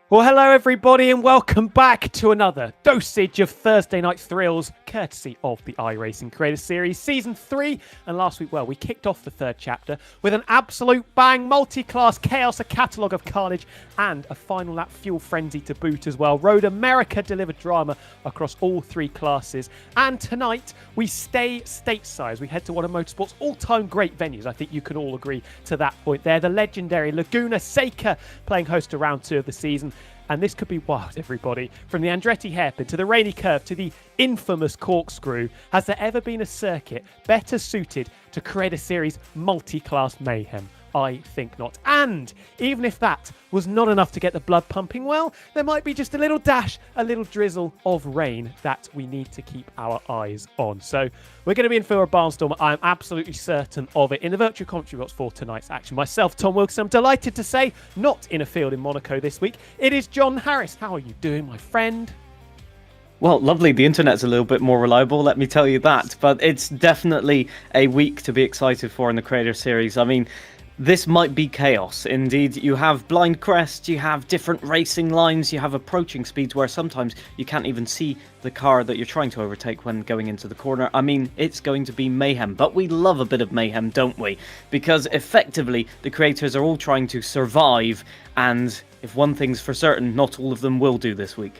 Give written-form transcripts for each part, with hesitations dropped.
Well, hello everybody and welcome back to another dosage of Thursday Night Thrills, courtesy of the iRacing Creator Series Season 3. And last week, we kicked off the third chapter with an absolute bang, multi-class chaos, a catalogue of carnage, and a final lap fuel frenzy to boot as well. Road America delivered drama across all three classes. And tonight, we stay stateside as we head to one of motorsport's all-time great venues. I think you can all agree to that point there. The legendary Laguna Seca playing host to round 2 of the season. And this could be wild, everybody. From the Andretti hairpin to the rainy curve to the infamous corkscrew, has there ever been a circuit better suited to create a series multi-class mayhem? I think not. And even if that was not enough to get the blood pumping, well, there might be just a little dash, a little drizzle of rain that we need to keep our eyes on. So we're going to be in for a barnstorm. I'm absolutely certain of it. In the virtual commentary box for tonight's action, myself, Tom Wilson, I'm delighted to say, not in a field in Monaco this week. It is John Harris. How are you doing, my friend? Well, lovely. The internet's a little bit more reliable, let me tell you that. But it's definitely a week to be excited for in the Creator Series. I mean, this might be chaos. Indeed, you have blind crests, you have different racing lines, you have approaching speeds where sometimes you can't even see the car that you're trying to overtake when going into the corner. I mean, it's going to be mayhem, but we love a bit of mayhem, don't we? Because effectively, the creators are all trying to survive, and if one thing's for certain, not all of them will do this week.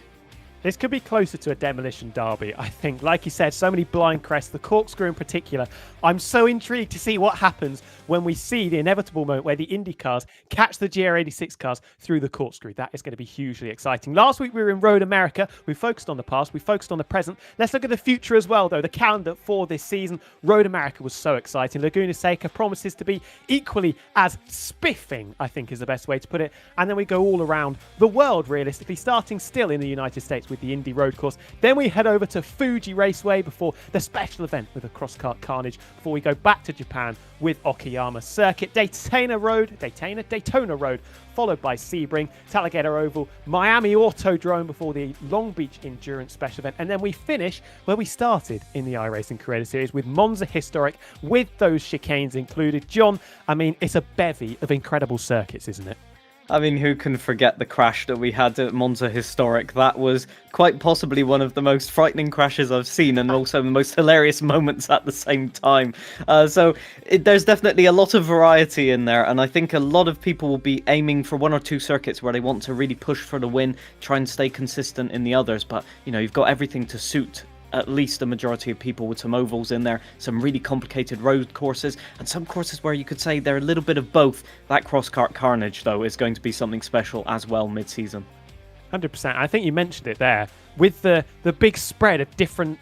This could be closer to a demolition derby, I think. Like you said, so many blind crests, the corkscrew in particular. I'm so intrigued to see what happens when we see the inevitable moment where the Indy cars catch the GR86 cars through the corkscrew. That is going to be hugely exciting. Last week we were in Road America. We focused on the past. We focused on the present. Let's look at the future as well, though. The calendar for this season. Road America was so exciting. Laguna Seca promises to be equally as spiffing, I think is the best way to put it. And then we go all around the world, realistically, starting still in the United States with the Indy Road Course. Then we head over to Fuji Raceway before the special event with a cross-kart carnage before we go back to Japan with Okayama Circuit, Daytona Road, followed by Sebring, Talladega Oval, Miami Autodrome before the Long Beach Endurance special event. And then we finish where we started in the iRacing Creator Series with Monza Historic with those chicanes included. John, I mean, it's a bevy of incredible circuits, isn't it? I mean, who can forget the crash that we had at Monza Historic? That was quite possibly one of the most frightening crashes I've seen, and also the most hilarious moments at the same time. There's definitely a lot of variety in there, and I think a lot of people will be aiming for one or two circuits where they want to really push for the win, try and stay consistent in the others. But, you know, you've got everything to suit at least a majority of people, with some ovals in there, some really complicated road courses, and some courses where you could say they're a little bit of both. That cross-kart carnage, though, is going to be something special as well mid-season. 100%. I think you mentioned it there. With the big spread of different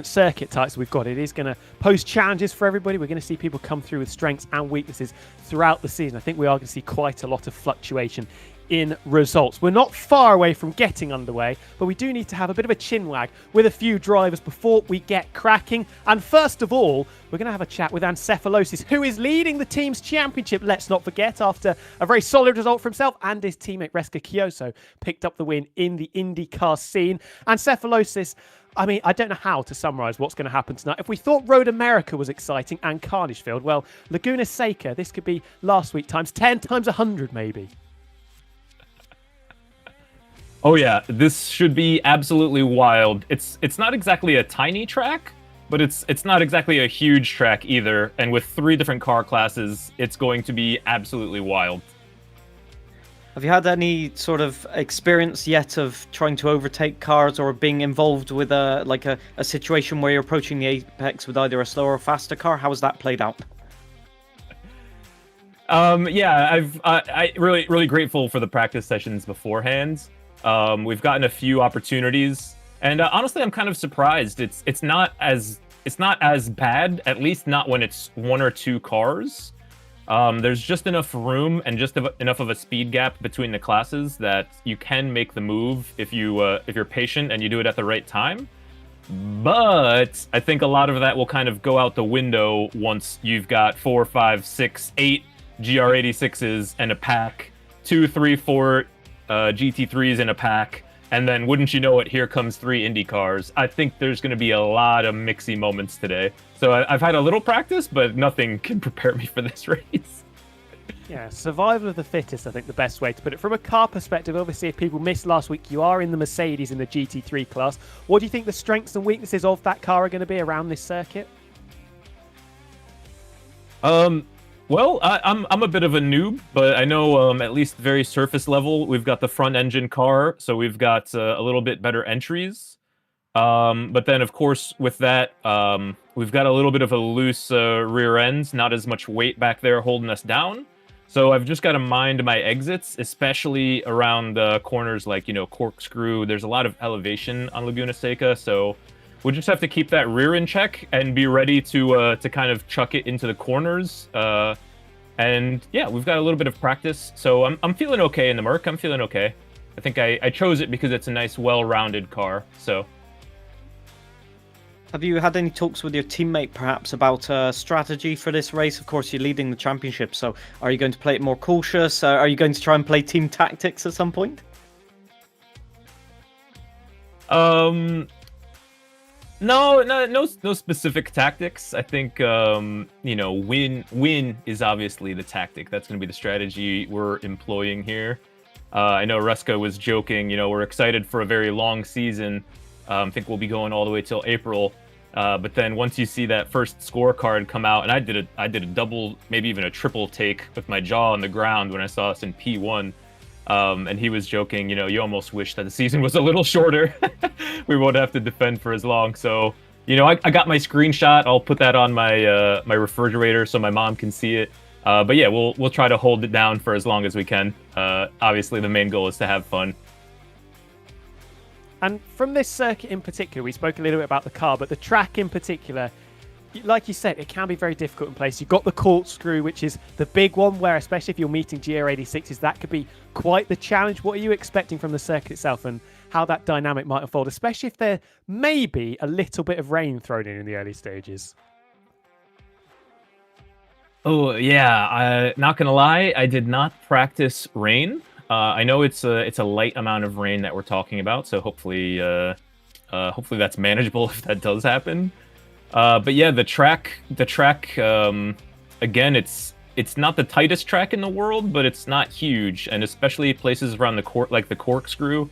circuit types we've got, it is going to pose challenges for everybody. We're going to see people come through with strengths and weaknesses throughout the season. I think we are going to see quite a lot of fluctuation in results. We're not far away from getting underway, but we do need to have a bit of a chin wag with a few drivers before we get cracking. And first of all, we're going to have a chat with Encephalosis, who is leading the team's championship, let's not forget, after a very solid result for himself, and his teammate Reska Kyoso picked up the win in the IndyCar scene. Encephalosis, I mean, I don't know how to summarise what's going to happen tonight. If we thought Road America was exciting and carnage filled, well, Laguna Seca, this could be last week times 10 times 100 maybe. Oh yeah, this should be absolutely wild. It's not exactly a tiny track, but it's not exactly a huge track either. And with 3 different car classes, it's going to be absolutely wild. Have you had any sort of experience yet of trying to overtake cars or being involved with a situation where you're approaching the apex with either a slower or faster car? How has that played out? Yeah, I really grateful for the practice sessions beforehand. We've gotten a few opportunities, and honestly, I'm kind of surprised. It's not as bad, at least not when it's 1 or 2 cars. There's just enough room and just enough of a speed gap between the classes that you can make the move if you're patient and you do it at the right time. But I think a lot of that will kind of go out the window once you've got 4, 5, 6, 8 GR86s and a pack, 2, 3, 4 GT3s in a pack, and then wouldn't you know it, here comes 3 Indy cars. I think there's going to be a lot of mixy moments today. So I've had a little practice, but nothing can prepare me for this race. Yeah, survival of the fittest, I think the best way to put it. From a car perspective, obviously, if people missed last week, you are in the Mercedes in the GT3 class. What do you think the strengths and weaknesses of that car are going to be around this circuit? Well, I'm a bit of a noob, but I know at least very surface level, we've got the front engine car, so we've got a little bit better entries. But then, of course, with that, we've got a little bit of a loose rear end, not as much weight back there holding us down. So I've just got to mind my exits, especially around the corners like, corkscrew. There's a lot of elevation on Laguna Seca, so we'll just have to keep that rear in check and be ready to kind of chuck it into the corners. And yeah, we've got a little bit of practice, so I'm feeling okay in the Merc. I'm feeling okay. I think I chose it because it's a nice, well-rounded car, so... Have you had any talks with your teammate, perhaps, about strategy for this race? Of course, you're leading the championship, so are you going to play it more cautious? Are you going to try and play team tactics at some point? No specific tactics. I think win is obviously the tactic. That's going to be the strategy we're employing here. I know Ruska was joking. We're excited for a very long season. I think we'll be going all the way till April. But then once you see that first scorecard come out, and I did a double, maybe even a triple take with my jaw on the ground when I saw us in P1. And he was joking, you almost wish that the season was a little shorter. We won't have to defend for as long. So, I got my screenshot. I'll put that on my my refrigerator so my mom can see it. But yeah, we'll try to hold it down for as long as we can. Obviously, the main goal is to have fun. And from this circuit in particular, we spoke a little bit about the car, but the track in particular, like you said, it can be very difficult in place. You've got the corkscrew, which is the big one, where especially if you're meeting GR86s, that could be quite the challenge. What are you expecting from the circuit itself and how that dynamic might unfold, especially if there may be a little bit of rain thrown in the early stages? Oh, yeah. Not going to lie, I did not practice rain. I know it's a light amount of rain that we're talking about, so hopefully that's manageable if that does happen. But yeah, the track again, it's not the tightest track in the world, but it's not huge, and especially places around the like the corkscrew,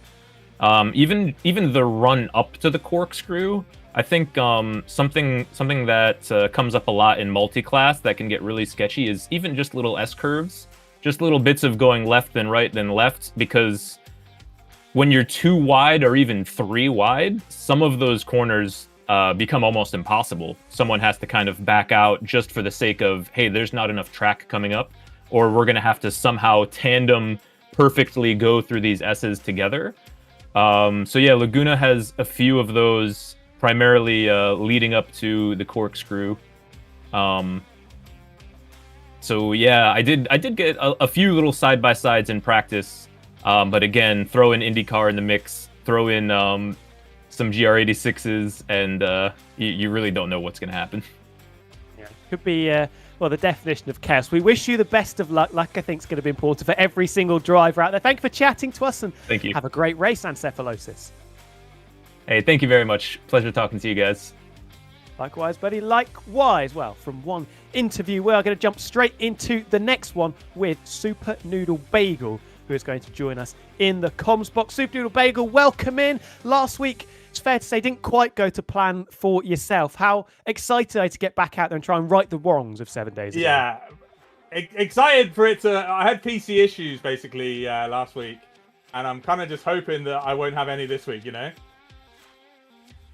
even the run up to the corkscrew. I think something that comes up a lot in multi-class that can get really sketchy is even just little S curves. Just little bits of going left then right then left, because when you're 2 wide or even 3 wide, some of those corners become almost impossible. Someone has to kind of back out just for the sake of, hey, there's not enough track coming up, or we're going to have to somehow tandem perfectly go through these S's together. So yeah, Laguna has a few of those, primarily leading up to the corkscrew. So yeah, I did get a few little side-by-sides in practice, but again, throw in IndyCar in the mix, throw in some GR86s, and you really don't know what's going to happen. Yeah, could be the definition of chaos. We wish you the best of luck. Luck, I think, is going to be important for every single driver out there. Thank you for chatting to us, and thank you. Have a great race, Ancephalosis. Hey, thank you very much. Pleasure talking to you guys. Likewise, buddy. Likewise. Well, from one interview, we are going to jump straight into the next one with Super Noodle Bagel, who is going to join us in the comms box. Super Noodle Bagel, welcome in. Last week, it's fair to say, didn't quite go to plan for yourself. How excited are you to get back out there and try and right the wrongs of 7 days ago? Yeah, excited for it to... I had PC issues, basically, last week, and I'm kind of just hoping that I won't have any this week,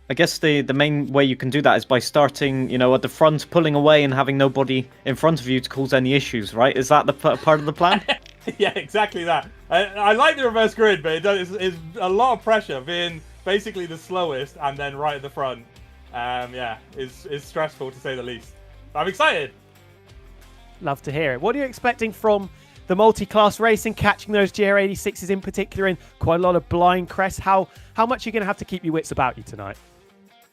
I guess the main way you can do that is by starting, at the front, pulling away and having nobody in front of you to cause any issues, right? Is that the part of the plan? Yeah, exactly that. I like the reverse grid, but it's a lot of pressure being basically the slowest and then right at the front. Is stressful to say the least. But I'm excited. Love to hear it. What are you expecting from the multi-class racing, catching those GR86s in particular in quite a lot of blind crests? How much are you going to have to keep your wits about you tonight?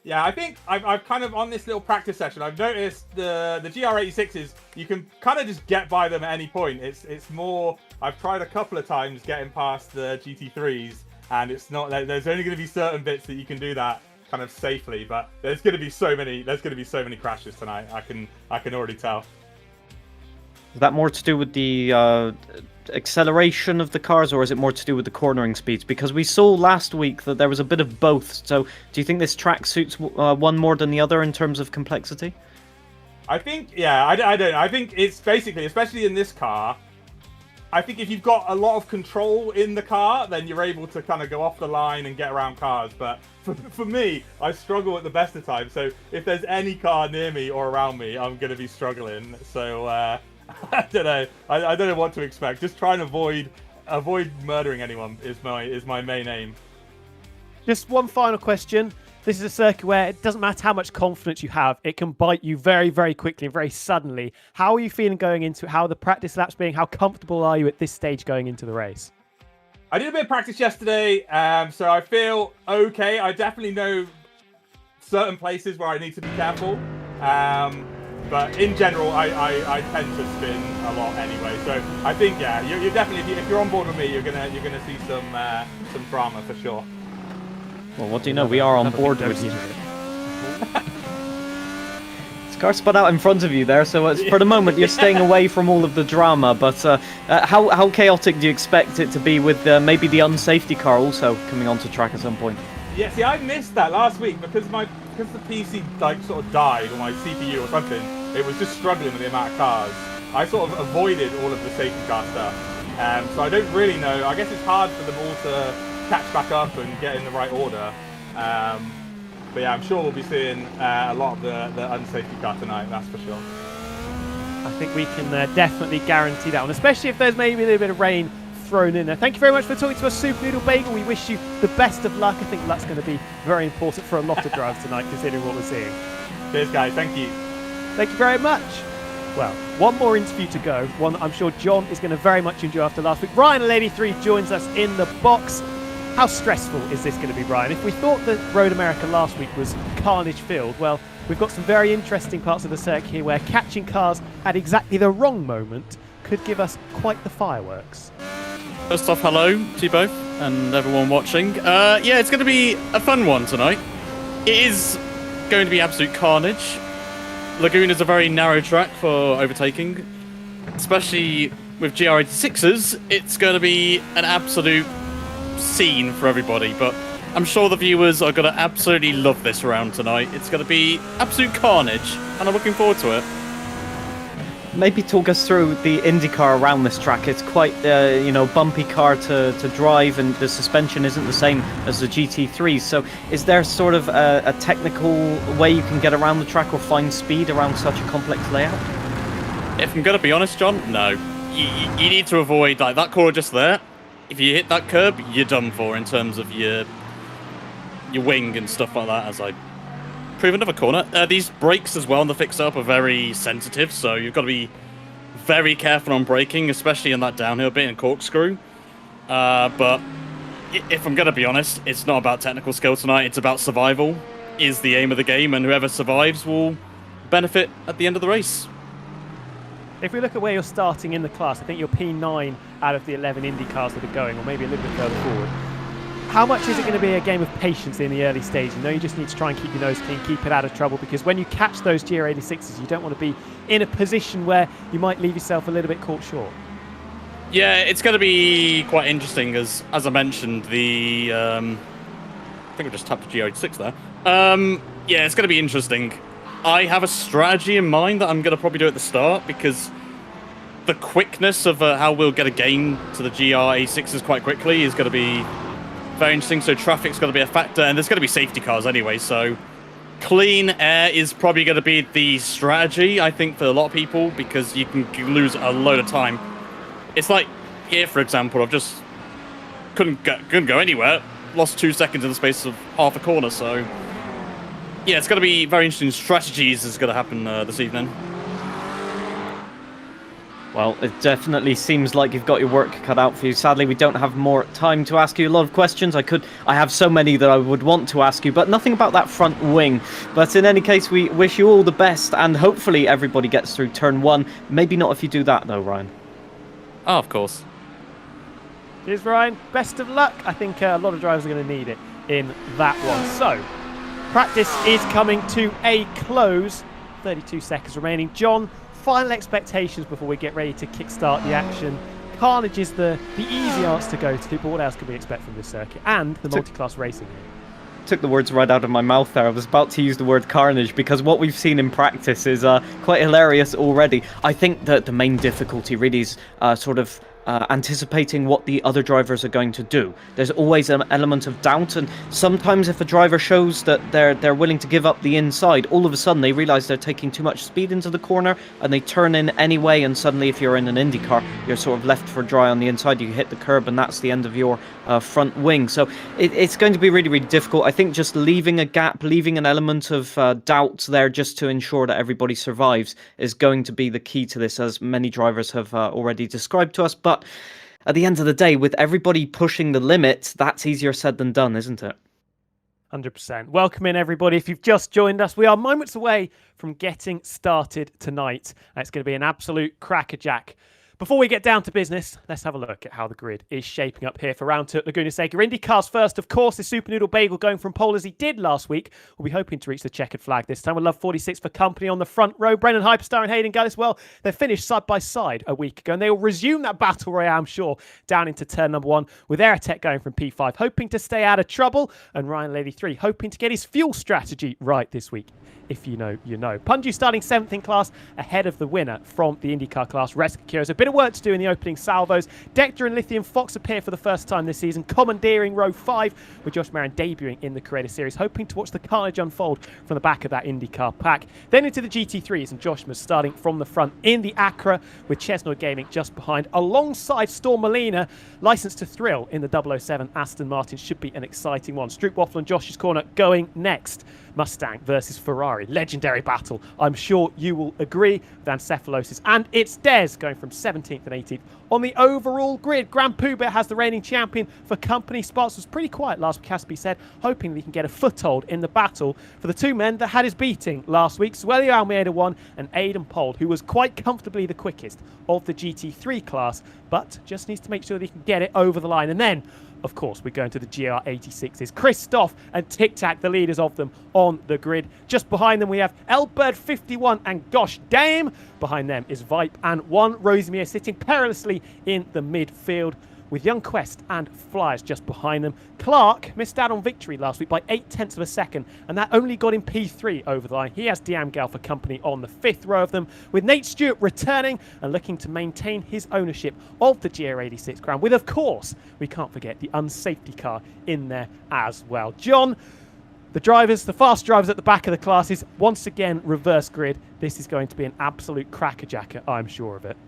Yeah, I think I've kind of, on this little practice session, I've noticed the GR86s, you can kind of just get by them at any point. It's more, I've tried a couple of times getting past the GT3s, and it's not, there's only going to be certain bits that you can do that kind of safely, but there's going to be so many crashes tonight. I can already tell. Is that more to do with the acceleration of the cars, or is it more to do with the cornering speeds? Because we saw last week that there was a bit of both. So do you think this track suits one more than the other in terms of complexity? I think, yeah, I don't know. I think it's basically, especially in this car, I think if you've got a lot of control in the car, then you're able to kind of go off the line and get around cars. But for me, I struggle at the best of times. So if there's any car near me or around me, I'm going to be struggling. So I don't know. I don't know what to expect. Just try and avoid murdering anyone is my main aim. Just one final question. This is a circuit where it doesn't matter how much confidence you have, it can bite you very, very quickly and very suddenly. How are you feeling going into it? How are the practice laps being? How comfortable are you at this stage going into the race? I did a bit of practice yesterday, so I feel okay. I definitely know certain places where I need to be careful. But in general, I tend to spin a lot anyway. So I think, yeah, you're definitely, if you're on board with me, you're gonna see some drama for sure. Well, what do you know? We are on board with you. This car spun out in front of you there, so for the moment you're staying away from all of the drama. But how chaotic do you expect it to be with maybe the unsafety car also coming onto track at some point? Yeah, see, I missed that last week because the PC like sort of died, or my CPU or something. It was just struggling with the amount of cars. I sort of avoided all of the safety car stuff, so I don't really know. I guess it's hard for them all to catch back up and get in the right order. But yeah, I'm sure we'll be seeing a lot of the unsafety car tonight, that's for sure. I think we can definitely guarantee that one, especially if there's maybe a little bit of rain thrown in there. Thank you very much for talking to us, Super Noodle Bagel. We wish you the best of luck. I think luck's going to be very important for a lot of drivers tonight, considering what we're seeing. Cheers, guys. Thank you. Thank you very much. Well, one more interview to go, one that I'm sure John is going to very much enjoy after last week. Ryan at 83 joins us in the box. How stressful is this going to be, Brian? If we thought that Road America last week was carnage filled, well, we've got some very interesting parts of the circuit here where catching cars at exactly the wrong moment could give us quite the fireworks. First off, hello to you both and everyone watching. Yeah, it's going to be a fun one tonight. It is going to be absolute carnage. Laguna is a very narrow track for overtaking, especially with GR86s. It's going to be an absolute scene for everybody, but I'm sure the viewers are going to absolutely love this round tonight. It's going to be absolute carnage, and I'm looking forward to it. Maybe talk us through the IndyCar around this track. It's quite, bumpy car to drive, and the suspension isn't the same as the GT3s. So is there sort of a technical way you can get around the track or find speed around such a complex layout? If I'm going to be honest, John, no. You need to avoid that corner just there. If you hit that curb, you're done for in terms of your wing and stuff like that, as I prove another corner. These brakes as well on the fix-up are very sensitive, so you've got to be very careful on braking, especially in that downhill bit in corkscrew. But if I'm going to be honest, it's not about technical skill tonight, it's about survival is the aim of the game, and whoever survives will benefit at the end of the race. If we look at where you're starting in the class, I think you're P9 out of the 11 Indy cars that are going, or maybe a little bit further forward. How much is it going to be a game of patience in the early stage? You know, you just need to try and keep your nose clean, keep it out of trouble, because when you catch those GR86s, you don't want to be in a position where you might leave yourself a little bit caught short. Yeah, it's going to be quite interesting, as I mentioned, the... I think I just tapped the GR86 there. Yeah, it's going to be interesting. I have a strategy in mind that I'm going to probably do at the start, because the quickness of how we'll get a gain to the GR86s quite quickly is going to be very interesting. So traffic's going to be a factor, and there's going to be safety cars anyway, so clean air is probably going to be the strategy, I think, for a lot of people, because you can lose a load of time. It's like here, for example, I've just couldn't go anywhere, lost 2 seconds in the space of half a corner, so yeah, it's going to be very interesting strategies is going to happen this evening. Well, it definitely seems like you've got your work cut out for you. Sadly, we don't have more time to ask you a lot of questions. I have so many that I would want to ask you, but nothing about that front wing. But in any case, we wish you all the best, and hopefully everybody gets through turn one. Maybe not if you do that, though, Ryan. Oh, of course. Cheers, Ryan. Best of luck. I think a lot of drivers are going to need it in that one. So, practice is coming to a close. 32 seconds remaining. John, final expectations before we get ready to kickstart the action? Carnage is the easy answer to go to, but what else can we expect from this circuit and the multi-class racing here? Took the words right out of my mouth there. I was about to use the word carnage because what we've seen in practice is quite hilarious already. I think that the main difficulty really is anticipating what the other drivers are going to do. There's always an element of doubt, and sometimes if a driver shows that they're willing to give up the inside, all of a sudden they realize they're taking too much speed into the corner and they turn in anyway, and suddenly if you're in an IndyCar, you're sort of left for dry on the inside. You hit the curb and that's the end of your front wing. So it's going to be really, really difficult. I think just leaving a gap, leaving an element of doubt there just to ensure that everybody survives is going to be the key to this, as many drivers have already described to us. But at the end of the day, with everybody pushing the limits, that's easier said than done, isn't it? 100%. Welcome in, everybody. If you've just joined us, we are moments away from getting started tonight. It's going to be an absolute crackerjack. Before we get down to business, let's have a look at how the grid is shaping up here for round 2 at Laguna Seca. IndyCar's first, of course, the Super Noodle Bagel going from pole as he did last week. We'll be hoping to reach the checkered flag this time. We'll love 46 for company on the front row. Brendan Hyperstar and Hayden Gullis, well, they finished side by side a week ago, and they will resume that battle royale, I'm sure, down into turn number 1 with Aerotech going from P5, hoping to stay out of trouble, and Ryan Lady 3 hoping to get his fuel strategy right this week. If you know, you know. Punju starting 7th in class ahead of the winner from the IndyCar class, Reska Kyrgios. A bit of work to do in the opening salvos. Dector and Lithium Fox appear for the first time this season, commandeering row 5 with Josh Marin debuting in the Creator Series, hoping to watch the carnage unfold from the back of that IndyCar pack. Then into the GT3s, and Josh Mas starting from the front in the Acura with Chesnoid Gaming just behind, alongside Storm Molina, licensed to thrill in the 007 Aston Martin. Should be an exciting one. Stroop Waffle and Josh's corner going next. Mustang versus Ferrari. Legendary battle. I'm sure you will agree. Vancephalosis. And it's Des going from 17th and 18th on the overall grid. Grand Poobah has the reigning champion for company. Spots was pretty quiet last week, has to be said, hoping that he can get a foothold in the battle for the two men that had his beating last week. Suelio Almeida won, and Aidan Pold, who was quite comfortably the quickest of the GT3 class, but just needs to make sure that he can get it over the line. And then, of course, we're going to the GR86s. Christoph and Tic Tac, the leaders of them on the grid. Just behind them, we have Elbird 51 and Gosh Dame. Behind them is Vipe and One Rosemere sitting perilously in the midfield, with Young Quest and Flyers just behind them. Clark missed out on victory last week by 0.8 of a second, and that only got him P3 over the line. He has Diamgal for company on the 5th row of them, with Nate Stewart returning and looking to maintain his ownership of the GR86 crown, with, of course, we can't forget the unsafety car in there as well. John, the drivers, the fast drivers at the back of the classes, once again reverse grid. This is going to be an absolute crackerjacker, I'm sure of it.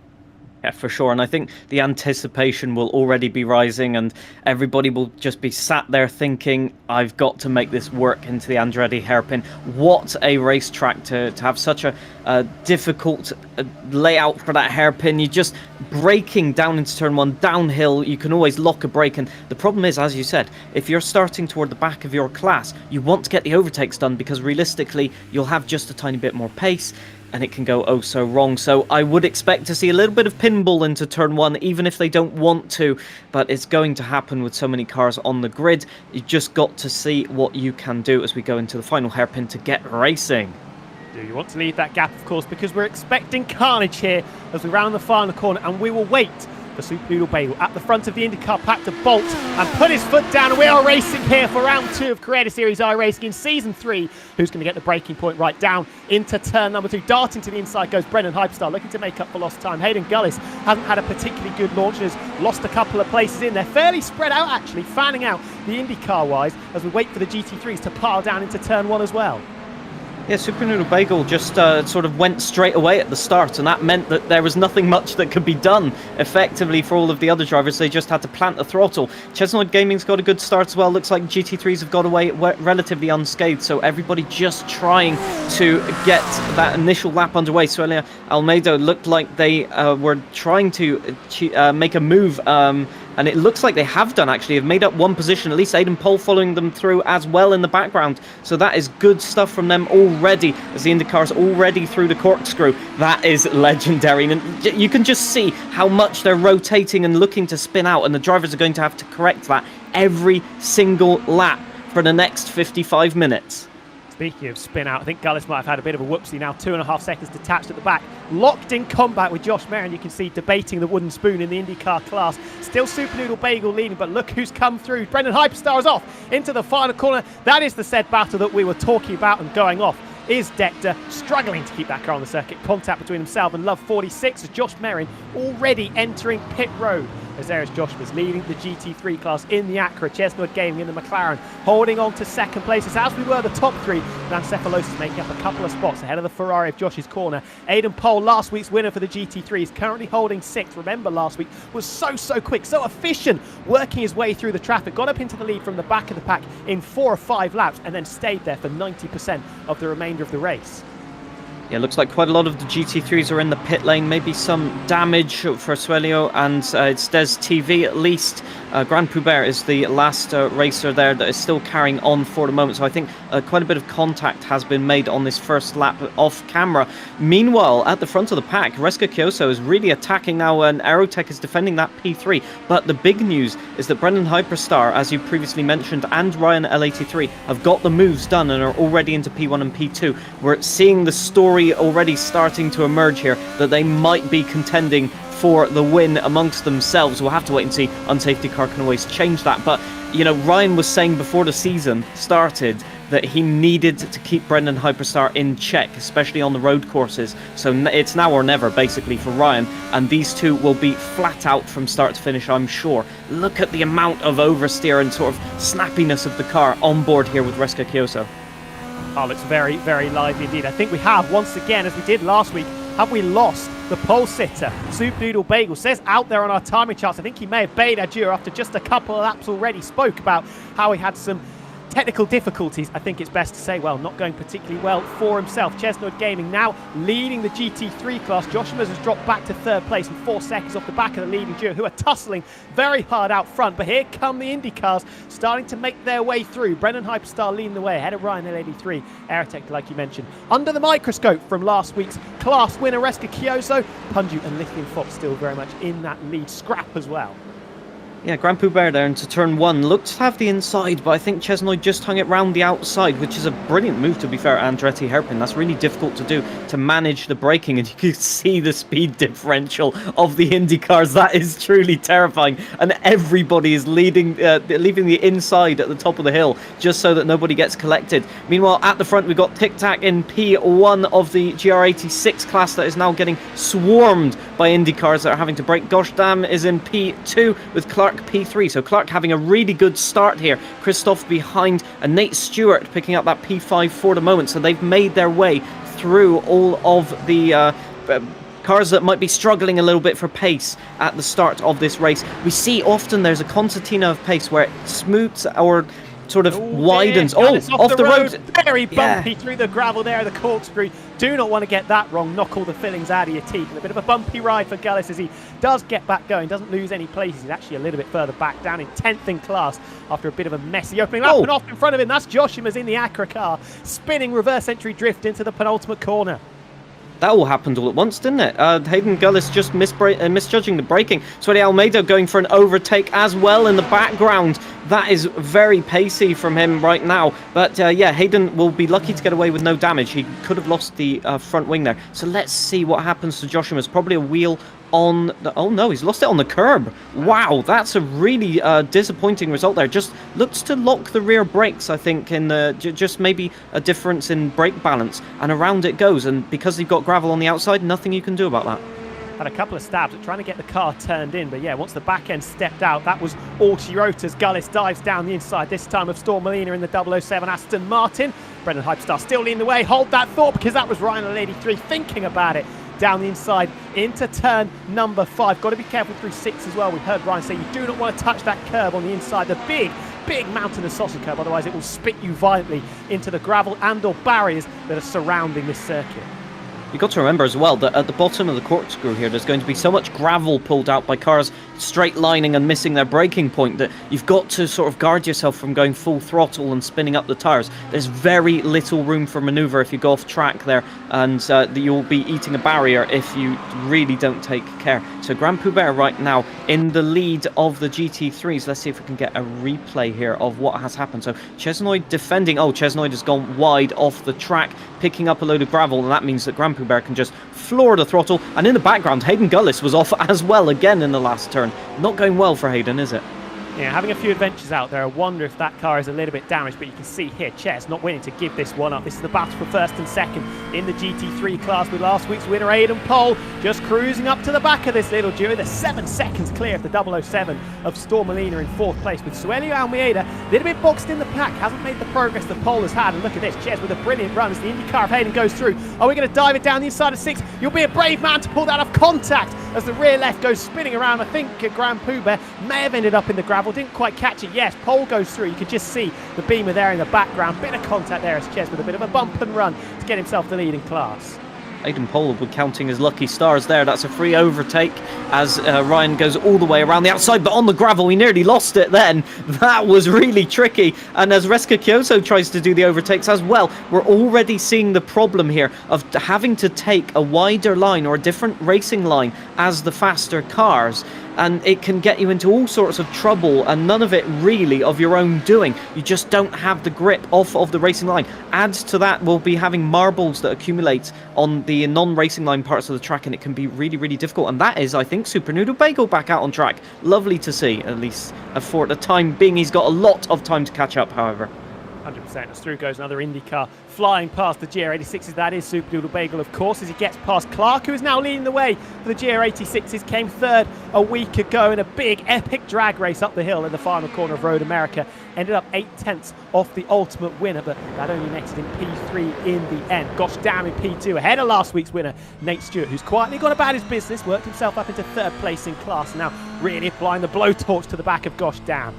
Yeah, for sure. And I think the anticipation will already be rising, and everybody will just be sat there thinking, I've got to make this work into the Andretti hairpin. What a racetrack to have such a difficult layout for that hairpin. You're just braking down into turn 1, downhill. You can always lock a brake. And the problem is, as you said, if you're starting toward the back of your class, you want to get the overtakes done, because realistically, you'll have just a tiny bit more pace, and it can go oh so wrong. So I would expect to see a little bit of pinball into turn 1, even if they don't want to, but it's going to happen with so many cars on the grid. You just got to see what you can do as we go into the final hairpin to get racing. Do you want to leave that gap, of course, because we're expecting carnage here as we round the final corner, and we will wait for Super Noodle Bagel at the front of the IndyCar pack to bolt and put his foot down. We are racing here for round 2 of Creator Series iRacing in Season 3. Who's going to get the braking point right down into turn number 2? Darting to the inside goes Brendan Hyperstar, looking to make up for lost time. Hayden Gullis hasn't had a particularly good launch and has lost a couple of places in there. Fairly spread out, actually, fanning out the IndyCar-wise as we wait for the GT3s to pile down into turn 1 as well. Yeah, Super Noodle Bagel just sort of went straight away at the start, and that meant that there was nothing much that could be done effectively for all of the other drivers. They just had to plant the throttle. Chesnoid Gaming's got a good start as well. Looks like GT3s have got away relatively unscathed, so everybody just trying to get that initial lap underway. So Almeida looked like they were trying to make a move, and it looks like they have done, actually. Have made up one position, at least Aidan Pohl following them through as well in the background. So that is good stuff from them already, as the IndyCar's already through the corkscrew. That is legendary. And you can just see how much they're rotating and looking to spin out, and the drivers are going to have to correct that every single lap for the next 55 minutes. Speaking of spin out, I think Gullis might have had a bit of a whoopsie now. 2.5 seconds detached at the back. Locked in combat with Josh Merrin. You can see debating the wooden spoon in the IndyCar class. Still Super Noodle Bagel leading, but look who's come through. Brendan Hyperstar is off into the final corner. That is the said battle that we were talking about, and going off is Decter, struggling to keep that car on the circuit. Contact between himself and Love 46 as Josh Merrin already entering pit road. As there is Josh was leading the GT3 class in the Acura, Chesnut Gaming in the McLaren, holding on to second place. As we were the top three, Lancephalosis making up a couple of spots ahead of the Ferrari of Josh's corner. Aidan Pohl, last week's winner for the GT3, is currently holding 6th. Remember, last week was so quick, so efficient, working his way through the traffic, got up into the lead from the back of the pack in 4 or 5 laps, and then stayed there for 90% of the remainder of the race. Yeah, looks like quite a lot of the GT3s are in the pit lane. Maybe some damage for Suelio, and it's Des TV at least. Grand Poubert is the last racer there that is still carrying on for the moment. So I think quite a bit of contact has been made on this first lap off camera. Meanwhile, at the front of the pack, Reska Kyoso is really attacking now, and Aerotech is defending that P3. But the big news is that Brendan Hyperstar, as you previously mentioned, and Ryan L83 have got the moves done and are already into P1 and P2. We're seeing the story already starting to emerge here that they might be contending for the win amongst themselves. We'll have to wait and see. Unsafety car can always change that. But, you know, Ryan was saying before the season started that he needed to keep Brendan Hyperstar in check, especially on the road courses. So it's now or never, basically, for Ryan. And these two will be flat out from start to finish, I'm sure. Look at the amount of oversteer and sort of snappiness of the car on board here with Reska Kyoso. Oh, looks very lively indeed. I think we have, once again, as we did last week, have we lost the pole sitter? Soup Noodle Bagel says out there on our timing charts, I think he may have bade adieu after just a couple of laps already. Spoke about how he had some technical difficulties. I think it's best to say, well, not going particularly well for himself. Chesnut Gaming now leading the GT3 class. Josh Summers has dropped back to 3rd place and 4 seconds off the back of the leading duo, who are tussling very hard out front. But here come the Indy cars starting to make their way through. Brendan Hyperstar leading the way ahead of Ryan L83. Aerotech, like you mentioned, under the microscope from last week's class winner Reska Kyoso. Punju and Lithium Fox still very much in that lead scrap as well. Yeah, Grand Poubert there into turn 1. Looked to have the inside, but I think Chesnoy just hung it round the outside, which is a brilliant move, to be fair, Andretti Hairpin. That's really difficult to do, to manage the braking, and you can see the speed differential of the Indy cars. That is truly terrifying, and everybody is leaving the inside at the top of the hill, just so that nobody gets collected. Meanwhile, at the front, we've got Tic Tac in P1 of the GR86 class that is now getting swarmed by Indy cars that are having to brake. Gosh Damn is in P2 with Clark P3, so Clark having a really good start here. Christoph behind, and Nate Stewart picking up that P5 for the moment. So they've made their way through all of the cars that might be struggling a little bit for pace at the start of this race. We see often there's a concertina of pace where it smooths or sort of widens. Yeah, off the road. Very bumpy through the gravel there, the corkscrew. Do not want to get that wrong. Knock all the fillings out of your teeth. And a bit of a bumpy ride for Gullis as he does get back going. Doesn't lose any places. He's actually a little bit further back, down in 10th in class after a bit of a messy opening lap. And off in front of him, that's Joshima's in the Acura car, spinning reverse entry drift into the penultimate corner. That all happened all at once, didn't it? Hayden Gullis just misjudging the braking. Sueli Almeida going for an overtake as well in the background. That is very pacey from him right now. But yeah, Hayden will be lucky to get away with no damage. He could have lost the front wing there. So let's see what happens to Joshua. It's probably a wheel on the... Oh no, he's lost it on the curb. Wow, that's a really disappointing result there. Just looks to lock the rear brakes, I think, in the just maybe a difference in brake balance, and around it goes. And because you've got gravel on the outside, nothing you can do about that. Had a couple of stabs at trying to get the car turned in, but yeah, once the back end stepped out, that was all she wrote as Gullis dives down the inside, this time of Storm Molina in the 007 Aston Martin. Brendan Hyperstar still leading the way. Hold that thought, because that was Ryan L83 thinking about it. Down the inside into turn number 5. Got to be careful through 6 as well. We heard Ryan say you do not want to touch that curb on the inside, the big mountain of sausage curb, otherwise it will spit you violently into the gravel and or barriers that are surrounding this circuit. You've got to remember as well that at the bottom of the corkscrew here, there's going to be so much gravel pulled out by cars straight lining and missing their braking point that you've got to sort of guard yourself from going full throttle and spinning up the tyres. There's very little room for manoeuvre if you go off track there, and you'll be eating a barrier if you really don't take care. So Grand Poubert right now in the lead of the GT3s. Let's see if we can get a replay here of what has happened. So Chesnoid defending. Oh, Chesnoid has gone wide off the track, picking up a load of gravel, and that means that Grand Poubert can just floor the throttle. And in the background, Hayden Gullis was off as well again in the last turn. Not going well for Hayden, is it? Yeah, having a few adventures out there. I wonder if that car is a little bit damaged, but you can see here, Ches not willing to give this one up. This is the battle for first and second in the GT3 class with last week's winner, Aidan Pole, just cruising up to the back of this little duo. They're 7 seconds clear of the 007 of Storm Molina in 4th place, with Suelio Almeida a little bit boxed in the pack, hasn't made the progress that Pole has had. And look at this, Ches with a brilliant run as the IndyCar of Hayden goes through. Are we going to dive it down the inside of 6? You'll be a brave man to pull that off contact as the rear left goes spinning around. I think Grand Poubert may have ended up in the gravel, didn't quite catch it. Yes, Pole goes through. You can just see the beamer there in the background. Bit of contact there as Ches with a bit of a bump and run to get himself the lead in class. Aidan Pole would counting his lucky stars there. That's a free overtake as Ryan goes all the way around the outside, but on the gravel we nearly lost it then. That was really tricky. And as Reska Kyoso tries to do the overtakes as well, we're already seeing the problem here of having to take a wider line or a different racing line as the faster cars. And it can get you into all sorts of trouble, and none of it really of your own doing. You just don't have the grip off of the racing line. Add to that, we'll be having marbles that accumulate on the non-racing line parts of the track, and it can be really, really difficult. And that is, I think, Super Noodle Bagel back out on track. Lovely to see, at least for the time being. He's got a lot of time to catch up, however. 100%. As through goes another IndyCar flying past the GR86s. That is Super Doodle Bagel, of course, as he gets past Clark, who is now leading the way for the GR86s. Came third a week ago in a big, epic drag race up the hill in the final corner of Road America. Ended up 8/10 off the ultimate winner, but that only netted in P3 in the end. Gosh damn in P2, ahead of last week's winner, Nate Stewart, who's quietly gone about his business, worked himself up into 3rd place in class, now really applying the blowtorch to the back of Gosh damn.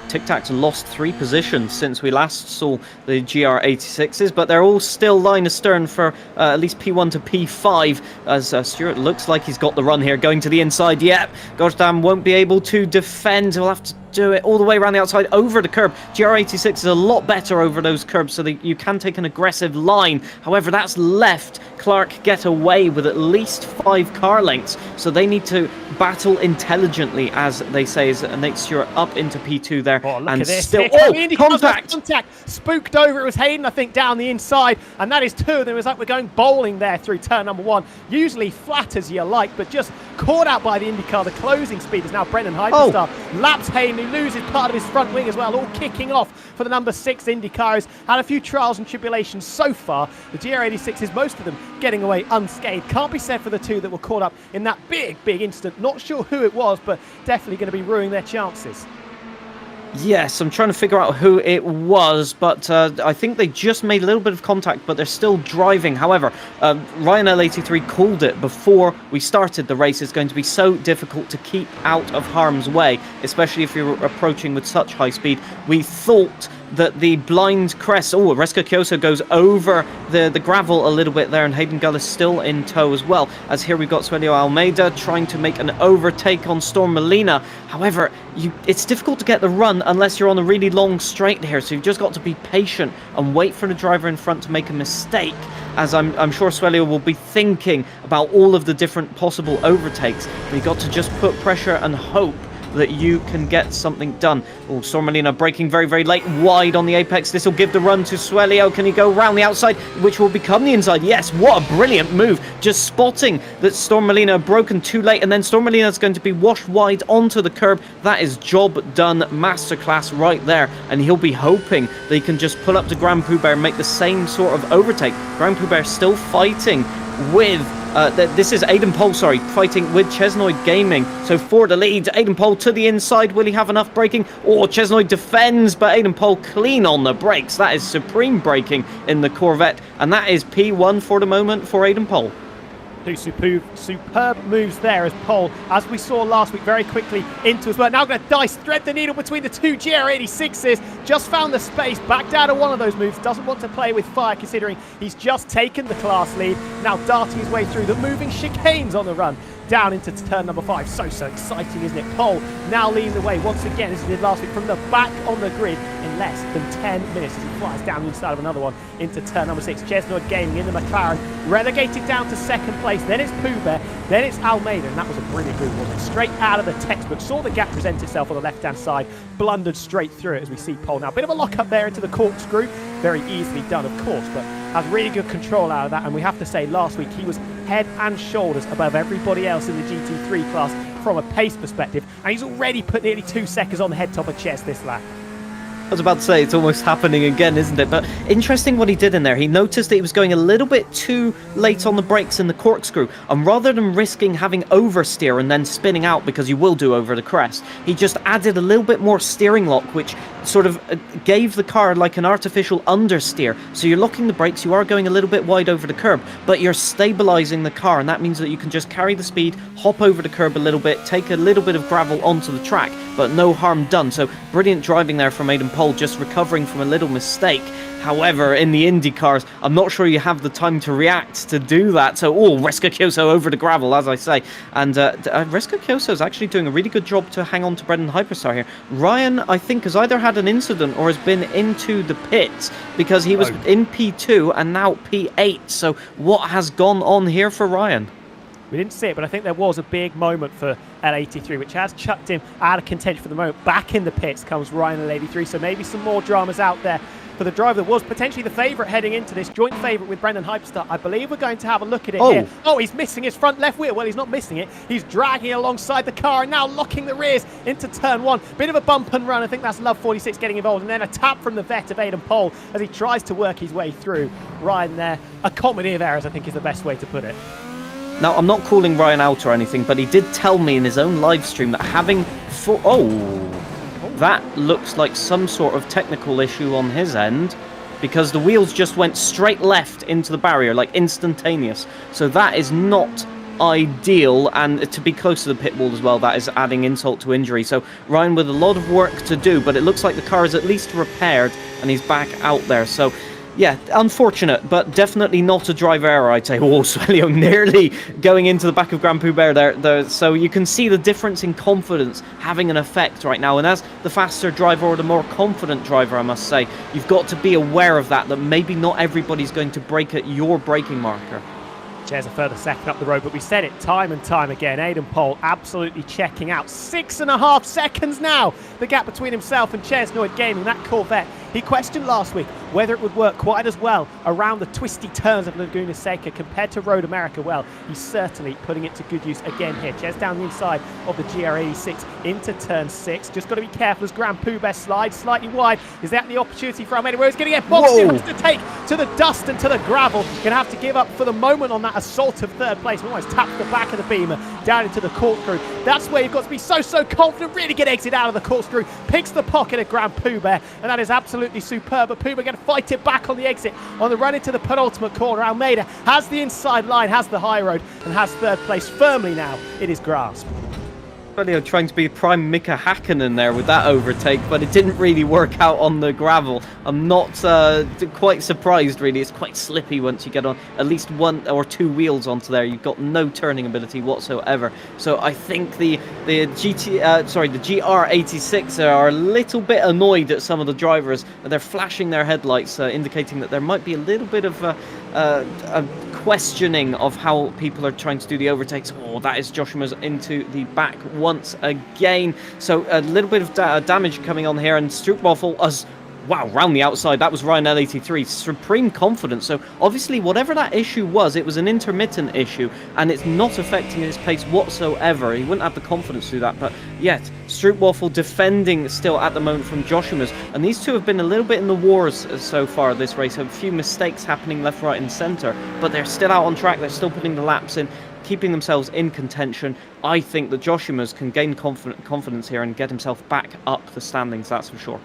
Tic Tac's lost 3 positions since we last saw the GR86s, but they're all still line astern for at least P1 to P5, as Stewart looks like he's got the run here, going to the inside. Yep, gosh damn, won't be able to defend. He'll have to do it all the way around the outside over the curb. GR86 is a lot better over those curbs, so that you can take an aggressive line. However, that's left Clark get away with at least 5 car lengths, so they need to battle intelligently, as they say, as Nate Stewart up into P2 there. Oh, look and at this. still, Contact spooked over. It was Hayden, I think, down the inside, and that is 2. And it was like we're going bowling there through turn number 1. Usually flat as you like, but just caught out by the IndyCar. The closing speed is now Brendan Hyperstar. Laps Hayden, who loses part of his front wing as well, all kicking off for the number 6 IndyCars. Had a few trials and tribulations so far. The GR86s, most of them getting away unscathed. Can't be said for the 2 that were caught up in that big incident. Not sure who it was, but definitely going to be ruining their chances. Yes, I'm trying to figure out who it was, but I think they just made a little bit of contact, but they're still driving. However, Ryan L83 called it before we started the race. It's going to be so difficult to keep out of harm's way, especially if you're approaching with such high speed. We thought that the blind crest, Reska Kyoso goes over the gravel a little bit there, and Hayden Gullis still in tow as well, as here we've got Suelio Almeida trying to make an overtake on Storm Molina. However, it's difficult to get the run unless you're on a really long straight here, so you've just got to be patient and wait for the driver in front to make a mistake, as I'm sure Suelio will be thinking about all of the different possible overtakes. But you've got to just put pressure and hope that you can get something done. Storm Molina braking very, very late, wide on the apex. This will give the run to Suelio. Can he go around the outside, which will become the inside? Yes, what a brilliant move. Just spotting that Storm Molina broken too late, and then Storm Molina is going to be washed wide onto the curb. That is job done, masterclass right there. And he'll be hoping that he can just pull up to Grand Poubert and make the same sort of overtake. Grand Poubert still fighting with this is Aidan Pole, fighting with Chesnoid Gaming. So for the lead, Aidan Pole to the inside. Will he have enough braking? Chesnoid defends, but Aidan Pole clean on the brakes. That is supreme braking in the Corvette, and that is P1 for the moment for Aidan Pole. Two superb moves there as Pole, as we saw last week, very quickly into as well. Now going to dice, thread the needle between the two GR86s. Just found the space, backed out of one of those moves. Doesn't want to play with fire considering he's just taken the class lead. Now darting his way through the moving chicanes on the run. Down into turn number 5. So exciting, isn't it? Pole now leading the way once again, as he did last week, from the back on the grid in less than 10 minutes as he flies down the inside of another one into turn number 6. Chesnoid Gaming in the McLaren, relegated down to second place. Then it's Pooh Bear, then it's Almeida, and that was a brilliant move, wasn't it? Straight out of the textbook, saw the gap present itself on the left-hand side, blundered straight through it as we see Pole now. Bit of a lock-up there into the corkscrew, very easily done, of course, but has really good control out of that. And we have to say, last week he was head and shoulders above everybody else in the GT3 class from a pace perspective, and he's already put nearly 2 seconds on the head top of Ches this lap. I was about to say, it's almost happening again, isn't it? But interesting what he did in there. He noticed that he was going a little bit too late on the brakes in the corkscrew, and rather than risking having oversteer and then spinning out, because you will do over the crest, he just added a little bit more steering lock, which sort of gave the car like an artificial understeer. So you're locking the brakes, you are going a little bit wide over the curb, but you're stabilizing the car, and that means that you can just carry the speed, hop over the curb a little bit, take a little bit of gravel onto the track, but no harm done. So brilliant driving there from Aidan Pole, just recovering from a little mistake. However, in the Indy cars, I'm not sure you have the time to react to do that. So, Resca Kyoso over the gravel, as I say. And Resca Kyoso is actually doing a really good job to hang on to Brendan Hyperstar here. Ryan, I think, has either had an incident or has been into the pits, because he was in P2 and now P8. So what has gone on here for Ryan? We didn't see it, but I think there was a big moment for L83, which has chucked him out of contention for the moment. Back in the pits comes Ryan L83, so maybe some more dramas out there for the driver that was potentially the favourite heading into this, joint favourite with Brendan Hyperstar. I believe we're going to have a look at it here. Oh, he's missing his front left wheel. Well, he's not missing it. He's dragging it alongside the car and now locking the rears into turn 1. Bit of a bump and run. I think that's Love 46 getting involved. And then a tap from the vet of Aidan Pole as he tries to work his way through. Ryan there. A comedy of errors, I think, is the best way to put it. Now, I'm not calling Ryan out or anything, but he did tell me in his own live stream that having that looks like some sort of technical issue on his end, because the wheels just went straight left into the barrier, like instantaneous. So that is not ideal, and to be close to the pit wall as well, that is adding insult to injury. So Ryan with a lot of work to do, but it looks like the car is at least repaired and he's back out there. So yeah, unfortunate, but definitely not a driver error, I'd say. Swelio nearly going into the back of Grand Poubert there. So you can see the difference in confidence having an effect right now. And as the faster driver, or the more confident driver, I must say, you've got to be aware of that maybe not everybody's going to brake at your braking marker. There's a further second up the road, but we said it time and time again. Aidan Pole absolutely checking out. 6.5 seconds now, the gap between himself and Chesnoid Gaming, that Corvette. He questioned last week whether it would work quite as well around the twisty turns of Laguna Seca compared to Road America. Well, he's certainly putting it to good use again here. Ches down the inside of the GR86 into turn 6. Just got to be careful as Grand Poubert slides slightly wide. Is that the opportunity for Almeida, where he's going to get boxed? He wants to take to the dust and to the gravel. Going to have to give up for the moment on that assault of third place. We almost tapped the back of the Beamer down into the corkscrew. That's where you've got to be so confident, really get exit out of the corkscrew. Picks the pocket of Grand Poubert, and that is absolutely superb. But Poubert going to fight it back on the exit on the run into the penultimate corner. Almeida has the inside line, has the high road, and has third place firmly now in his grasp. Swelio trying to be prime Mika Hakkinen there with that overtake, but it didn't really work out on the gravel. I'm not quite surprised, really. It's quite slippy once you get on at least 1 or 2 wheels onto there. You've got no turning ability whatsoever. So I think the GR86 are a little bit annoyed at some of the drivers. They're flashing their headlights, indicating that there might be a little bit of a questioning of how people are trying to do the overtakes. That is Joshua's into the back once again. So a little bit of damage coming on here, and Stroopwafel as round the outside. That was Ryan L83, supreme confidence. So obviously whatever that issue was, it was an intermittent issue, and it's not affecting his pace whatsoever. He wouldn't have the confidence to do that, but yet Stroopwafel defending still at the moment from Joshua's, and these two have been a little bit in the wars so far this race. A few mistakes happening left, right and centre, but they're still out on track. They're still putting the laps in, keeping themselves in contention. I think that Joshua's can gain confidence here and get himself back up the standings, that's for sure.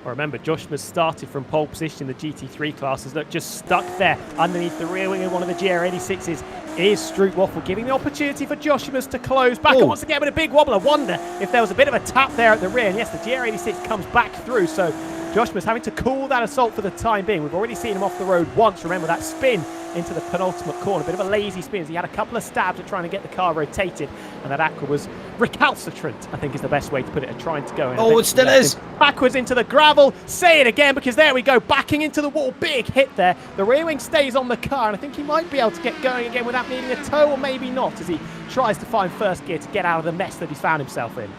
Well, remember, Josh Schmidt started from pole position in the GT3 classes. Look, just stuck there underneath the rear wing of one of the GR86s is Strootwaffle, giving the opportunity for Josh Schmidt to close back. And once again with a big wobble, I wonder if there was a bit of a tap there at the rear. And yes, the GR86 comes back through, so Josh Schmidt having to cool that assault for the time being. We've already seen him off the road once. Remember that spin into the penultimate corner, a bit of a lazy spin as he had a couple of stabs at trying to get the car rotated, and that Aqua was recalcitrant, I think is the best way to put it, at trying to go in. Oh, it still is. Backwards into the gravel. Say it again, because there we go, backing into the wall. Big hit there. The rear wing stays on the car, and I think he might be able to get going again without needing a tow, or maybe not, as he tries to find first gear to get out of the mess that he's found himself in.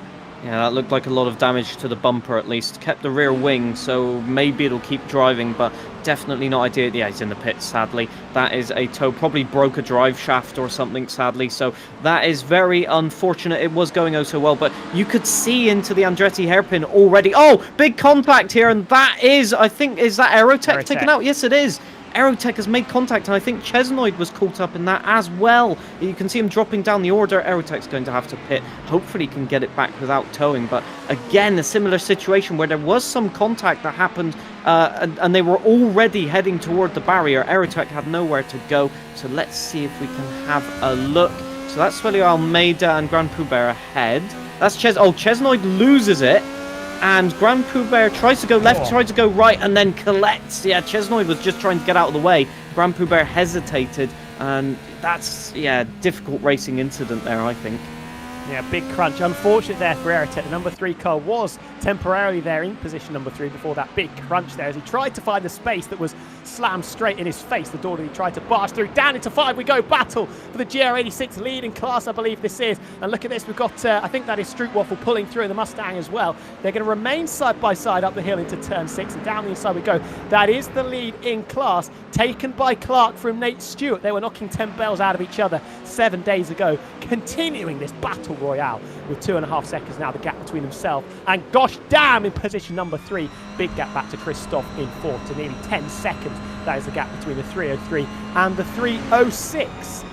Yeah, that looked like a lot of damage to the bumper at least. Kept the rear wing, so maybe it'll keep driving, but definitely not ideal. Yeah, he's in the pits, sadly. That is a tow. Probably broke a drive shaft or something, sadly. So that is very unfortunate. It was going oh so well, but you could see into the Andretti hairpin already. Oh, big contact here, and that is, I think, is that Aerotech taken out? Yes, it is. Aerotech has made contact, and I think Chesnoid was caught up in that as well. You can see him dropping down the order. Aerotech's going to have to pit. Hopefully he can get it back without towing, but again, a similar situation where there was some contact that happened, and they were already heading toward the barrier. Aerotech had nowhere to go, so let's see if we can have a look. So that's Swelio Almeida and Grand Poubert ahead. That's Chesnoid loses it. And Grand Poubert tries to go left, tries to go right, and then collects. Yeah, Chesnoid was just trying to get out of the way. Grand Poubert hesitated, and that's, yeah, difficult racing incident there, I think. Yeah, big crunch. Unfortunate there for Aerotech. The number 3 car was temporarily there in position number 3 before that big crunch there, as he tried to find the space that was slammed straight in his face. The door that he tried to barge through. Down into 5 we go. Battle for the GR86 lead in class, I believe this is. And look at this. We've got, I think that is Strootwaffle pulling through in the Mustang as well. They're going to remain side by side up the hill into turn 6, and down the inside we go. That is the lead in class, taken by Clark from Nate Stewart. They were knocking 10 bells out of each other 7 days ago. Continuing this battle royale with 2.5 seconds now, the gap between themselves and gosh damn in position number 3. Big gap back to Christoph in 4th to nearly 10 seconds. That is the gap between the 303 and the 306.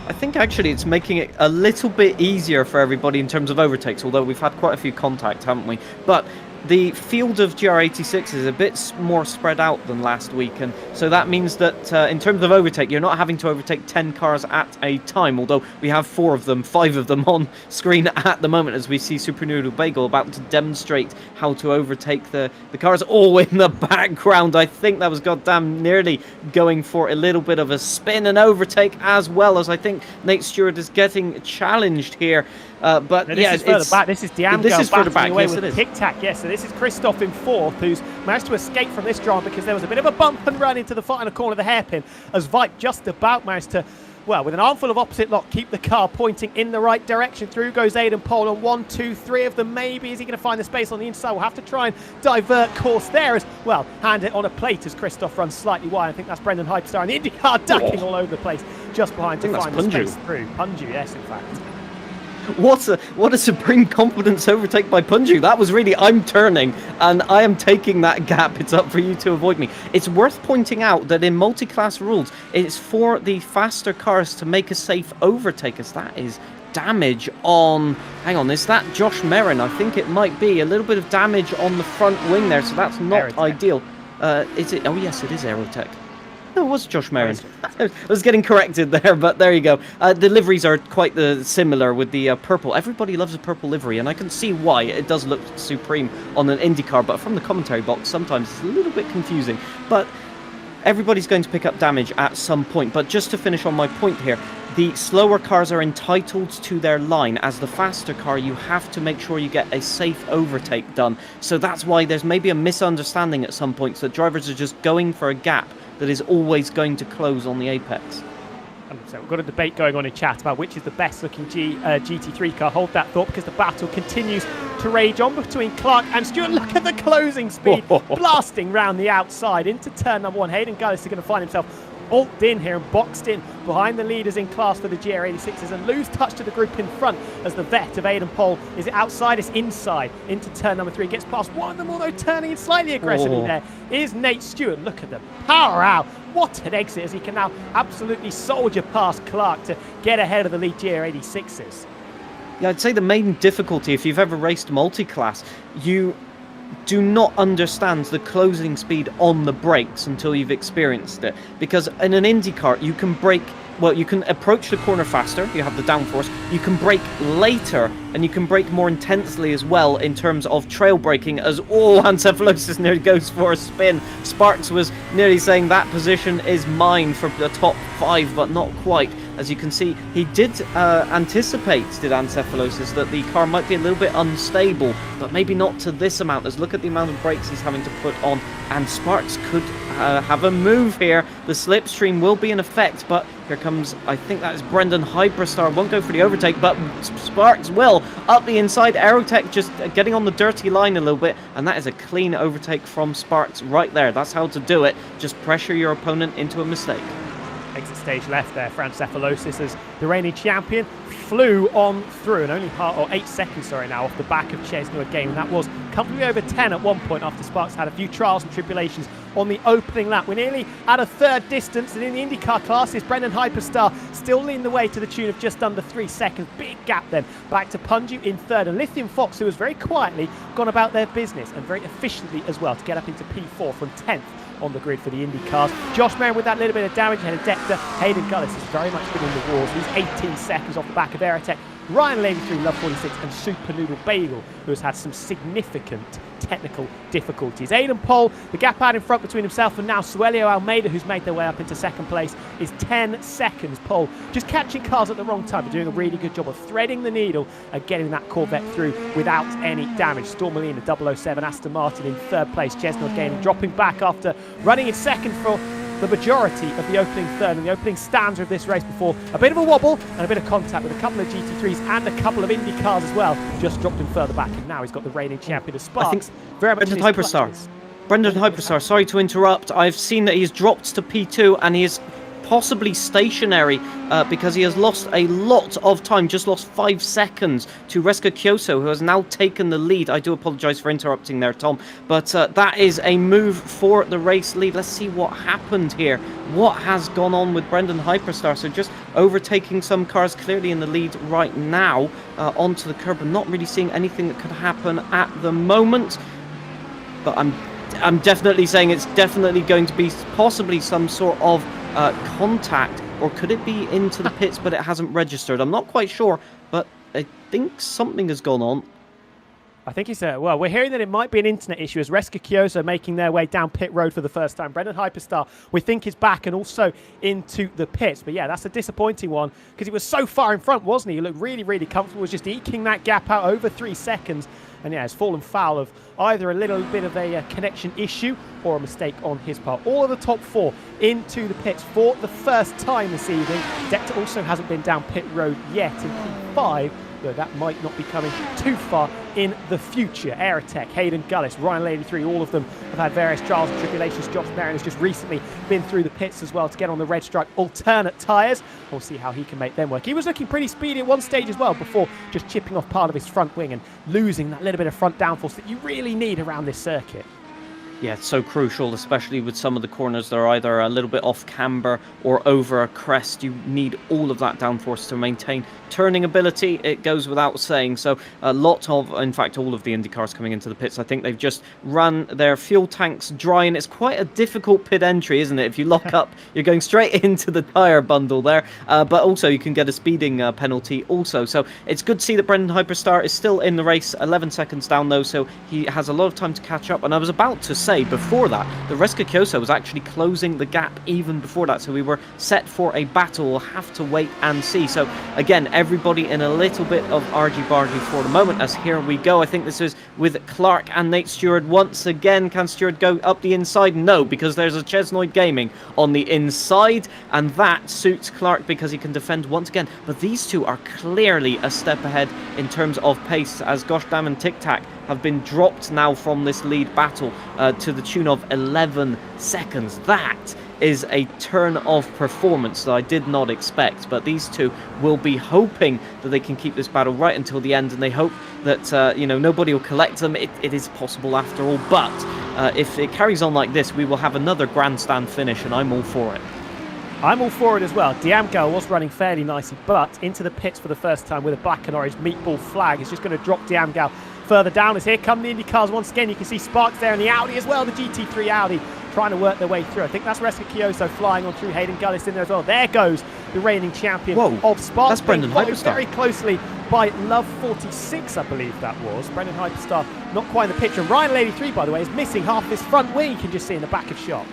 I think actually it's making it a little bit easier for everybody in terms of overtakes, although we've had quite a few contacts, haven't we? But the field of GR86 is a bit more spread out than last week, and so that means that in terms of overtake, you're not having to overtake 10 cars at a time, although we have 5 of them on screen at the moment, as we see Super Noodle Bagel about to demonstrate how to overtake the cars. Oh, in the background, I think that was goddamn nearly going for a little bit of a spin and overtake, as well as I think Nate Stewart is getting challenged here. But no, this yeah, is further back. This is Diamgo this is further back. away Yes, with it is. Tic Tac. Yes, so this is Christoph in 4th, who's managed to escape from this drama because there was a bit of a bump and run into the final corner of the hairpin, as Vike just about managed to, well, with an armful of opposite lock, keep the car pointing in the right direction. Through goes Aidan Pole on 1, 2, 3 of them. Maybe is he going to find the space on the inside? We'll have to try and divert course there as well. Hand it on a plate as Christoph runs slightly wide. I think that's Brendan Hypestar and the IndyCar ducking all over the place just behind to find the space through. Punju, yes, in fact. What a supreme confidence overtake by Punju. That was really, I'm turning and I am taking that gap. It's up for you to avoid me. It's worth pointing out that in multi-class rules, it's for the faster cars to make a safe overtake, as that is damage on, hang on, is that Josh Merrin? I think it might be a little bit of damage on the front wing there, so that's not Aerotech. Ideal. Is it? Oh yes, it is Aerotech. No, it was Josh Merrin. I was getting corrected there, but there you go. The liveries are quite similar with the purple. Everybody loves a purple livery, and I can see why. It does look supreme on an IndyCar, but from the commentary box, sometimes it's a little bit confusing. But everybody's going to pick up damage at some point. But just to finish on my point here, the slower cars are entitled to their line. As the faster car, you have to make sure you get a safe overtake done. So that's why there's maybe a misunderstanding at some points that drivers are just going for a gap that is always going to close on the apex. So we've got a debate going on in chat about which is the best looking GT3 car. Hold that thought, because the battle continues to rage on between Clark and Stewart. Look at the closing speed, blasting round the outside into turn number 1. Hayden Gullis is going to find himself ulted in here and boxed in behind the leaders in class for the GR86s, and lose touch to the group in front as the vet of Aidan Pole is it outside, it's inside into turn number 3, gets past one of them, although turning in slightly aggressively there is Nate Stewart. Look at the power out. What an exit, as he can now absolutely soldier past Clark to get ahead of the lead GR86s. Yeah, I'd say the main difficulty, if you've ever raced multi-class, do not understand the closing speed on the brakes until you've experienced it. Because in an IndyCar, you can brake, well, you can approach the corner faster, you have the downforce, you can brake later, and you can brake more intensely as well in terms of trail braking, as Ancephalosys nearly goes for a spin. Sparks was nearly saying that position is mine for the top 5, but not quite. As you can see, he did anticipate, did Ancephalosys, that the car might be a little bit unstable, but maybe not to this amount. Let's look at the amount of brakes he's having to put on, and Sparks could have a move here. The slipstream will be in effect, but here comes, I think that is Brendan Hyperstar. Won't go for the overtake, but Sparks will. Up the inside, Aerotech just getting on the dirty line a little bit, and that is a clean overtake from Sparks right there. That's how to do it. Just pressure your opponent into a mistake. Exit stage left there for Ancephalosys as the reigning champion flew on through, and only 8 seconds now off the back of Chesney again, and that was comfortably over 10 at one point after Sparks had a few trials and tribulations on the opening lap. We're nearly at a third distance, and in the IndyCar classes, Brendan Hyperstar still leading the way to the tune of just under 3 seconds. Big gap then back to Punju in third, and Lithium Fox, who has very quietly gone about their business and very efficiently as well to get up into P4 from 10th on the grid for the IndyCars. Josh Merrin with that little bit of damage ahead of Dector. Hayden Gullis has very much been in the wars. He's 18 seconds off the back of Aerotech. Ryan Lady 3, Love 46, and Super Noodle Bagel, who has had some significant technical difficulties. Aidan Pohl, the gap out in front between himself and now Suelio Almeida, who's made their way up into second place, is 10 seconds. Pohl just catching cars at the wrong time, but doing a really good job of threading the needle and getting that Corvette through without any damage. Storm Molina, 007, Aston Martin in third place. Chesney again dropping back after running in second for the majority of the opening third and the opening stanza of this race before a bit of a wobble and a bit of contact with a couple of GT3s and a couple of Indy cars as well. Just dropped him further back, and now he's got the reigning champion of Sparks. I think very much Brendan Hyperstar. Brendan Hyperstar, sorry to interrupt. I've seen that he's dropped to P2 and he is possibly stationary because he has lost a lot of time, just lost 5 seconds to Reska Kyoso, who has now taken the lead. I do apologise for interrupting there, Tom, but that is a move for the race lead. Let's see what happened here. What has gone on with Brendan Hyperstar? So just overtaking some cars, clearly in the lead right now, onto the curb, and not really seeing anything that could happen at the moment. But I'm definitely saying it's definitely going to be possibly some sort of contact, or could it be into the pits but it hasn't registered? I'm not quite sure, but I think something has gone on. I think it's well, we're hearing that it might be an internet issue as Reska Kyoso making their way down pit road for the first time. Brendan Hyperstar, we think, is back and also into the pits. But yeah, that's a disappointing one because he was so far in front, wasn't he? He looked really, really comfortable, was just eking that gap out over 3 seconds. And yeah, has fallen foul of either a little bit of a connection issue or a mistake on his part. All of the top 4 into the pits for the first time this evening. Dector also hasn't been down pit road yet in P5, though that might not be coming too far in the future. Aerotech, Hayden Gullis, Ryan Lady 3, all of them have had various trials and tribulations. Josh Merrin has just recently been through the pits as well to get on the Red Stripe alternate tyres. We'll see how he can make them work. He was looking pretty speedy at one stage as well before just chipping off part of his front wing and losing that little bit of front downforce that you really need around this circuit. Yeah, it's so crucial, especially with some of the corners that are either a little bit off camber or over a crest. You need all of that downforce to maintain turning ability. It goes without saying. So a lot of, in fact, all of the Indy cars coming into the pits, I think they've just run their fuel tanks dry, and it's quite a difficult pit entry, isn't it? If you lock up, you're going straight into the tyre bundle there, but also you can get a speeding penalty also. So it's good to see that Brendan Hyperstar is still in the race, 11 seconds down though, so he has a lot of time to catch up. And I was about to say before that, the Reska Kyoso was actually closing the gap even before that, so we were set for a battle. We'll have to wait and see. So again, everybody in a little bit of argy-bargy for the moment, as here we go. I think this is with Clark and Nate Stewart once again. Can Stewart go up the inside? No, because there's a Chesnoid Gaming on the inside, and that suits Clark because he can defend once again. But these two are clearly a step ahead in terms of pace, as Gosh Damn and Tic Tac have been dropped now from this lead battle to the tune of 11 seconds. That is a turn of performance that I did not expect, but these two will be hoping that they can keep this battle right until the end, and they hope that nobody will collect them. It is possible after all, but if it carries on like this, we will have another grandstand finish, and I'm all for it. I'm all for it as well. Diamgal was running fairly nicely, but into the pits for the first time with a black and orange meatball flag. It's just going to drop Diamgal further down as here come the IndyCars once again. You can see Sparks there and the Audi as well, the GT3 Audi, trying to work their way through. I think that's Reska Kioso flying on through. Hayden Gullis in there as well. There goes the reigning champion of Sparks. That's Brendan Hyperstar. Very closely by Love 46, I believe that was. Brendan Hyperstar not quite in the picture. And Ryan 83, by the way, is missing half this front wing. You can just see in the back of shot.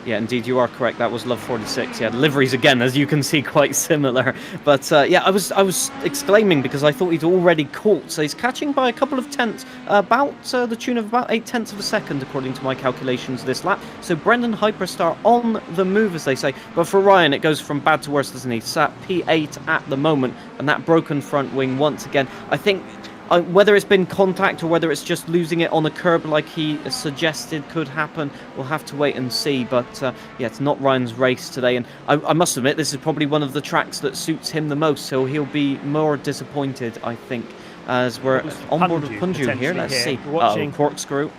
Yeah, indeed, you are correct. That was Love 46. Yeah, the liveries again, as you can see, quite similar. But yeah, I was exclaiming because I thought he'd already caught. So he's catching by a couple of tenths, about the tune of about 8/10 of a second, according to my calculations this lap. So Brendan Hyperstar on the move, as they say. But for Ryan, it goes from bad to worse, doesn't he? Sat P8 at the moment, and that broken front wing once again. I think whether it's been contact or whether it's just losing it on a curb like he suggested could happen, we'll have to wait and see. But yeah, it's not Ryan's race today, and I must admit this is probably one of the tracks that suits him the most, so he'll be more disappointed, I think, as we're on board with Punju here. Let's see. Watching corkscrew.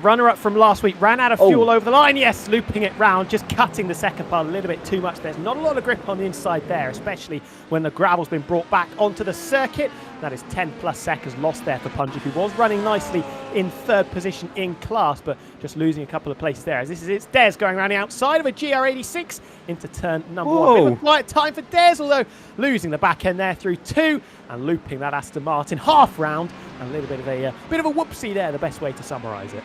Runner-up from last week, ran out of fuel over the line. Yes, looping it round, just cutting the second part a little bit too much. There's not a lot of grip on the inside there, especially when the gravel's been brought back onto the circuit. That is 10 plus seconds lost there for Punji, who was running nicely in third position in class, but just losing a couple of places there. As this is Des going around the outside of a GR86 into turn number one. Bit of a quiet time for Des, although losing the back end there through two and looping that Aston Martin half round. And a little bit of a whoopsie there, the best way to summarise it.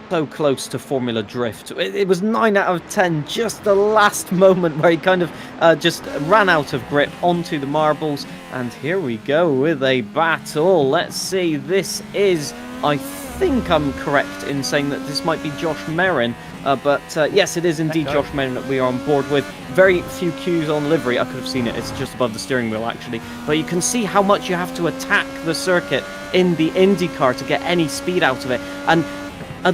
So close to Formula Drift. It was 9 out of 10, just the last moment where he kind of just ran out of grip onto the marbles. And here we go with a battle. Let's see, this is, I think I'm correct in saying that this might be Josh Merrin. But yes, it is indeed Josh Merrin that we are on board with. Very few cues on livery. I could have seen it. It's just above the steering wheel, actually. But you can see how much you have to attack the circuit in the IndyCar to get any speed out of it. And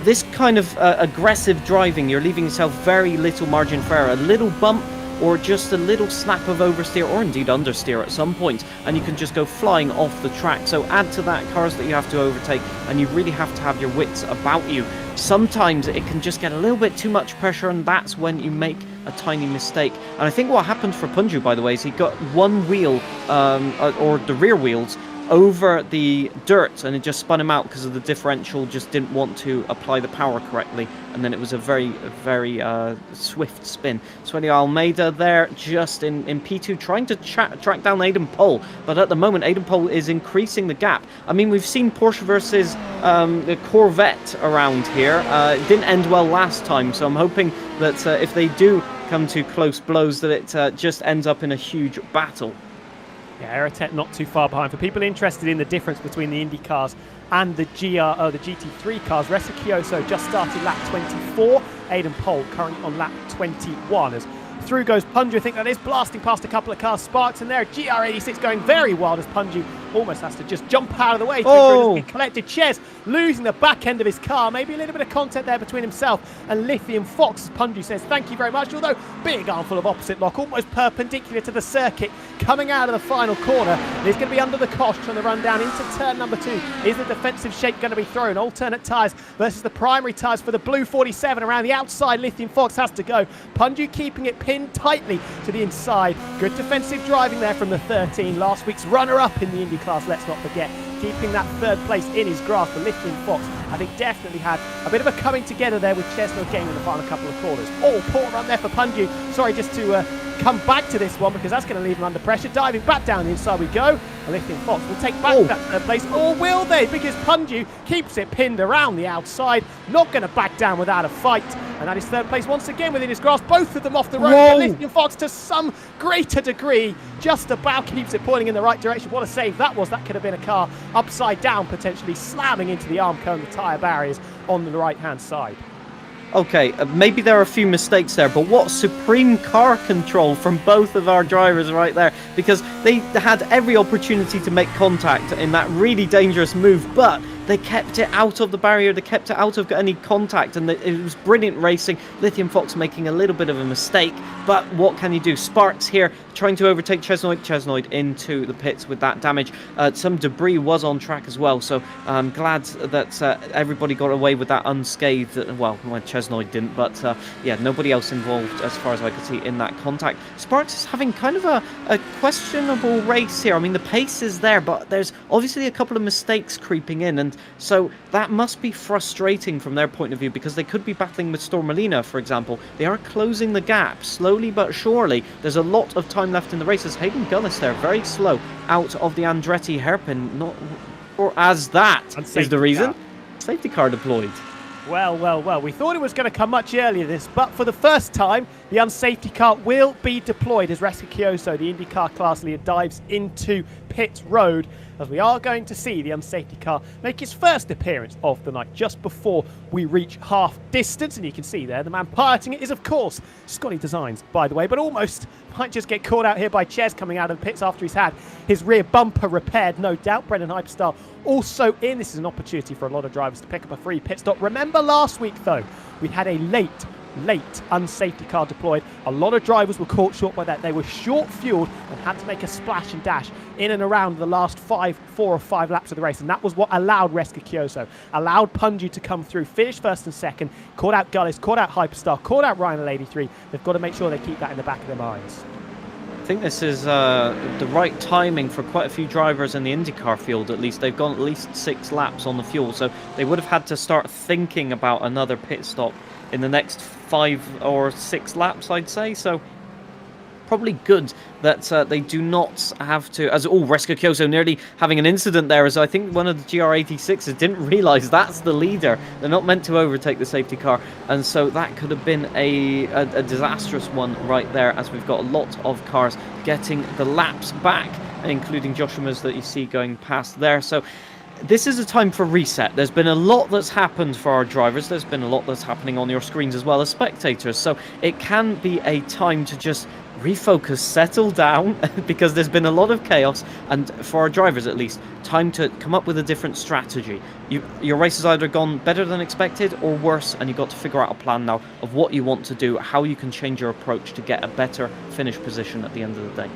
this kind of aggressive driving, you're leaving yourself very little margin for error. A little bump or just a little snap of oversteer or indeed understeer at some point, and you can just go flying off the track. So add to that cars that you have to overtake, and you really have to have your wits about you. Sometimes it can just get a little bit too much pressure, and that's when you make a tiny mistake. And I think what happened for Punju, by the way, is he got one wheel, or the rear wheels, over the dirt, and it just spun him out because of the differential, just didn't want to apply the power correctly, and then it was a very swift spin. Sueli Almeida there just in P2 trying to track down Aidan Pohl, but at the moment Aidan Pohl is increasing the gap. I mean, we've seen Porsche versus the Corvette around here. It didn't end well last time, so I'm hoping that if they do come to close blows that it just ends up in a huge battle. Yeah, Aerotech not too far behind. For people interested in the difference between the Indy cars and the GT3 cars, Ressa Kioso just started lap 24. Aidan Pohl currently on lap 21. As through goes Punju, I think that is, blasting past a couple of cars. Sparks in there, GR86 going very wild as Punju almost has to just jump out of the way. Has been collected. Ches losing the back end of his car. Maybe a little bit of contact there between himself and Lithium Fox. As Punju says, thank you very much. Although, big armful of opposite lock, almost perpendicular to the circuit, coming out of the final corner. And he's going to be under the cosh on the run down into turn number 2. Is the defensive shake going to be thrown? Alternate tyres versus the primary tyres for the blue 47. Around the outside, Lithium Fox has to go. Punju keeping it pinned tightly to the inside. Good defensive driving there from the 13. Last week's runner-up in the Indy class, let's not forget. Keeping that third place in his grasp. The Lithium Fox, I think, definitely had a bit of a coming together there with Chesno game in the final couple of corners. Oh, poor run there for Punju. Sorry, just to come back to this one because that's going to leave him under pressure. Diving back down the inside we go. The Lithium Fox will take back that third place. Or will they? Because Punju keeps it pinned around the outside. Not going to back down without a fight. And that is third place once again within his grasp. Both of them off the road. The Lithium Fox, to some greater degree, just about keeps it pointing in the right direction. What a save that was. That could have been a car upside down, potentially slamming into the arm cone, the tyre barriers on the right-hand side. Okay, maybe there are a few mistakes there, but what supreme car control from both of our drivers right there, because they had every opportunity to make contact in that really dangerous move, but they kept it out of the barrier, they kept it out of any contact, and it was brilliant racing. Lithium Fox making a little bit of a mistake, but what can you do? Sparks here trying to overtake Chesnoid into the pits with that damage. Some debris was on track as well, so I'm glad that everybody got away with that unscathed. Well, Chesnoid didn't, but yeah, nobody else involved as far as I could see in that contact. Sparks is having kind of a questionable race here. I mean, the pace is there, but there's obviously a couple of mistakes creeping in, and So that must be frustrating from their point of view, because they could be battling with Stormalina, for example. They are closing the gap slowly but surely. There's a lot of time left in the race as Hayden Gullis there, very slow, out of the Andretti hairpin. Or as that is the reason. Safety car deployed. Well. We thought it was going to come much earlier, this, but for the first time, the unsafety car will be deployed as Reska Kyoso, the IndyCar class leader, dives into pit road, as we are going to see the unsafety car make its first appearance of the night just before we reach half distance. And you can see there, the man piloting it is, of course, Scotty Designs, by the way, but almost might just get caught out here by Ches coming out of the pits after he's had his rear bumper repaired, no doubt. Brendan Hyperstar also in. This is an opportunity for a lot of drivers to pick up a free pit stop. Remember last week, though, we had a late unsafety car deployed. A lot of drivers were caught short by that. They were short fueled and had to make a splash and dash in and around the last 4 or 5 laps of the race, and that was what allowed Reska Kyoso, allowed Punju to come through, finish first and second, caught out Gullis, caught out Hyperstar, caught out Ryan 83. They've got to make sure they keep that in the back of their minds. I think this is the right timing for quite a few drivers in the IndyCar field, at least. They've gone at least 6 laps on the fuel, so they would have had to start thinking about another pit stop in the next 5 or 6 laps, I'd say. So probably good that they do not have to, Reska Kyoso nearly having an incident there, as I think one of the GR86s didn't realise that's the leader. They're not meant to overtake the safety car, and so that could have been a disastrous one right there, as we've got a lot of cars getting the laps back, including Joshua's that you see going past there. So this is a time for reset. There's been a lot that's happened for our drivers. There's been a lot that's happening on your screens as well as spectators. So it can be a time to just refocus, settle down, because there's been a lot of chaos, and for our drivers at least, time to come up with a different strategy. Your race has either gone better than expected or worse, and you've got to figure out a plan now of what you want to do, how you can change your approach to get a better finish position at the end of the day.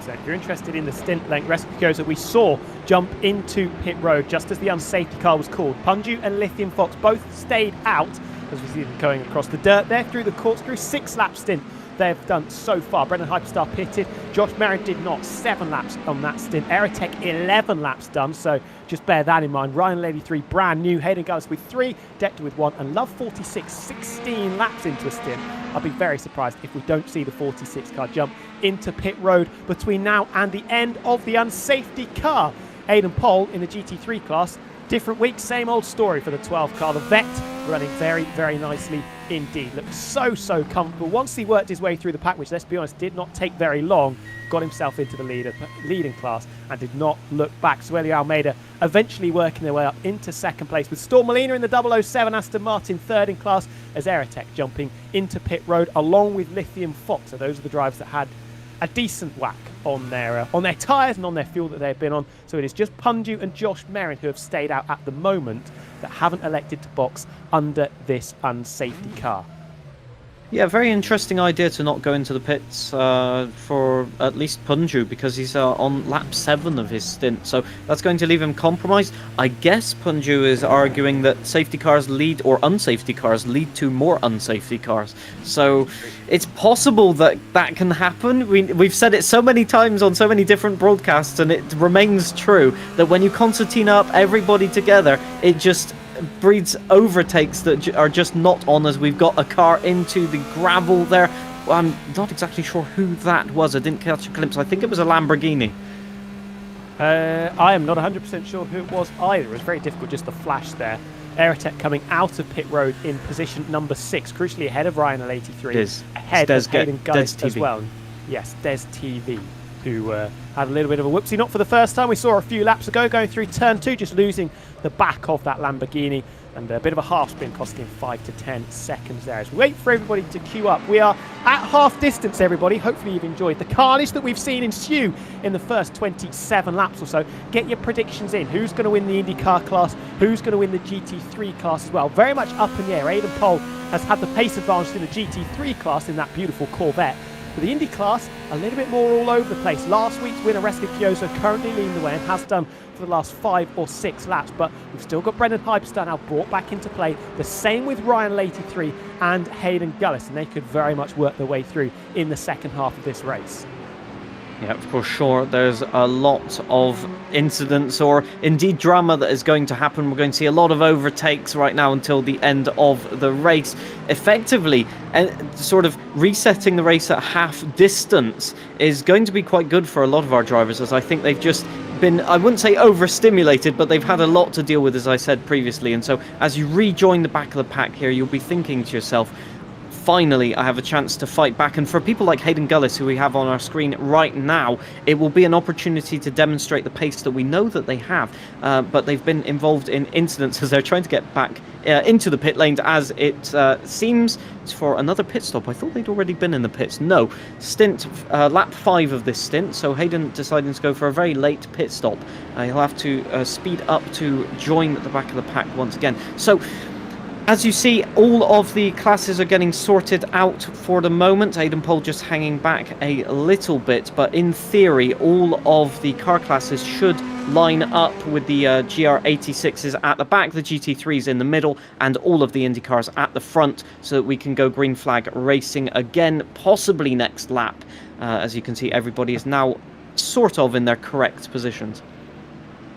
If you're interested in the stint length, Reska Kyoso we saw jump into pit road just as the unsafety car was called. Punju and Lithium Fox both stayed out, as we see them going across the dirt there through the corkscrew. 6-lap stint they've done so far. Brendan Hyperstar pitted. Josh Merritt did not. 7 laps on that stint. Aerotech 11 laps done, so just bear that in mind. Ryan 83 brand new. Hayden Gullis with 3, Dector with 1, and Love 46 16 laps into a stint. I'll be very surprised if we don't see the 46 car jump into pit road between now and the end of the unsafety car. Aidan Pohl in the GT3 class. Different week, same old story for the 12 car. The vet running very, very nicely indeed. Looked so comfortable. Once he worked his way through the pack, which, let's be honest, did not take very long, got himself into the leading class and did not look back. Suelio Almeida eventually working their way up into second place, with Storm Molina in the 007 Aston Martin third in class, as Aerotech jumping into pit road along with Lithium Fox. So those are the drivers that had a decent whack on their tyres and on their fuel that they've been on. So it is just Punju and Josh Merrin who have stayed out at the moment, that haven't elected to box under this unsafety car. Yeah, very interesting idea to not go into the pits for at least Punju, because he's on lap 7 of his stint, so that's going to leave him compromised. I guess Punju is arguing that safety cars lead, or unsafety cars lead to more unsafety cars. So it's possible that that can happen. We've said it so many times on so many different broadcasts, and it remains true that when you concertina up everybody together, it just breeds overtakes that are just not on, as we've got a car into the gravel there. Well, I'm not exactly sure who that was. I didn't catch a glimpse. I think it was a Lamborghini. I am not 100% sure who it was either. It was very difficult just to flash there. Aerotech coming out of pit road in position number 6, crucially ahead of Ryan L83, ahead of Hayden Gullis as well. Yes, Des TV, who had a little bit of a whoopsie, not for the first time. We saw a few laps ago going through turn 2, just losing the back of that Lamborghini, and a bit of a half spin costing him 5 to 10 seconds there. As we wait for everybody to queue up, we are at half distance, everybody. Hopefully you've enjoyed the carnage that we've seen ensue in the first 27 laps or so. Get your predictions in. Who's going to win the IndyCar class? Who's going to win the GT3 class as well? Very much up in the air. Aidan Pohl has had the pace advantage in the GT3 class in that beautiful Corvette. For the Indy class, a little bit more all over the place. Last week's winner, Reska Kyoso, currently leading the way and has done for the last 5 or 6 laps, but we've still got Brendan Hyperstar now brought back into play. The same with Ryan 83 and Hayden Gullis, and they could very much work their way through in the second half of this race. Yeah, for sure. There's a lot of incidents or indeed drama that is going to happen. We're going to see a lot of overtakes right now until the end of the race. Effectively, sort of resetting the race at half distance is going to be quite good for a lot of our drivers, as I think they've just been, I wouldn't say overstimulated, but they've had a lot to deal with, as I said previously. And so as you rejoin the back of the pack here, you'll be thinking to yourself, finally, I have a chance to fight back. And for people like Hayden Gullis, who we have on our screen right now, it will be an opportunity to demonstrate the pace that we know that they have. But they've been involved in incidents as they're trying to get back into the pit lane, as it seems for another pit stop. I thought they'd already been in the pits. No, stint, lap 5 of this stint. So Hayden deciding to go for a very late pit stop. He'll have to speed up to join the back of the pack once again. So as you see, all of the classes are getting sorted out for the moment. Aidan Pole just hanging back a little bit, but in theory, all of the car classes should line up with the GR86s at the back, the GT3s in the middle, and all of the IndyCars at the front, so that we can go green flag racing again, possibly next lap. As you can see, everybody is now sort of in their correct positions.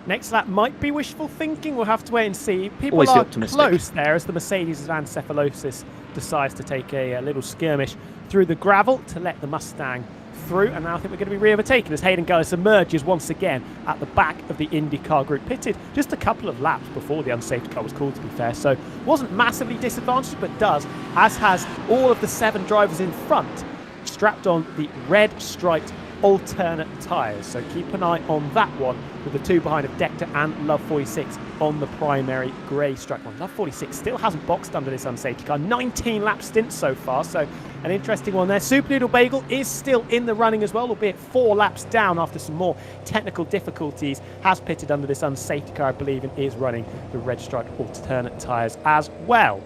Next lap might be wishful thinking. We'll have to wait and see. People Always are optimistic. close there as the Mercedes van Cephalosis decides to take a little skirmish through the gravel to let the Mustang through. And now I think we're going to be re-overtaken as Hayden Gullis emerges once again at the back of the IndyCar group. Pitted just a couple of laps before the unsafety car was called, to be fair. So wasn't massively disadvantaged, but does, as has all of the 7 drivers in front, strapped on the red striped alternate tyres. So keep an eye on that one, with the 2 behind of Dector and Love 46 on the primary grey stripe one. Love 46 still hasn't boxed under this unsafety car. 19 lap stint so far, so an interesting one there. Super Noodle Bagel is still in the running as well, albeit 4 laps down after some more technical difficulties. Has pitted under this unsafety car, I believe, and is running the red striped alternate tyres as well.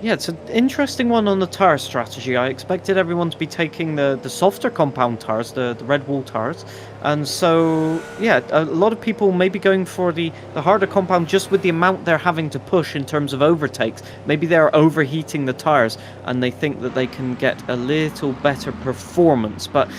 Yeah, it's an interesting one on the tyre strategy. I expected everyone to be taking the softer compound tyres, the red wall tyres. And so, yeah, a lot of people may be going for the harder compound just with the amount they're having to push in terms of overtakes. Maybe they're overheating the tyres and they think that they can get a little better performance. But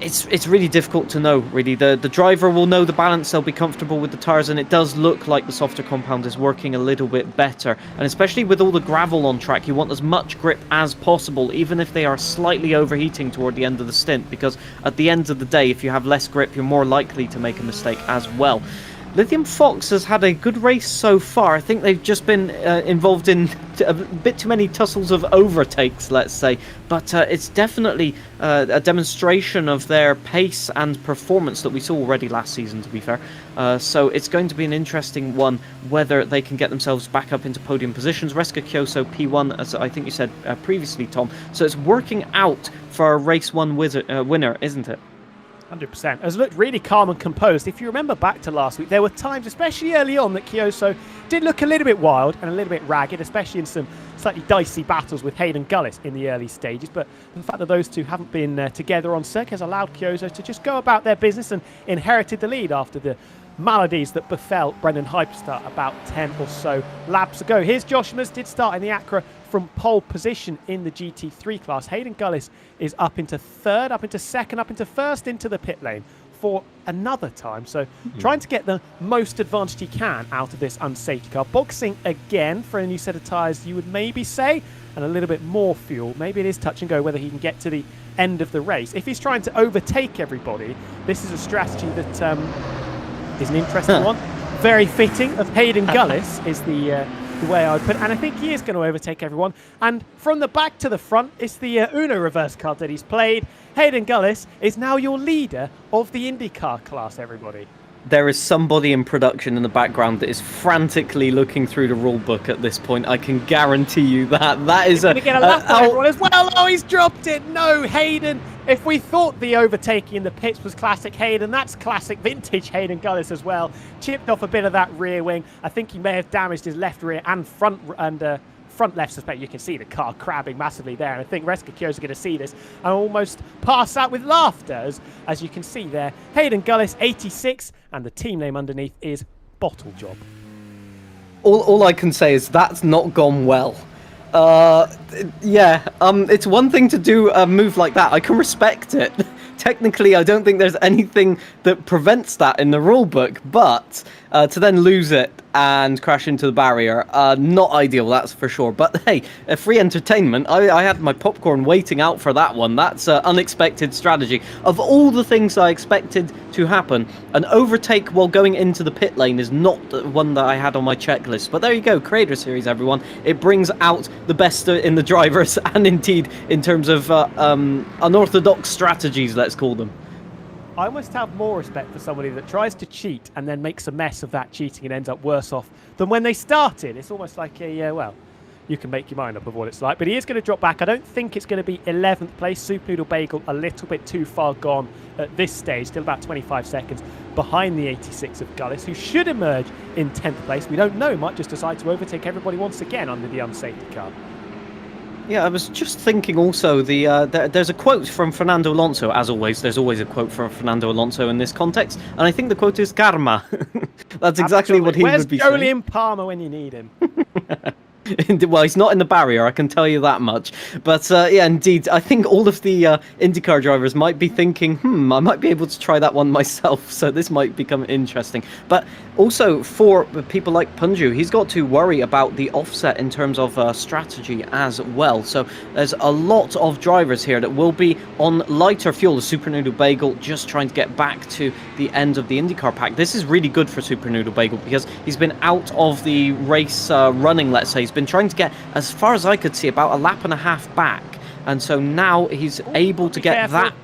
it's really difficult to know, really. The driver will know the balance, they'll be comfortable with the tyres, and it does look like the softer compound is working a little bit better. And especially with all the gravel on track, you want as much grip as possible, even if they are slightly overheating toward the end of the stint, because at the end of the day, if you have less grip, you're more likely to make a mistake as well. Lithium Fox has had a good race so far. I think they've just been involved in a bit too many tussles of overtakes, let's say. But it's definitely a demonstration of their pace and performance that we saw already last season, to be fair. So it's going to be an interesting one, whether they can get themselves back up into podium positions. Reska Kyoso P1, as I think you said previously, Tom. So it's working out for a race 1 winner, isn't it? 100%. Has looked really calm and composed. If you remember back to last week, there were times, especially early on, that Kyoso did look a little bit wild and a little bit ragged, especially in some slightly dicey battles with Hayden Gullis in the early stages. But the fact that those two haven't been together on circuit has allowed Kyoso to just go about their business and inherited the lead after the maladies that befell Brendan Hyperstart about 10 or so laps ago. Here's Josh Miz, did start in the Acura from pole position in the GT3 class. Hayden Gullis is up into 3rd, up into 2nd, up into 1st into the pit lane for another time. So trying to get the most advantage he can out of this unsafety car. Boxing again for a new set of tyres, you would maybe say, and a little bit more fuel. Maybe it is touch and go whether he can get to the end of the race. If he's trying to overtake everybody, this is a strategy that is an interesting one. Very fitting of Hayden Gullis is the way I would put it. And I think he is going to overtake everyone. And from the back to the front, it's the Uno reverse card that he's played. Hayden Gullis is now your leader of the IndyCar class, everybody. There is somebody in production in the background that is frantically looking through the rule book at this point. I can guarantee you that. That is going to get a lap on everyone as well. Oh, he's dropped it. No, Hayden. If we thought the overtaking in the pits was classic Hayden, that's classic vintage Hayden Gullis as well. Chipped off a bit of that rear wing. I think he may have damaged his left rear and front left suspect. You can see the car crabbing massively there, and I think Reska Kyo's going to see this and almost pass out with laughter as you can see there. Hayden Gullis 86, and the team name underneath is Bottle Job. All I can say is that's not gone well. It's one thing to do a move like that. I can respect it. technically, I don't think there's anything that prevents that in the rule book, but to then lose it and crash into the barrier, not ideal, that's for sure. But hey, a free entertainment. I had my popcorn waiting out for that one. That's an unexpected strategy. Of all the things I expected to happen, an overtake while going into the pit lane is not the one that I had on my checklist. But there you go, Creator Series, everyone. It brings out the best in the drivers, and indeed in terms of unorthodox strategies, let's call them. I almost have more respect for somebody that tries to cheat and then makes a mess of that cheating and ends up worse off than when they started. It's almost like well, you can make your mind up of what it's like. But he is going to drop back. I don't think it's going to be 11th place. Super Noodle Bagel a little bit too far gone at this stage. Still about 25 seconds behind the 86 of Gullis, who should emerge in 10th place. We don't know. He might just decide to overtake everybody once again under the unsafety car. Yeah, I was just thinking also, there's a quote from Fernando Alonso, as always. There's always a quote from Fernando Alonso in this context, and I think the quote is karma. That's exactly what he would be saying. Where's Julian Palmer when you need him? Well, he's not in the barrier, I can tell you that much. But yeah, indeed, I think all of the IndyCar drivers might be thinking, I might be able to try that one myself, so this might become interesting. But also, for people like Punju, he's got to worry about the offset in terms of strategy as well. So there's a lot of drivers here that will be on lighter fuel. The Super Noodle Bagel just trying to get back to the end of the IndyCar pack. This is really good for Super Noodle Bagel because he's been out of the race running, let's say. He's been trying to get, as far as I could see, about a lap and a half back, and so now he's able to get that.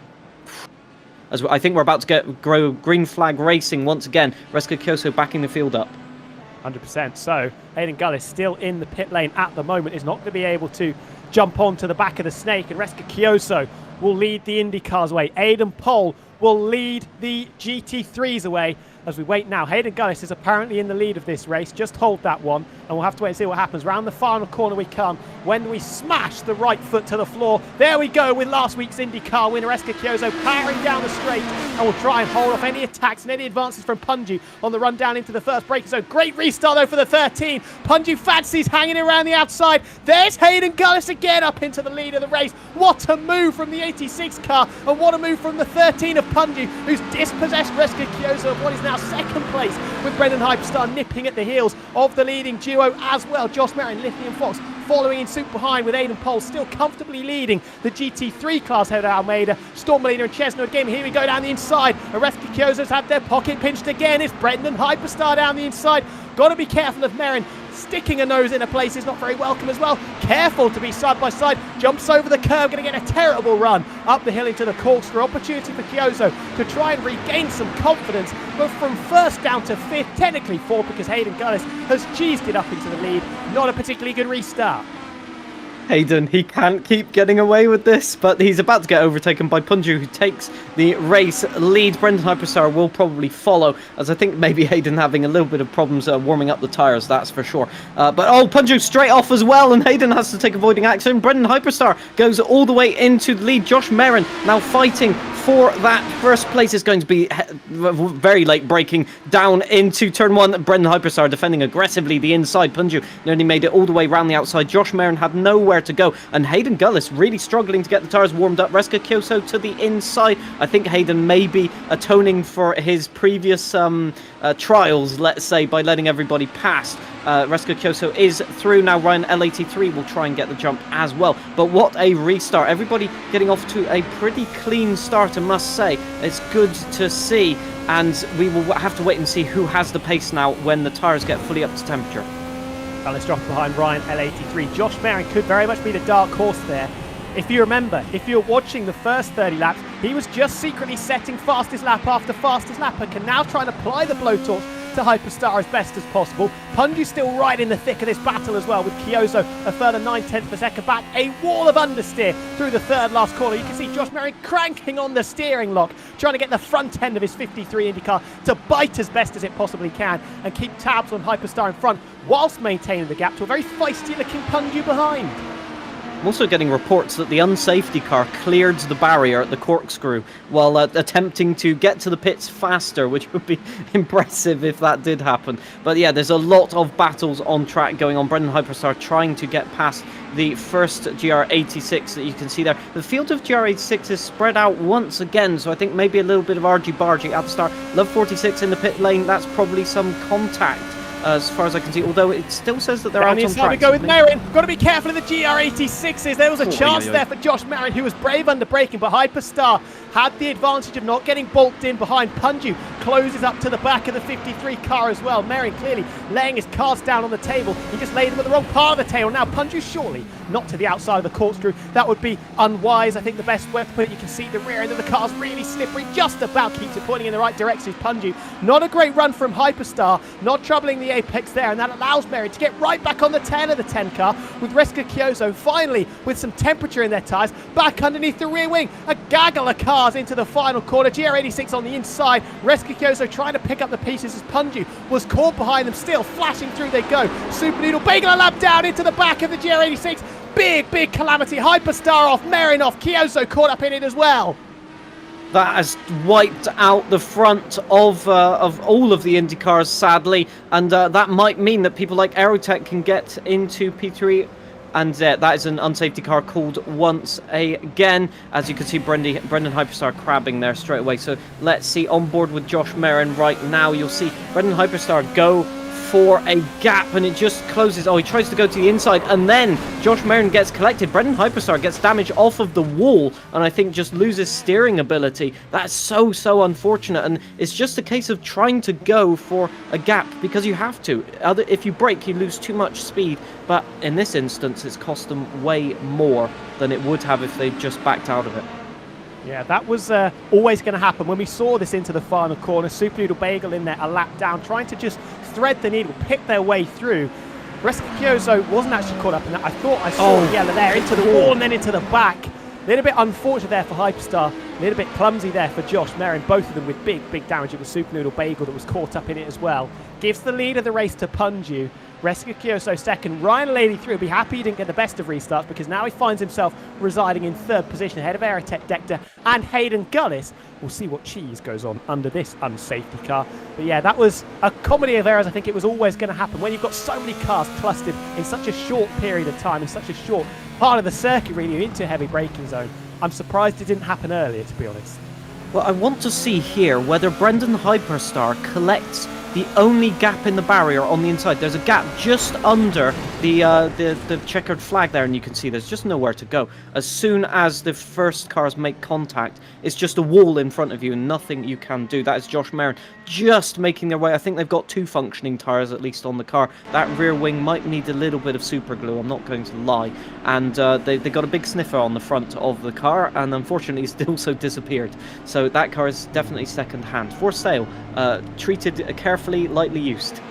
As I think we're about to get green flag racing once again. Reska Kyoso backing the field up. 100%. So Hayden Gullis still in the pit lane at the moment, is not going to be able to jump onto the back of the snake, and Reska Kyoso will lead the IndyCars away. Aidan Pohl will lead the GT3s away. As we wait now, Hayden Gullis is apparently in the lead of this race. Just hold that one, and we'll have to wait and see what happens. Round the final corner we come when we smash the right foot to the floor. There we go with last week's IndyCar winner, Reska Kyoso, powering down the straight, and will try and hold off any attacks and any advances from Punju on the run down into the first braking zone. Great restart, though, for the 13. Punju fancies hanging around the outside. There's Hayden Gullis again up into the lead of the race. What a move from the 86 car, and what a move from the 13 of Punju, who's dispossessed Reska Kyoso of what is now second place, with Brendan Hyperstar nipping at the heels of the leading duo as well. Josh Merrin, Lithium Fox following in suit behind, with Aidan Pohl still comfortably leading the GT3 class head of Almeida. Storm Molina and Chesno again. Here we go down the inside. Reska Kyoso's had their pocket pinched again. It's Brendan Hyperstar down the inside. Got to be careful of Merrin. Sticking a nose in a place is not very welcome as well. Careful to be side by side. Jumps over the curb, going to get a terrible run up the hill into the corkscrew. Opportunity for Kyoso to try and regain some confidence. But from first down to fifth, technically fourth, because Hayden Gullis has cheesed it up into the lead. Not a particularly good restart. Hayden, he can't keep getting away with this, but he's about to get overtaken by Punju, who takes the race lead. Brendan Hyperstar will probably follow, as I think maybe Hayden having a little bit of problems warming up the tyres, that's for sure. But Punju straight off as well, and Hayden has to take avoiding action. Brendan Hyperstar goes all the way into the lead. Josh Merrin now fighting for that first place. Is going to be very late braking down into turn one. Brendan Hyperstar defending aggressively the inside. Punju nearly made it all the way around the outside. Josh Merrin had nowhere to go, and Hayden Gullis really struggling to get the tyres warmed up. Reska Kyoso to the inside. I think Hayden may be atoning for his previous trials, let's say, by letting everybody pass. Reska Kyoso is through now. Ryan L83 will try and get the jump as well. But what a restart. Everybody getting off to a pretty clean start, I must say. It's good to see, and we will have to wait and see who has the pace now when the tyres get fully up to temperature. Gullis dropped behind Ryan L83. Josh Merrin could very much be the dark horse there. If you remember, if you're watching the first 30 laps, he was just secretly setting fastest lap after fastest lap, and can now try and apply the blowtorch to Hyperstar as best as possible. Punju's still right in the thick of this battle as well, with Kyoso a further 9/10 per second back. A wall of understeer through the third last corner. You can see Josh Merrin cranking on the steering lock, trying to get the front end of his 53 IndyCar to bite as best as it possibly can and keep tabs on Hyperstar in front, whilst maintaining the gap to a very feisty looking Punju behind. I'm also getting reports that the unsafety car cleared the barrier at the corkscrew while attempting to get to the pits faster, which would be impressive if that did happen. But yeah, there's a lot of battles on track going on. Brendan Hyperstar trying to get past the first GR86 that you can see there. The field of GR86 is spread out once again, so I think maybe a little bit of argy-bargy at the start. Love 46 in the pit lane, that's probably some contact. As far as I can see, although it still says that they're out on track. We go with Merrin. Got to be careful of the GR86s. There was a chance there for Josh Merrin, who was brave under braking, but Hyperstar had the advantage of not getting bolted in behind. Punju closes up to the back of the 53 car as well. Merrin clearly laying his cards down on the table. He just laid them at the wrong part of the table. Now Punju surely not to the outside of the corkscrew. That would be unwise. I think the best way to put it, you can see the rear end of the car's really slippery. Just about keeps it pointing in the right direction. Punju. Not a great run from Hyperstar. Not troubling the apex there, and that allows Merrin to get right back on the tail of the 10 car with Reska Kyoso finally with some temperature in their tyres back underneath the rear wing. A gaggle of cars into the final corner. GR86 on the inside. Reska Kyoso trying to pick up the pieces as Punju was caught behind them. Still flashing through they go. Super Noodle Bagel a lap down into the back of the GR86. Big calamity. Hyperstar off, Merrin off, Kyoso caught up in it as well. That has wiped out the front of all of the IndyCars, sadly, and that might mean that people like Aerotech can get into P3, and that is an unsafety car called once again. As you can see, Brendan Hyperstar crabbing there straight away. So let's see, on board with Josh Merrin right now, you'll see Brendan Hyperstar go for a gap, and it just closes. Oh, he tries to go to the inside, and then Josh Merrin gets collected. Brendan Hyperstar gets damage off of the wall, and I think just loses steering ability. That's so unfortunate, and it's just a case of trying to go for a gap, because you have to. If you brake, you lose too much speed, but in this instance, it's cost them way more than it would have if they just backed out of it. Yeah, that was always going to happen. When we saw this into the final corner, Super Noodle Bagel in there, a lap down, trying to just thread the needle, pick their way through. Reska Kyoso wasn't actually caught up in that. I thought I saw the yellow there into the wall and then into the back. A little bit unfortunate there for Hyperstar. A little bit clumsy there for Josh Merrin. Both of them with big damage. It was Super Noodle Bagel that was caught up in it as well. Gives the lead of the race to Punju. Reska Kyoso second. Ryan Lady through. Be happy he didn't get the best of restarts, because now he finds himself residing in third position ahead of Aerotech Dector and Hayden Gullis. We'll see what cheese goes on under this unsafety car. But yeah, that was a comedy of errors. I think it was always going to happen when you've got so many cars clustered in such a short period of time, in such a short part of the circuit really, into a heavy braking zone. I'm surprised it didn't happen earlier, to be honest. Well, I want to see here whether Brendan Hyperstar collects the only gap in the barrier on the inside. There's a gap just under the checkered flag there, and you can see there's just nowhere to go. As soon as the first cars make contact, it's just a wall in front of you and nothing you can do. That is Josh Merrin just making their way. I think they've got 2 functioning tyres at least on the car. That rear wing might need a little bit of super glue, I'm not going to lie. And they got a big sniffer on the front of the car, and unfortunately it's also disappeared. So that car is definitely second hand. For sale, treated carefully, lightly used.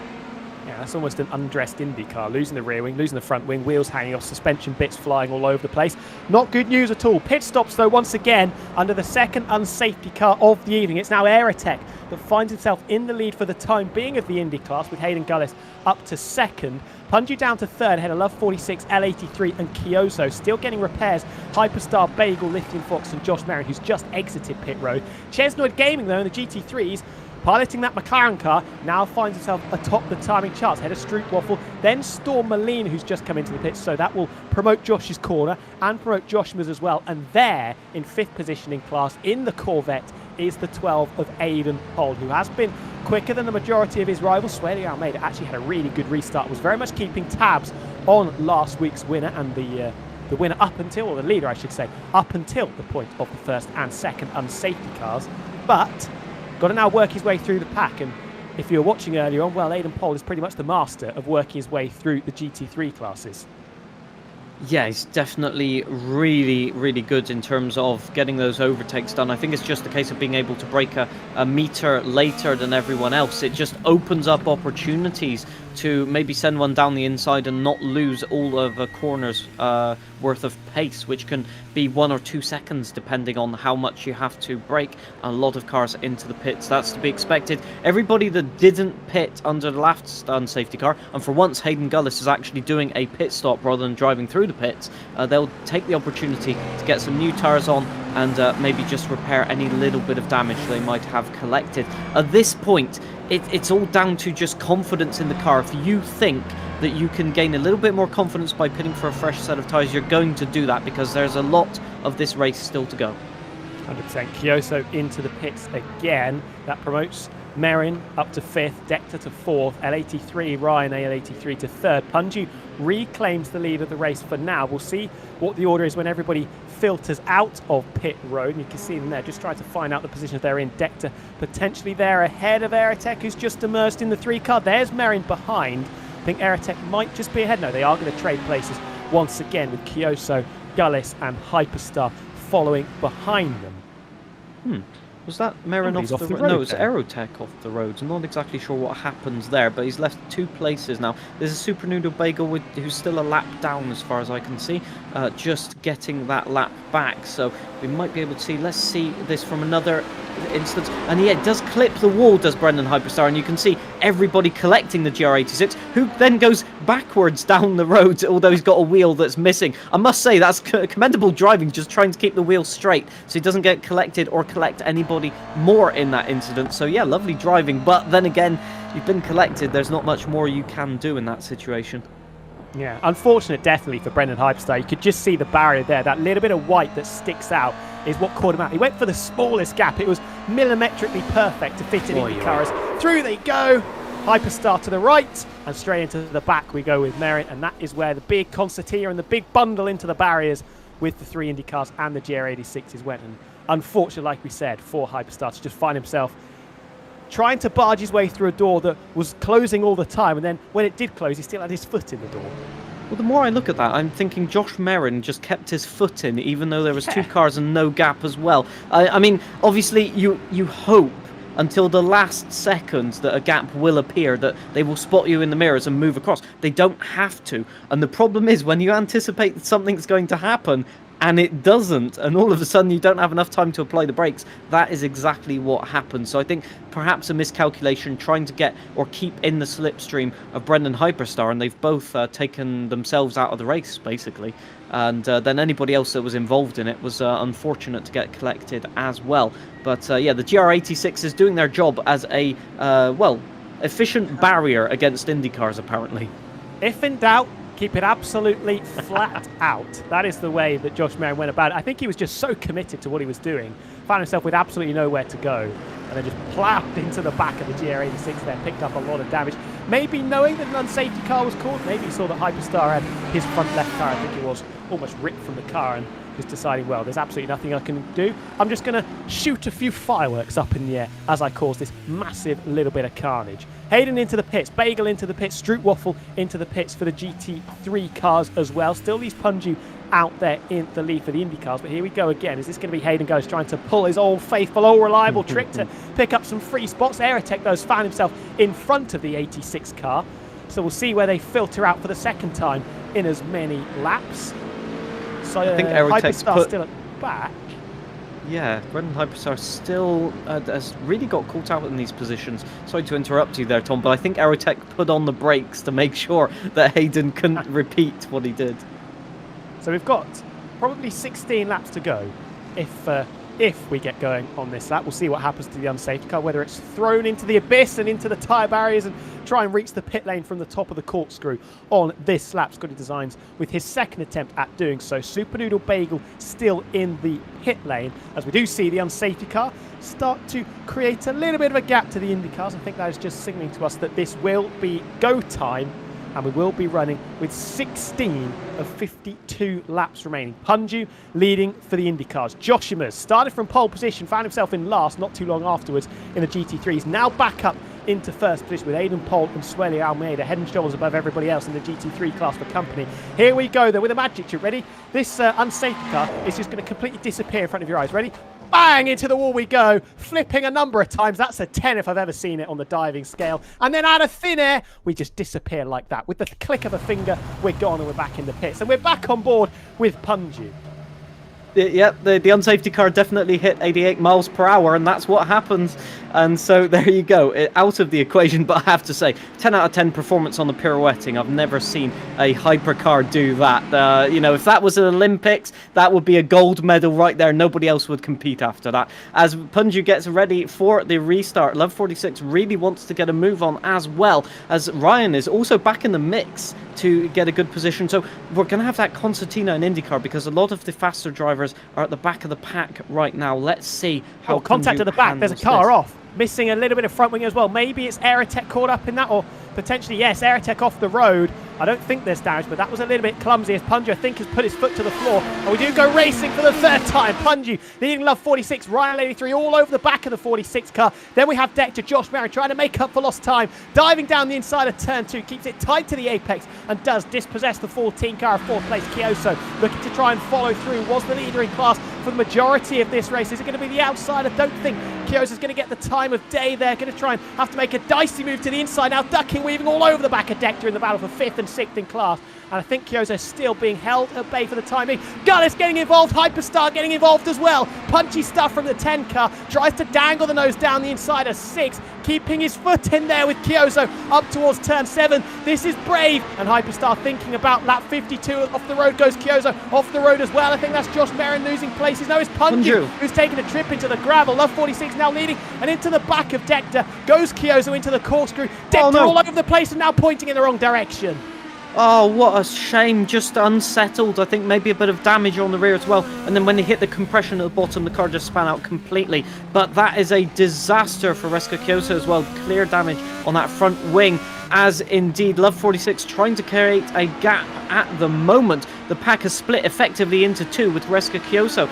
Yeah, that's almost an undressed Indy car. Losing the rear wing, losing the front wing, wheels hanging off, suspension bits flying all over the place. Not good news at all. Pit stops, though, once again, under the second unsafety car of the evening. It's now Aerotech that finds himself in the lead for the time being of the Indy class, with Hayden Gullis up to second. Punju down to third, ahead of Love 46, L83 and Kyoso. Still getting repairs. Hyperstar, Bagel, Lithium Fox and Josh Merrin, who's just exited pit road. Chesnoid Gaming, though, in the GT3s, piloting that McLaren car, now finds himself atop the timing charts. Ahead of Stroop Waffle, then Storm Molina, who's just come into the pits, so that will promote Josh's corner and promote Josh's as well. And there, in 5th position in class, in the Corvette, is the 12 of Aidan Holt, who has been quicker than the majority of his rivals. Suede Almeida actually had a really good restart, was very much keeping tabs on last week's winner and the winner up until, or the leader I should say, up until the point of the first and second unsafety cars. But got to now work his way through the pack, and if you were watching earlier on, well, Aidan Holt is pretty much the master of working his way through the GT3 classes. Yeah, he's definitely really good in terms of getting those overtakes done. I think it's just a case of being able to brake a meter later than everyone else. It just opens up opportunities to maybe send one down the inside and not lose all of a corner's worth of pace, which can be 1 or 2 seconds depending on how much you have to brake. A lot of cars into the pits, that's to be expected. Everybody that didn't pit under the last safety car, and for once Hayden Gullis is actually doing a pit stop rather than driving through the pits, they'll take the opportunity to get some new tyres on and maybe just repair any little bit of damage they might have collected. At this point, it's all down to just confidence in the car. If you think that you can gain a little bit more confidence by pitting for a fresh set of tyres, you're going to do that, because there's a lot of this race still to go. 100%. Kyoso into the pits again. That promotes Merrin up to 5th, Decter to 4th, L83, Ryan L83 to 3rd. Punju reclaims the lead of the race for now. We'll see what the order is when everybody filters out of pit road. And you can see them there just trying to find out the positions they're in. Decter potentially there ahead of Aerotech, who's just emerged in the 3 car. There's Merrin behind. I think Aerotech might just be ahead. No, they are going to trade places once again with Kyoso, Gullis and Hyperstar following behind them. Was that Merrin off the road? No, it's Aerotech off the road. I'm not exactly sure what happens there, but he's left 2 places now. There's a Super Noodle Bagel who's still a lap down as far as I can see, just getting that lap back. So we might be able to see. Let's see this from another instance. And yeah, it does clip the wall, does Brendan Hyperstar, and you can see everybody collecting the GR86, who then goes backwards down the road, although he's got a wheel that's missing. I must say, that's commendable driving, just trying to keep the wheel straight so he doesn't get collected or collect anybody more in that incident. So yeah, lovely driving, but then again, you've been collected. There's not much more you can do in that situation. Yeah, unfortunate definitely for Brendan Hyperstar. You could just see the barrier there. That little bit of white that sticks out is what caught him out. He went for the smallest gap. It was millimetrically perfect to fit in IndyCars. Through they go. Hyperstar to the right, and straight into the back we go with Merrin, and that is where the big concertina and the big bundle into the barriers with the 3 IndyCars and the GR86s went. And unfortunately, like we said, for Hyperstar to just find himself trying to barge his way through a door that was closing all the time, and then when it did close, he still had his foot in the door. Well, the more I look at that, I'm thinking Josh Merrin just kept his foot in, even though there was 2 cars and no gap as well. I mean, obviously, you hope until the last seconds that a gap will appear, that they will spot you in the mirrors and move across. They don't have to. And the problem is, when you anticipate that something's going to happen, and it doesn't, and all of a sudden you don't have enough time to apply the brakes, that is exactly what happens. So I think perhaps a miscalculation trying to get or keep in the slipstream of Brendan Hyperstar, and they've both taken themselves out of the race, basically. And then anybody else that was involved in it was unfortunate to get collected as well. But yeah, the GR86 is doing their job as a, well, efficient barrier against IndyCars, apparently. If in doubt, keep it absolutely flat out. That is the way that Josh Merrin went about it. I think he was just so committed to what he was doing, found himself with absolutely nowhere to go, and then just ploughed into the back of the GR86 there, picked up a lot of damage. Maybe knowing that an unsafety car was called, maybe he saw that Hyperstar had his front left car, I think it was, almost ripped from the car, and just deciding, well, there's absolutely nothing I can do. I'm just going to shoot a few fireworks up in the air as I cause this massive little bit of carnage. Hayden into the pits, Bagel into the pits, Strootwaffle into the pits for the GT3 cars as well. Still these Punju out there in the lead for the Indy cars, but here we go again. Is this going to be Hayden Gullis trying to pull his old faithful, old reliable trick to pick up some free spots? Aerotech, though, has found himself in front of the 86 car, so we'll see where they filter out for the second time in as many laps. So I think Aerotech still at the back. Yeah, Brendan Hyperstar still has really got caught out in these positions. Sorry to interrupt you there, Tom, but I think Aerotech put on the brakes to make sure that Hayden couldn't repeat what he did. So we've got probably 16 laps to go. If we get going on this lap, we'll see what happens to the unsafety car, whether it's thrown into the abyss and into the tyre barriers and try and reach the pit lane from the top of the corkscrew on this lap. Scotty Designs with his second attempt at doing so. Super Noodle Bagel still in the pit lane, as we do see the unsafety car start to create a little bit of a gap to the Indy cars. I think that is just signalling to us that this will be go time, and we will be running with 16 of 52 laps remaining. Punju leading for the IndyCars. Joshimas started from pole position, found himself in last not too long afterwards in the GT3s. Now back up into first position with Aidan Polt and Sueli Almeida head and shoulders above everybody else in the GT3 class for company. Here we go though with a magic trick. Ready? This unsafety car is just going to completely disappear in front of your eyes. Ready? Bang! Into the wall we go, flipping a number of times. That's a 10 if I've ever seen it on the diving scale. And then out of thin air, we just disappear like that. With the click of a finger, we're gone and we're back in the pits. And we're back on board with Punju. Yep, the unsafety car definitely hit 88 miles per hour, and that's what happens. And so there you go, out of the equation. But I have to say, 10 out of 10 performance on the pirouetting. I've never seen a hypercar do that. You know, if that was an Olympics, that would be a gold medal right there. Nobody else would compete after that. As Punju gets ready for the restart, Love 46 really wants to get a move on as well, as Ryan is also back in the mix to get a good position. So we're going to have that concertina in IndyCar, because a lot of the faster drivers are at the back of the pack right now. Let's see how contact Punju at the back. There's a handles car this. off. Missing a little bit of front wing as well. Maybe it's Aerotech caught up in that, or potentially, yes, Aerotech off the road. I don't think there's damage, but that was a little bit clumsy as Punju, I think, has put his foot to the floor. And we do go racing for the third time. Punju leading Love 46, Ryan 83 all over the back of the 46 car. Then we have Dector Josh Merritt trying to make up for lost time, diving down the inside of turn 2, keeps it tight to the apex and does dispossess the 14 car of 4th place Kyoso, looking to try and follow through. Was the leader in class for the majority of this race. Is it going to be the outside? I don't think Kyoso's going to get the time of day there. Going to try and have to make a dicey move to the inside now, ducking, weaving all over the back of Dector in the battle for 5th and 6th in class. And I think Kyoso still being held at bay for the time being. Gullis getting involved, Hyperstar getting involved as well. Punchy stuff from the 10 car, tries to dangle the nose down the inside of 6, keeping his foot in there with Kyoso up towards turn 7. This is brave, and Hyperstar thinking about lap 52. Off the road goes Kyoso, off the road as well. I think that's Josh Merrin losing places. No, it's Punju who's taking a trip into the gravel. Love 46 now leading, and into the back of Dector goes Kyoso into the corkscrew. Dector all over the place and now pointing in the wrong direction. Oh, what a shame. Just unsettled. I think maybe a bit of damage on the rear as well. And then when they hit the compression at the bottom, the car just span out completely. But that is a disaster for Reska Kyoso as well. Clear damage on that front wing, as indeed Love 46 trying to create a gap at the moment. The pack has split effectively into two, with Reska Kyoso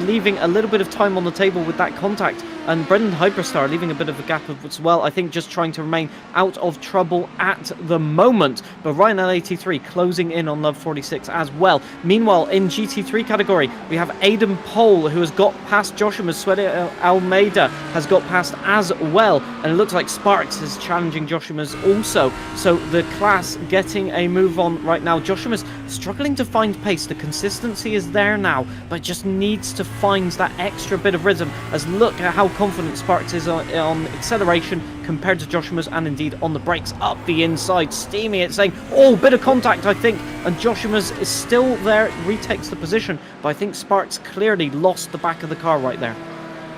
leaving a little bit of time on the table with that contact, and Brendan Hyperstar leaving a bit of a gap as well. I think just trying to remain out of trouble at the moment. But Ryan L83 closing in on Love 46 as well. Meanwhile, in GT3 category, we have Aidan Pole, who has got past Joshua. Suede Almeida has got past as well, and it looks like Sparks is challenging Joshua's also. So the class getting a move on right now. Joshua's struggling to find pace. The consistency is there now, but just needs to find that extra bit of rhythm. As look at how confident Sparks is on acceleration compared to Joshua's, and indeed on the brakes up the inside. Steamy, it's saying, oh, bit of contact, I think, and Joshua's is still there, retakes the position, but I think Sparks clearly lost the back of the car right there.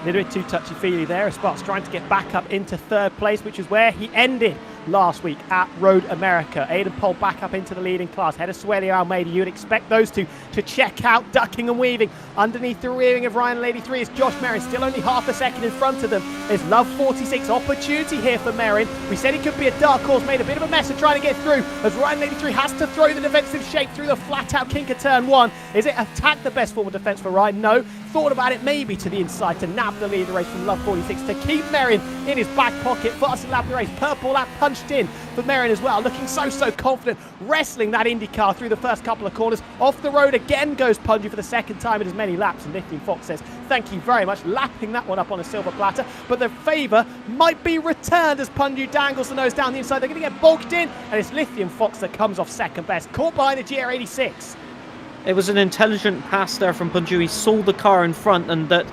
A little bit too touchy-feely there as Sparks trying to get back up into 3rd place, which is where he ended last week at Road America. Aidan Pole back up into the leading class. Head of Suelio Almeida. You'd expect those two to check out, ducking and weaving. Underneath the rearing of Ryan L83 is Josh Merrin, still only half a second in front of them. There's Love 46. Opportunity here for Merrin. We said he could be a dark horse, made a bit of a mess of trying to get through, as Ryan L83 has to throw the defensive shape through the flat-out kink of turn 1. Is it attack the best form of defense for Ryan? No. Thought about it maybe to the inside to nab the lead of the race from Love 46, to keep Merrin in his back pocket. Fastest lap of the race. Purple lap punched in for Merrin as well, looking so confident, wrestling that IndyCar through the first couple of corners. Off the road again goes Punju for the second time in as many laps, and Lithium Fox says thank you very much, lapping that one up on a silver platter. But the favour might be returned as Punju dangles the nose down the inside. They're going to get bulked in, and it's Lithium Fox that comes off second best, caught behind the GR86. It was an intelligent pass there from Punju. He saw the car in front and that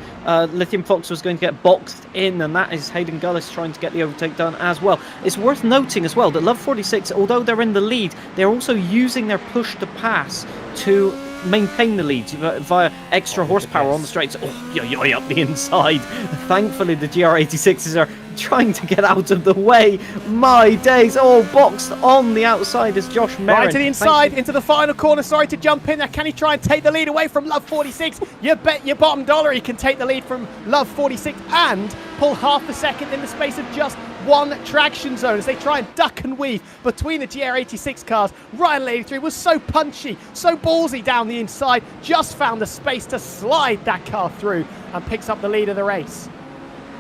Lithium Fox was going to get boxed in, and that is Hayden Gullis trying to get the overtake done as well. It's worth noting as well that Love 46, although they're in the lead, they're also using their push to pass to maintain the lead via extra horsepower on the straights. Oh, yoy, up the inside. Thankfully, the GR86s are trying to get out of the way. My days. Oh, boxed on the outside is Josh Merrin. Right to the inside, into the final corner. Sorry to jump in there. Can he try and take the lead away from Love 46? You bet your bottom dollar he can take the lead from Love 46 and pull half a second in the space of just one traction zone as they try and duck and weave between the GR86 cars. Ryan L83 was so punchy, so ballsy down the inside, just found the space to slide that car through and picks up the lead of the race.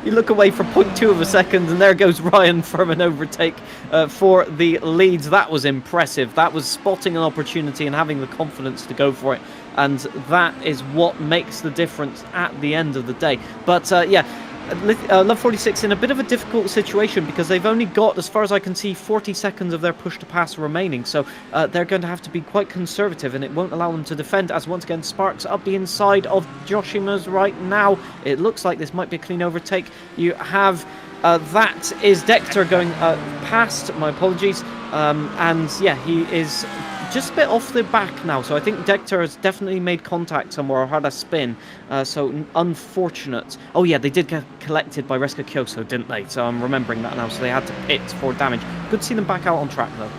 You look away for 0.2 of a second, and there goes Ryan from an overtake for the leads. That was impressive. That was spotting an opportunity and having the confidence to go for it. and that is what makes the difference at the end of the day. But Love 46 in a bit of a difficult situation because they've only got, as far as I can see, 40 seconds of their push to pass remaining, so they're going to have to be quite conservative, and it won't allow them to defend, as once again Sparks up the inside of Joshima's right now. It looks like this might be a clean overtake. You have that is Dector going past, my apologies, and yeah, he is just a bit off the back now, so I think Dector has definitely made contact somewhere or had a spin, so unfortunate. Oh yeah, they did get collected by Reska Kyoso, didn't they? So I'm remembering that now, so they had to pit for damage. Good to see them back out on track though.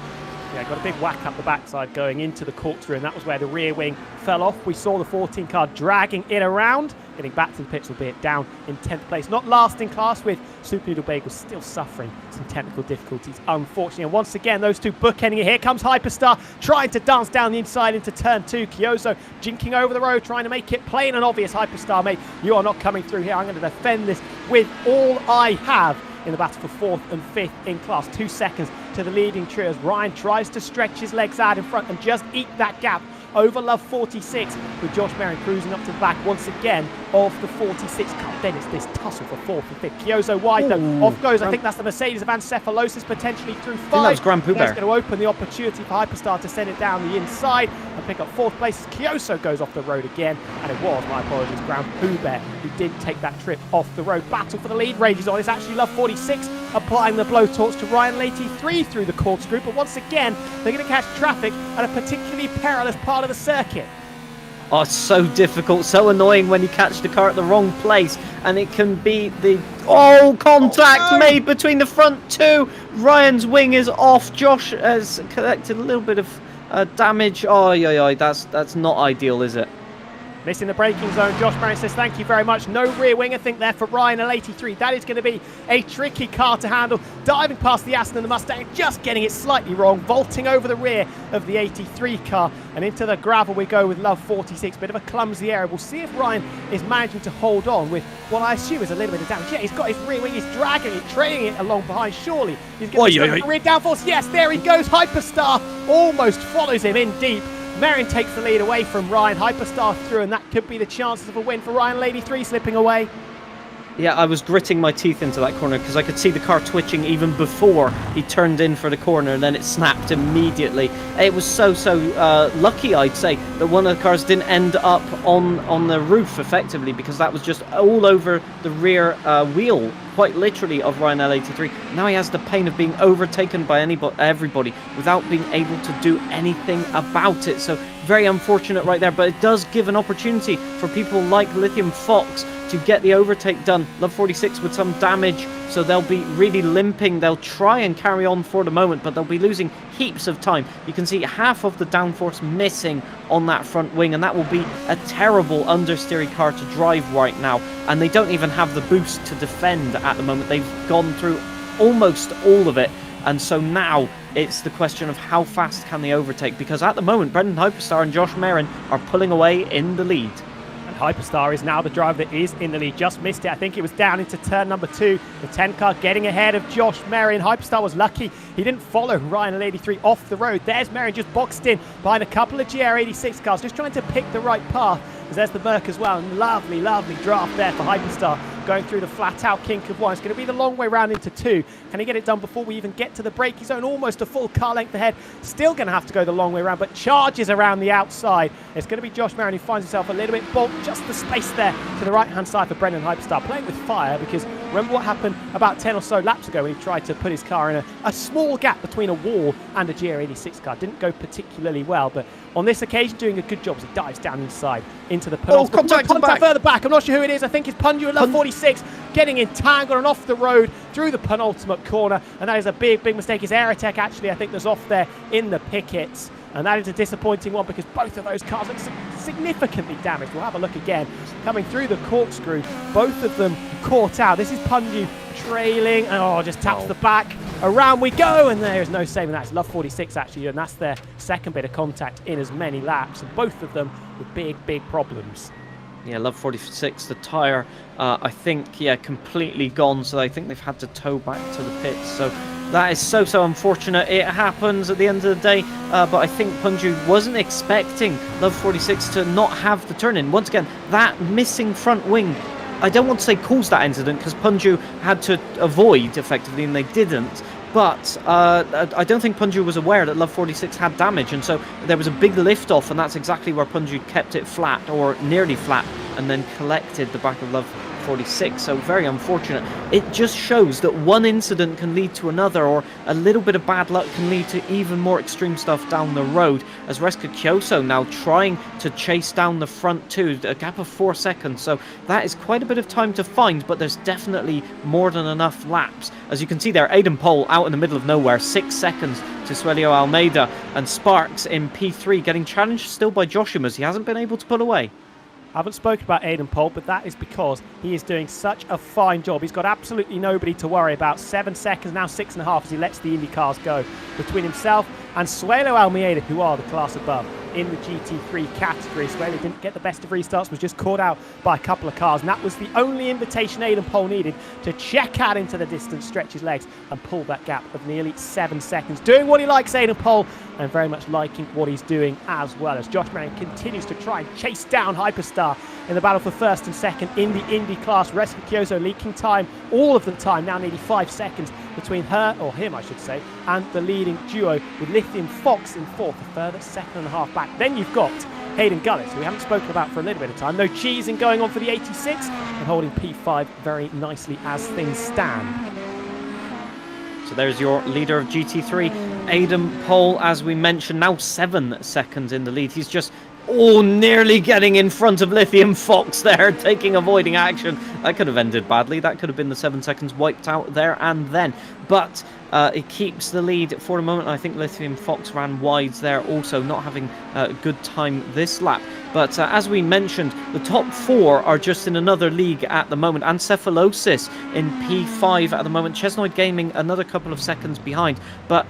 Yeah, got a big whack up the backside going into the corkscrew, and that was where the rear wing fell off. We saw the 14 car dragging it around, getting back to the pits, albeit down in 10th place. Not last in class, with Super Noodle Bagel still suffering some technical difficulties, unfortunately. And once again, those two bookending it. Here comes Hyperstar, trying to dance down the inside into turn 2. Kyoso jinking over the road, trying to make it plain and obvious. Hyperstar, mate, you are not coming through here. I'm going to defend this with all I have in the battle for 4th and 5th in class. 2 seconds to the leading trio as Ryan tries to stretch his legs out in front and just eat that gap over Love 46, with Josh Merrin cruising up to the back once again of the 46 car. Then it's this tussle for 4th and 5th. Kyoso wide though, off goes. I think that's the Mercedes of Ancephalosis, potentially through 5. That was Grand Pooh That's going to open the opportunity for Hyperstar to send it down the inside and pick up 4th place as Kyoso goes off the road again. And it was, my apologies, Grand Pooh Bear who did take that trip off the road. Battle for the lead rages on. It's actually Love 46 applying the blowtorch to Ryan 83 through the corkscrew, but once again they're going to catch traffic at a particularly perilous part of the circuit. Oh, it's so difficult, so annoying when you catch the car at the wrong place, and it can be the contact made between the front two. Ryan's wing is off. Josh has collected a little bit of damage. That's not ideal, is it? Missing the braking zone. Josh Merrin says thank you very much. No rear wing, I think, there for Ryan at 83. That is going to be a tricky car to handle. Diving past the Aston and the Mustang, just getting it slightly wrong. Vaulting over the rear of the 83 car. And into the gravel we go with Love 46. Bit of a clumsy error. We'll see if Ryan is managing to hold on with what I assume is a little bit of damage. Yeah, he's got his rear wing. He's dragging it, trailing it along behind. Surely he's going to get the rear downforce. Yes, there he goes. Hyperstar almost follows him in deep. Merrin takes the lead away from Ryan. Hyperstar through, and that could be the chances of a win for Ryan. Lady 3 slipping away. Yeah, I was gritting my teeth into that corner because I could see the car twitching even before he turned in for the corner, and then it snapped immediately. It was so lucky, I'd say, that one of the cars didn't end up on the roof effectively, because that was just all over the rear wheel, quite literally, of Ryan L83. Now he has the pain of being overtaken by everybody without being able to do anything about it. So very unfortunate right there, but it does give an opportunity for people like Lithium Fox to get the overtake done. Love 46 with some damage, so they'll be really limping. They'll try and carry on for the moment, but they'll be losing heaps of time. You can see half of the downforce missing on that front wing, and that will be a terrible understeery car to drive right now. And they don't even have the boost to defend at the moment. They've gone through almost all of it. And so now it's the question of how fast can they overtake, because at the moment Brendan Hyperstar and Josh Merrin are pulling away in the lead. Hyperstar is now the driver that is in the lead. Just missed it. I think it was down into turn number 2. The 10 car getting ahead of Josh Merrin. Hyperstar was lucky he didn't follow Ryan L83 off the road. There's Merrin just boxed in behind a couple of GR86 cars, just trying to pick the right path. Because there's the Merc as well. And lovely draft there for Hyperstar, going through the flat-out kink of 1. It's going to be the long way round into 2. Can he get it done before we even get to the braking zone? Almost a full car length ahead. Still going to have to go the long way round, but charges around the outside. It's going to be Josh Merrin who finds himself a little bit balked. Just the space there to the right-hand side for Brendan Hyperstar, playing with fire, because remember what happened about 10 or so laps ago when he tried to put his car in a small gap between a wall and a GR86 car. Didn't go particularly well, but on this occasion doing a good job as he dives down inside into the penultimate. Contact further back. I'm not sure who it is. I think it's Punju at Love 46 getting entangled and off the road through the penultimate corner, and that is a big mistake. It's Aerotech actually, I think, that's off there in the pickets, and that is a disappointing one because both of those cars look significantly damaged. We'll have a look again. Coming through the corkscrew, both of them caught out. This is Punju trailing, and just taps the back. Around we go, and there is no saving that. It's Love 46 actually, and that's their second bit of contact in as many laps, and both of them with big problems. Yeah, Love 46, the tyre, I think, completely gone, so I think they've had to tow back to the pits. So That is so unfortunate. It happens at the end of the day, but I think Punju wasn't expecting Love 46 to not have the turn-in. Once again, that missing front wing, I don't want to say caused that incident, because Punju had to avoid, effectively, and they didn't. But I don't think Punju was aware that Love 46 had damage, and so there was a big lift-off, and that's exactly where Punju kept it flat, or nearly flat, and then collected the back of Love 46, so very unfortunate. It just shows that one incident can lead to another, or a little bit of bad luck can lead to even more extreme stuff down the road, as Reska Kyoso now trying to chase down the front two, a gap of 4 seconds, so that is quite a bit of time to find, but there's definitely more than enough laps. As you can see there, Aidan Pole out in the middle of nowhere, 6 seconds to Suelio Almeida, and Sparks in P3 getting challenged still by Joshua as he hasn't been able to pull away. I haven't spoken about Aidan Pole, but that is because he is doing such a fine job. He's got absolutely nobody to worry about. 7 seconds, now 6.5 as he lets the Indy cars go between himself and Suelo Almeida, who are the class above in the GT3 category. Suelo didn't get the best of restarts, was just caught out by a couple of cars, and that was the only invitation Aidan Pole needed to check out into the distance, stretch his legs, and pull that gap of nearly 7 seconds. Doing what he likes, Aidan Pole, and very much liking what he's doing as well, as Josh Marion continues to try and chase down Hyperstar in the battle for first and second in the Indy class. Reska Kyoso leaking time, all of the time, now nearly 5 seconds between her, or him I should say, and the leading duo, with Lithium Fox in fourth, a further 2.5 back. Then you've got Hayden Gullis, who we haven't spoken about for a little bit of time. No cheesing going on for the 86, and holding P5 very nicely as things stand. So there's your leader of GT3, Aidan Pole, as we mentioned, now 7 seconds in the lead. He's just nearly getting in front of Lithium Fox there, avoiding action. That could have ended badly. That could have been the 7 seconds wiped out there and then. But it keeps the lead for a moment. I think Lithium Fox ran wides there, also not having a good time this lap. But as we mentioned, the top 4 are just in another league at the moment. Ancephalosis in P5 at the moment. Chesnoid Gaming another couple of seconds behind. But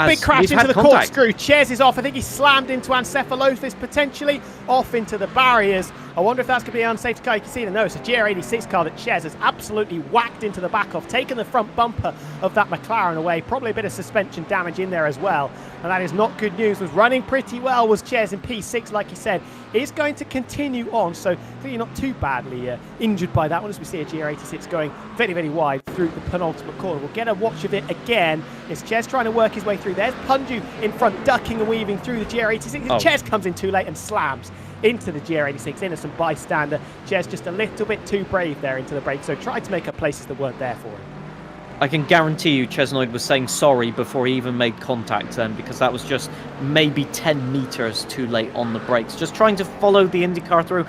big crash into the corkscrew. Ches is off. I think he slammed into Ancephalosis, potentially off into the barriers. I wonder if that's going to be an unsafe car. You can see no, it's a GR86 car that Ches has absolutely whacked into the back of, taken the front bumper of that McLaren away. Probably a bit of suspension damage in there as well. And that is not good news. Was running pretty well, was Ches in P6, like you said. Is going to continue on, so clearly not too badly injured by that one, as we see a GR86 going very wide through the penultimate corner. We'll get a watch of it again. It's Ches trying to work his way through. There's Punju in front, ducking and weaving through the GR86. Ches comes in too late and slams into the GR86, innocent bystander. Ches just a little bit too brave there into the break, so tried to make up places that weren't there for him. I can guarantee you Chesnoid was saying sorry before he even made contact then, because that was just maybe 10 meters too late on the brakes. Just trying to follow the IndyCar through.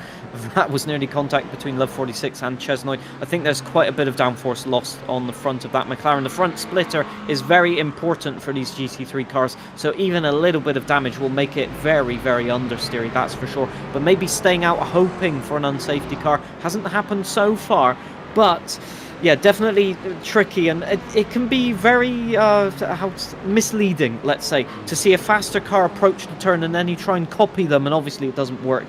That was nearly contact between Love 46 and Chesnoid. I think there's quite a bit of downforce lost on the front of that McLaren. The front splitter is very important for these GT3 cars, so even a little bit of damage will make it very understeery, that's for sure. But maybe staying out hoping for an unsafety car hasn't happened so far, but yeah, definitely tricky, and it can be very misleading, let's say, to see a faster car approach the turn and then you try and copy them, and obviously it doesn't work.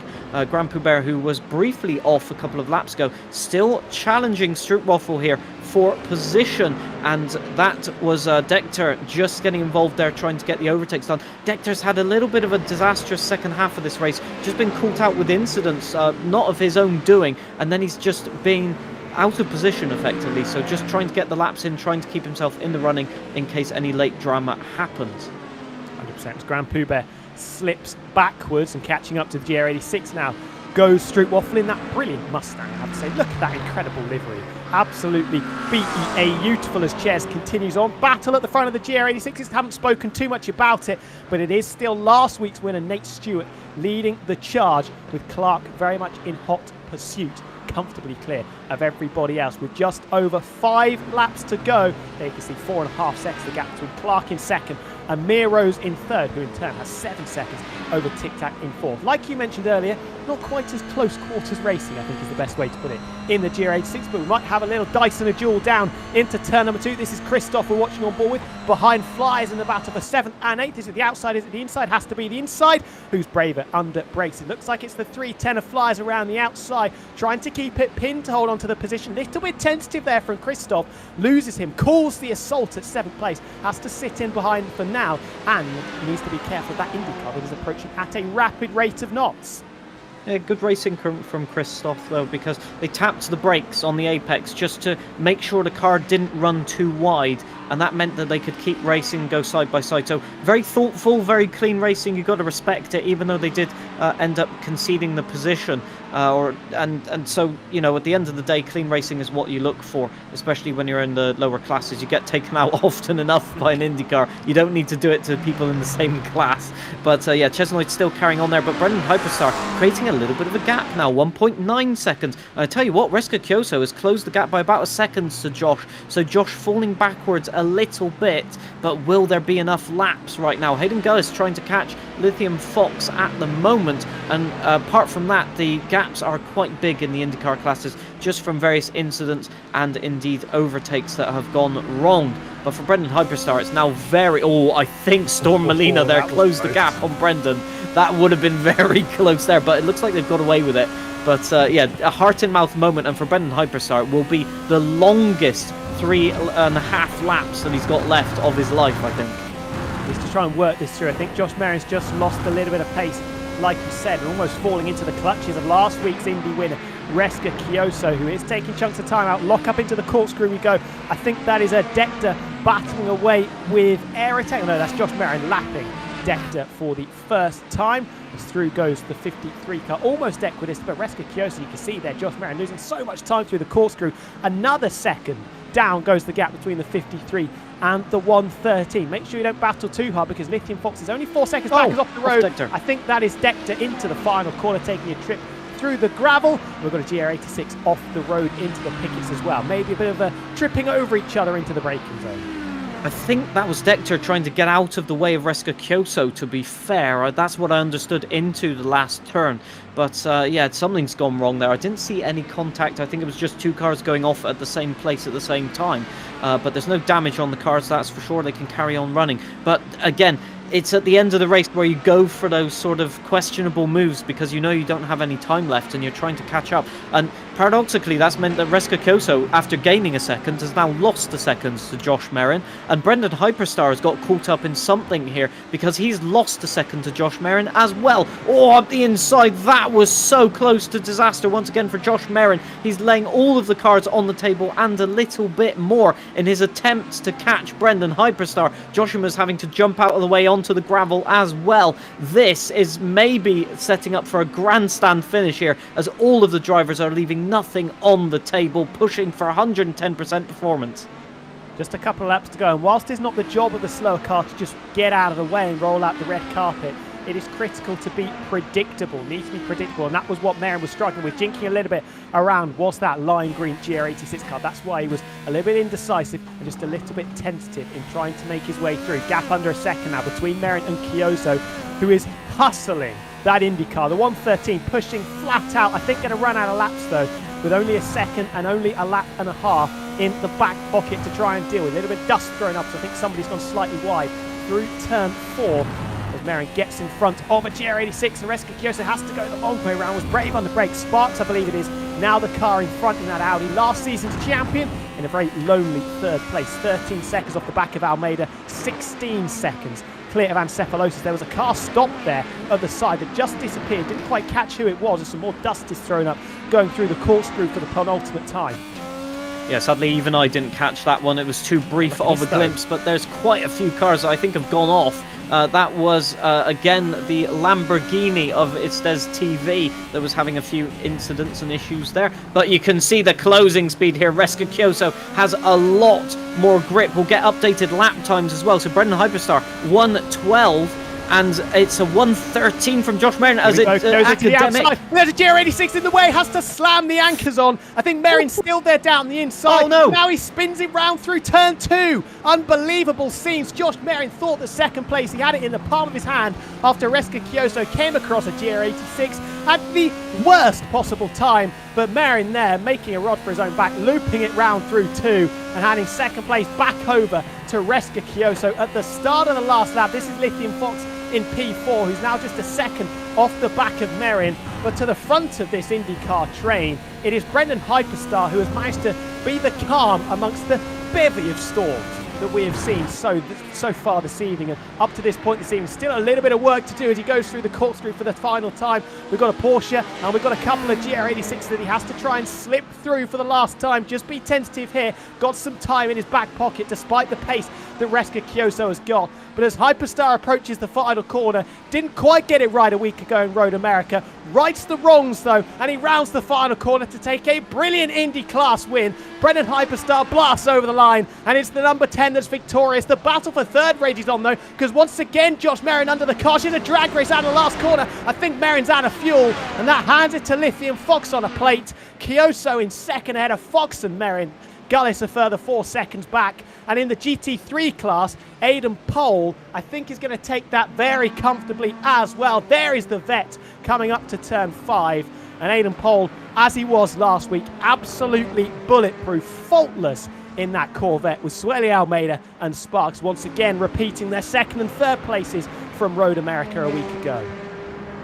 Grand Poubert, who was briefly off a couple of laps ago, still challenging Stroopwafel here for position, and that was Decter just getting involved there, trying to get the overtakes done. Decter's had a little bit of a disastrous second half of this race, just been caught out with incidents, not of his own doing, and then he's just been out of position effectively, so just trying to get the laps in, trying to keep himself in the running in case any late drama happens. 100%. Grand Poubert slips backwards and catching up to the GR86 now. Goes Stroopwafel in that brilliant Mustang, I have to say. Look at that incredible livery. Absolutely BEA beautiful as Ches continues on. Battle at the front of the GR86s. Haven't spoken too much about it, but it is still last week's winner, Nate Stewart, leading the charge, with Clark very much in hot pursuit, comfortably clear of everybody else with just over 5 laps to go. There you can see 4.5 seconds the gap between Clark in second and Miro's in third, who in turn has 7 seconds over Tic Tac in fourth. Like you mentioned earlier, not quite as close quarters racing, I think is the best way to put it, in the GR86, but we might have a little dice and a duel down into turn number 2. This is Christoph we're watching on board with. Behind Flyers in the battle for 7th and 8th. Is it the outside? Is it the inside? Has to be the inside. Who's braver under brakes? It looks like it's the 310 of Flyers around the outside, trying to keep it pinned to hold on to the position. Little bit tentative there from Christoph. Loses him, calls the assault at 7th place. Has to sit in behind for now, and needs to be careful of that IndyCar that is approaching at a rapid rate of knots. Yeah, good racing from Christoph, though, because they tapped the brakes on the apex just to make sure the car didn't run too wide, and that meant that they could keep racing and go side by side. So very thoughtful, very clean racing. You've got to respect it, even though they did end up conceding the position. And so, you know, at the end of the day, clean racing is what you look for, especially when you're in the lower classes. You get taken out often enough by an IndyCar. You don't need to do it to people in the same class. But yeah, Chesnoid's still carrying on there, but Brendan Hyperstar creating a little bit of a gap now, 1.9 seconds. I tell you what, Reska Kyoso has closed the gap by about a second to Josh. So Josh falling backwards a little bit, but will there be enough laps right now? Hayden Gullis trying to catch Lithium Fox at the moment, and apart from that, the gaps are quite big in the IndyCar classes, just from various incidents and indeed overtakes that have gone wrong. But for Brendan Hyperstar, it's now very... Oh, I think Storm Molina there closed the gap on Brendan. That would have been very close there, but it looks like they've got away with it. But yeah, a heart-in-mouth moment, and for Brendan Hyperstar, it will be the longest 3.5 laps that he's got left of his life, I think. Is to try and work this through. I think Josh Merrin's just lost a little bit of pace, like you said, and almost falling into the clutches of last week's Indy winner, Reska Kyoso, who is taking chunks of time out. Lock up into the corkscrew we go. I think that is a Dector battling away with air attack. No, that's Josh Merrin lapping Dector for the first time. As through goes the 53 car, almost equidistant, but Reska Kyoso, you can see there, Josh Merrin losing so much time through the corkscrew. Another second down goes the gap between the 53 and the 113. Make sure you don't battle too hard, because Lithium Fox is only 4 seconds back, is off the road. I think that is Dector into the final corner, taking a trip through the gravel. We've got a GR86 off the road into the pickets as well. Maybe a bit of a tripping over each other into the braking zone. I think that was Dector trying to get out of the way of Reska Kyoso, to be fair. That's what I understood into the last turn. But yeah, something's gone wrong there. I didn't see any contact. I think it was just two cars going off at the same place at the same time. But there's no damage on the cars, that's for sure. They can carry on running. But again, it's at the end of the race where you go for those sort of questionable moves, because you know you don't have any time left and you're trying to catch up. And paradoxically, that's meant that Reska Kyoso, after gaining a second, has now lost the seconds to Josh Merrin. And Brendan Hyperstar has got caught up in something here, because he's lost a second to Josh Merrin as well. Oh, up the inside, that was so close to disaster once again for Josh Merrin. He's laying all of the cards on the table and a little bit more in his attempts to catch Brendan Hyperstar. Joshima's having to jump out of the way onto the gravel as well. This is maybe setting up for a grandstand finish here, as all of the drivers are leaving nothing on the table, pushing for 110% performance. Just a couple of laps to go, and whilst it's not the job of the slower car to just get out of the way and roll out the red carpet, it is critical to be predictable, needs to be predictable, and that was what Merrin was struggling with, jinking a little bit around was that lime green GR86 car. That's why he was a little bit indecisive and just a little bit tentative in trying to make his way through. Gap under a second now between Merrin and Kyoso, who is hustling that IndyCar. The 113 pushing flat out. I think going to run out of laps though, with only a second and only a lap and a half in the back pocket to try and deal with. A little bit of dust thrown up, so I think somebody's gone slightly wide through turn 4. As Merrin gets in front of a GR86, and Reska Kyoso has to go the long way around, was brave on the brakes. Sparks, I believe it is, now the car in front in that Audi. Last season's champion in a very lonely third place. 13 seconds off the back of Almeida, 16 seconds clear of encephalosis. There was a car stopped there at the side that just disappeared. Didn't quite catch who it was, as some more dust is thrown up going through the corkscrew for the penultimate time. Yeah, sadly, even I didn't catch that one. It was too brief of a glimpse, but there's quite a few cars that I think have gone off. That was, again, the Lamborghini of Istez TV that was having a few incidents and issues there. But you can see the closing speed here. Reska Kyoso has a lot more grip. We'll get updated lap times as well. So Brendan Hyperstar, 1:12. and it's a 1:13 from Josh Merrin as it's Goes it to the academic. outside. There's a GR86 in the way, has to slam the anchors on. I think Merrin's still there down the inside. Oh, no. Now he spins it round through turn 2. Unbelievable scenes. Josh Merrin thought the second place. He had it in the palm of his hand after Reska Kyoso came across a GR86 at the worst possible time. But Merrin there making a rod for his own back, looping it round through 2 and handing second place back over to Reska Kyoso at the start of the last lap. This is Lithium Fox in P4, who's now just a second off the back of Merrin. But to the front of this IndyCar train, it is Brendan Hyperstar who has managed to be the calm amongst the bevy of storms that we have seen so far this evening. And up to this point this evening, still a little bit of work to do as he goes through the corkscrew for the final time. We've got a Porsche and we've got a couple of GR86 that he has to try and slip through for the last time. Just be tentative here. Got some time in his back pocket despite the pace that Reska Kyoso has got. But as Hyperstar approaches the final corner, didn't quite get it right a week ago in Road America. Rights the wrongs though, and he rounds the final corner to take a brilliant Indy class win. Brendan Hyperstar blasts over the line, and it's the number 10 that's victorious. The battle for third rages on though, because once again Josh Merrin under the car. She's a drag race out of the last corner. I think Merrin's out of fuel, and that hands it to Lithium Fox on a plate. Kyoso in second ahead of Fox and Merrin. Gullis a further 4 seconds back. And in the GT3 class, Aidan Pole, I think, is going to take that very comfortably as well. There is the vet coming up to turn 5. And Aidan Pole, as he was last week, absolutely bulletproof, faultless in that Corvette, with Sueli Almeida and Sparks once again repeating their second and third places from Road America a week ago.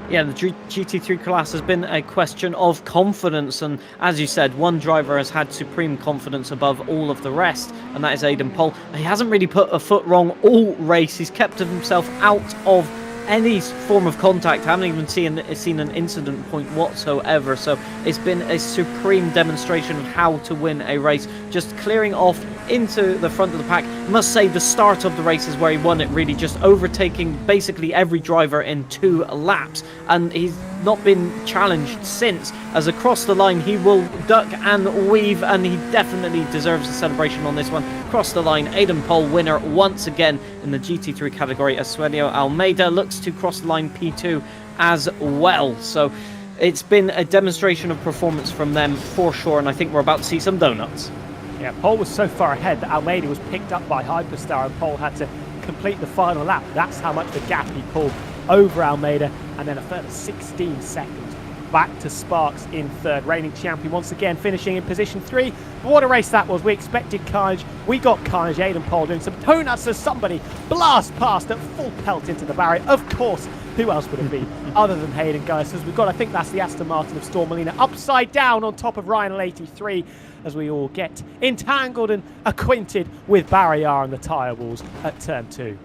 Yeah, the GT3 class has been a question of confidence, and as you said, one driver has had supreme confidence above all of the rest, and that is Aidan Pole. He hasn't really put a foot wrong all race. He's kept himself out of any form of contact. I haven't even seen an incident point whatsoever, so it's been a supreme demonstration of how to win a race, just clearing off into the front of the pack. I must say the start of the race is where he won it, really just overtaking basically every driver in 2 laps, and he's not been challenged since, as across the line he will duck and weave, and he definitely deserves a celebration on this one. Across the line, Aidan Pole winner once again in the GT3 category, as Suelio Almeida looks to cross the line P2 as well. So it's been a demonstration of performance from them for sure, and I think we're about to see some donuts. Yeah, Pole was so far ahead that Almeida was picked up by Hyperstar, and Pole had to complete the final lap. That's how much the gap he pulled over Almeida, and then a further 16 seconds back to Sparks in third. Reigning champion once again finishing in position 3. But what a race that was. We expected carnage. We got carnage. Aidan Pole doing some donuts as somebody blast past at full pelt into the barrier. Of course, who else would it be other than Hayden Gillis? As we've got, I think that's the Aston Martin of Storm Molina upside down on top of Ryan 83, as we all get entangled and acquainted with barrier and the tyre walls at turn 2.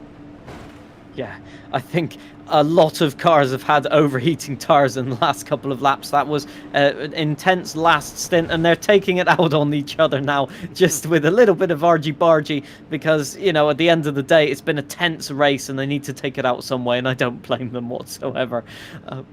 Yeah, I think a lot of cars have had overheating tyres in the last couple of laps. That was an intense last stint, and they're taking it out on each other now, just with a little bit of argy-bargy, because, you know, at the end of the day, it's been a tense race, and they need to take it out some way, and I don't blame them whatsoever.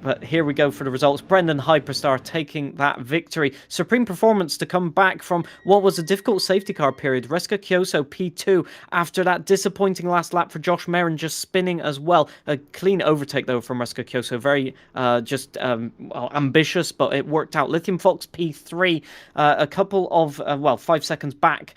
But here we go for the results. Brendan Hyperstar taking that victory. Supreme performance to come back from what was a difficult safety car period. Reska Kyoso P2 after that disappointing last lap for Josh Merrin, just spinning as well. A clean overtake though from Reska Kyoso, very ambitious, but it worked out. Lithium Fox P3, a couple of 5 seconds back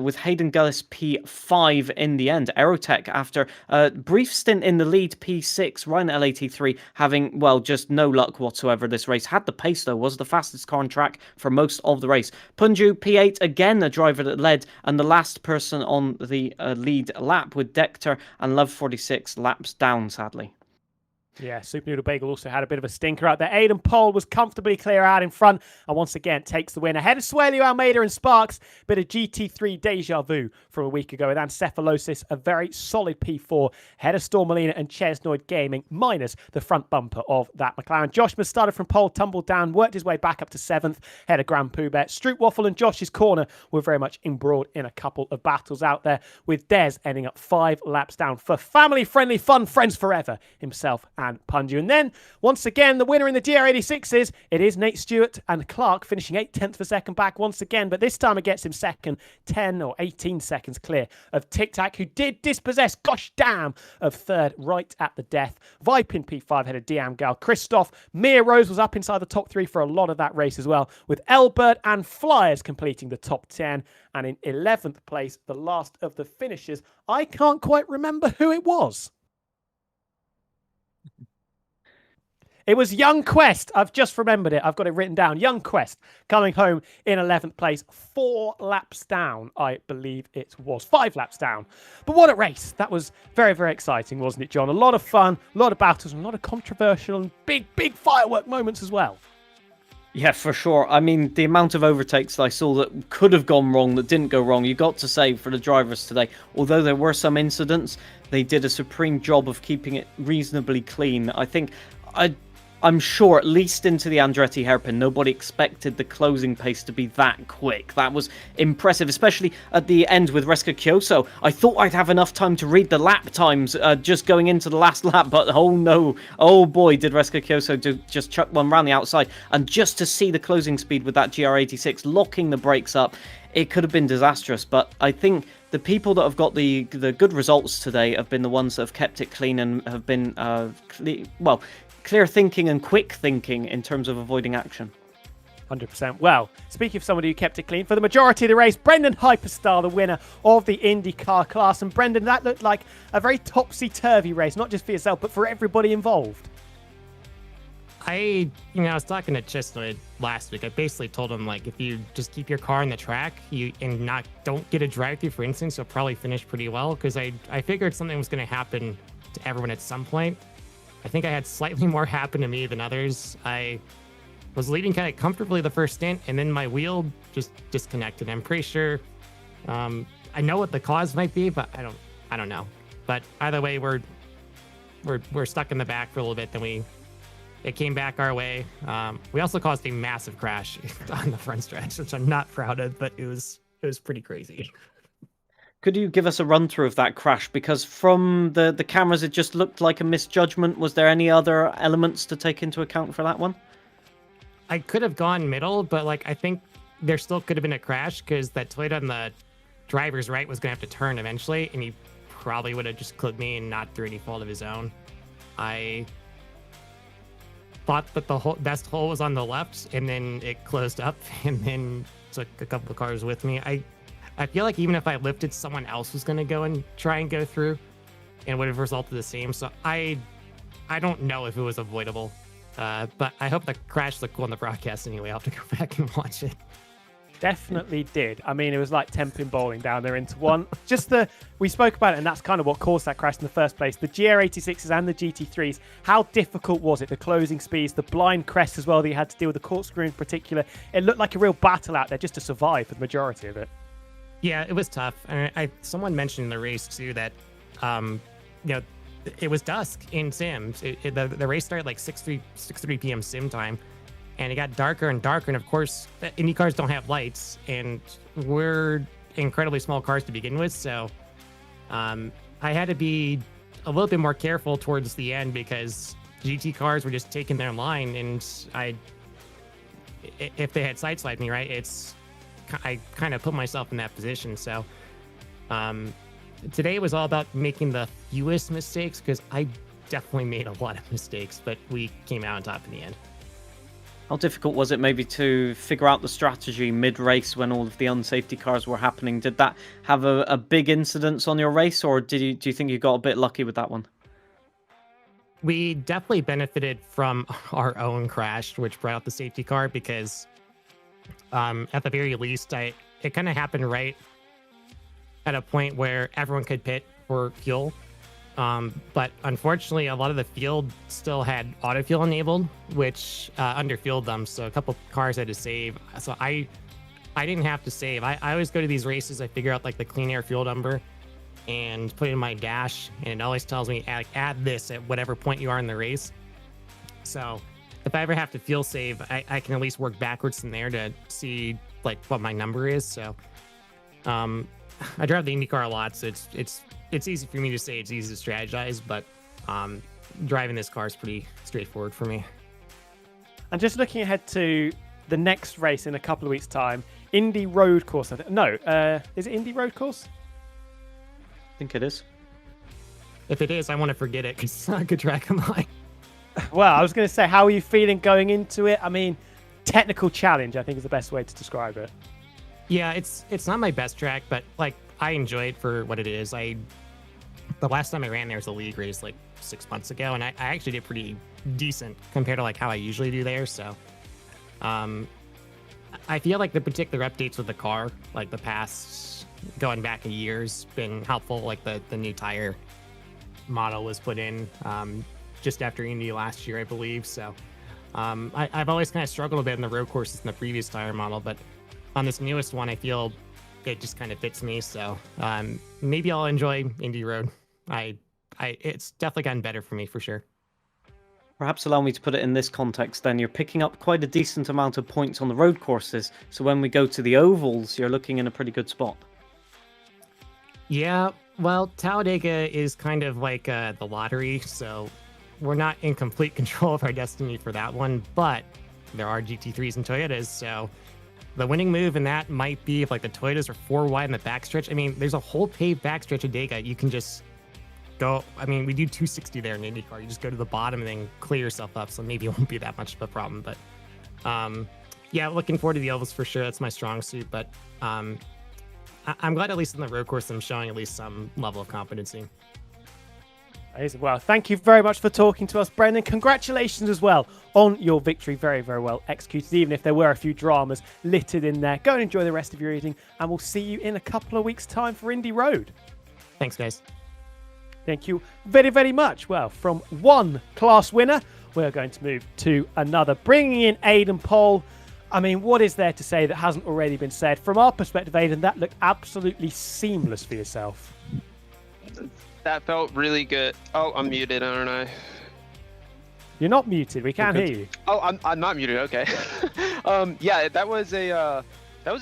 with Hayden Gillis P5 in the end. Aerotech, after a brief stint in the lead, P6. Ryan L83 having, well, just no luck whatsoever this race. Had the pace though, was the fastest car on track for most of the race. Punju P8, again a driver that led, and the last person on the lead lap, with Decter and Love 46 laps down, sadly. Yeah, Super Noodle Bagel also had a bit of a stinker out there. Aidan Pole was comfortably clear out in front, and once again takes the win ahead of Suelio Almeida and Sparks. Bit of GT3 deja vu from a week ago with Ancephalosis, a very solid P4 ahead of Storm Molina and Chesnoid Gaming, minus the front bumper of that McLaren. Joshma started from pole, tumbled down, worked his way back up to 7th, ahead of Grand Poubet. Stroop Waffle and Josh's corner were very much embroiled in a couple of battles out there, with Des ending up 5 laps down for family-friendly fun, friends forever, himself and Punju. And then, once again, the winner in the GR86s, it is Nate Stewart and Clark finishing 8/10 of a second back once again, but this time it gets him second, 10 or 18 seconds clear of Tic Tac, who did dispossess, gosh damn, of third right at the death. Vipin P5 headed Diam Gal. Christoph, Mia Rose was up inside the top 3 for a lot of that race as well, with Elbert and Flyers completing the top 10. And in 11th place, the last of the finishers, I can't quite remember who it was. It was Young Quest. I've just remembered it. I've got it written down. Young Quest coming home in 11th place, 4 laps down, I believe it was. 5 laps down. But what a race. That was very, very exciting, wasn't it, John? A lot of fun, a lot of battles, and a lot of controversial and big, big firework moments as well. Yeah, for sure. I mean, the amount of overtakes that I saw that could have gone wrong, that didn't go wrong, you got to say for the drivers today, although there were some incidents, they did a supreme job of keeping it reasonably clean. I think I'm sure, at least into the Andretti hairpin, nobody expected the closing pace to be that quick. That was impressive, especially at the end with Reska Kyoso. I thought I'd have enough time to read the lap times just going into the last lap, but oh no. Oh boy, did Reska Kyoso just chuck one round the outside. And just to see the closing speed with that GR86 locking the brakes up, it could have been disastrous. But I think the people that have got the good results today have been the ones that have kept it clean and have been, clear thinking and quick thinking in terms of avoiding action. 100%. Well, speaking of somebody who kept it clean, for the majority of the race, Brendan Hyperstar, the winner of the IndyCar class. And Brendan, that looked like a very topsy-turvy race, not just for yourself, but for everybody involved. I was talking to Chesnoid last week. I basically told him, like, if you just keep your car on the track don't get a drive-through, for instance, you'll probably finish pretty well, because I figured something was going to happen to everyone at some point. I think I had slightly more happen to me than others. I was leading kind of comfortably the first stint, and then my wheel just disconnected. I'm pretty sure I know what the cause might be, but I don't know. But either way, we're stuck in the back for a little bit. Then it came back our way. We also caused a massive crash on the front stretch, which I'm not proud of, but it was pretty crazy. Could you give us a run through of that crash? Because from the cameras, it just looked like a misjudgment. Was there any other elements to take into account for that one? I could have gone middle, but I think there still could have been a crash, because that Toyota on the driver's right was going to have to turn eventually, and he probably would have just clipped me and not through any fault of his own. I thought that the best hole was on the left, and then it closed up, and then took a couple of cars with me. I feel like even if I lifted, someone else was going to go and try and go through, and would have resulted the same. So I don't know if it was avoidable, but I hope the crash looked cool on the broadcast anyway. I'll have to go back and watch it. Definitely did. I mean, it was like 10-pin bowling down there into one. We spoke about it, and that's kind of what caused that crash in the first place. The GR86s and the GT3s, how difficult was it? The closing speeds, the blind crest as well that you had to deal with, the corkscrew in particular. It looked like a real battle out there just to survive for the majority of it. Yeah, it was tough. And someone mentioned in the race too that, it was dusk in sims. The race started like 6:3 p.m. sim time, and it got darker and darker. And of course, IndyCars don't have lights, and we're incredibly small cars to begin with. So, I had to be a little bit more careful towards the end, because GT cars were just taking their line, and if they had sideswiped me, right, I kind of put myself in that position. So today was all about making the fewest mistakes, because I definitely made a lot of mistakes, but we came out on top in the end. How difficult was it maybe to figure out the strategy mid-race when all of the unsafety cars were happening? Did that have a big incidence on your race, or do you think you got a bit lucky with that one? We definitely benefited from our own crash, which brought out the safety car, because at the very least, it kind of happened right at a point where everyone could pit for fuel. But unfortunately, a lot of the field still had auto fuel enabled, which underfueled them. So a couple cars had to save. So I didn't have to save. I always go to these races, I figure out like the clean air fuel number and put it in my dash, and it always tells me add this at whatever point you are in the race. So if I ever have to fuel save, I can at least work backwards from there to see like what my number is. So I drive the IndyCar a lot, so it's easy for me to say it's easy to strategize, but driving this car is pretty straightforward for me. And just looking ahead to the next race in a couple of weeks' time, Indy Road Course. No, is it Indy Road Course? I think it is. If it is, I want to forget it because it's not a good track of mine. Well, I was going to say, how are you feeling going into it? I mean, technical challenge, I think is the best way to describe it. Yeah, it's not my best track, but like I enjoy it for what it is. The last time I ran there was a league race like 6 months ago, and I actually did pretty decent compared to like how I usually do there. So, I feel like the particular updates with the car, like the past going back a year's been helpful. Like the new tire model was put in just after Indy last year, I believe. So, I've always kind of struggled a bit in the road courses in the previous tire model, but on this newest one, I feel it just kind of fits me. So maybe I'll enjoy Indy Road. It's definitely gotten better for me for sure. Perhaps allow me to put it in this context then. You're picking up quite a decent amount of points on the road courses. So when we go to the ovals, you're looking in a pretty good spot. Yeah, well, Talladega is kind of like the lottery. So we're not in complete control of our destiny for that one. But there are GT3s and Toyotas. So the winning move in that might be if like the Toyotas are 4 wide in the backstretch. I mean, there's a whole paved backstretch of Dega. You can just go. I mean, we do 260 there in IndyCar. You just go to the bottom and then clear yourself up. So maybe it won't be that much of a problem. But yeah, looking forward to the ovals for sure. That's my strong suit. But I'm glad at least in the road course I'm showing at least some level of competency. Well, thank you very much for talking to us, Brendan. Congratulations as well on your victory. Very, very well executed, even if there were a few dramas littered in there. Go and enjoy the rest of your evening, and we'll see you in a couple of weeks' time for Indy Road. Thanks, guys. Thank you very, very much. Well, from one class winner, we're going to move to another, bringing in Aidan Pohl. I mean, what is there to say that hasn't already been said? From our perspective, Aidan, that looked absolutely seamless for yourself. That felt really good. Oh, I'm muted, aren't I? You're not muted. We can't hear you. Oh, I'm not muted. Okay. Yeah, that was a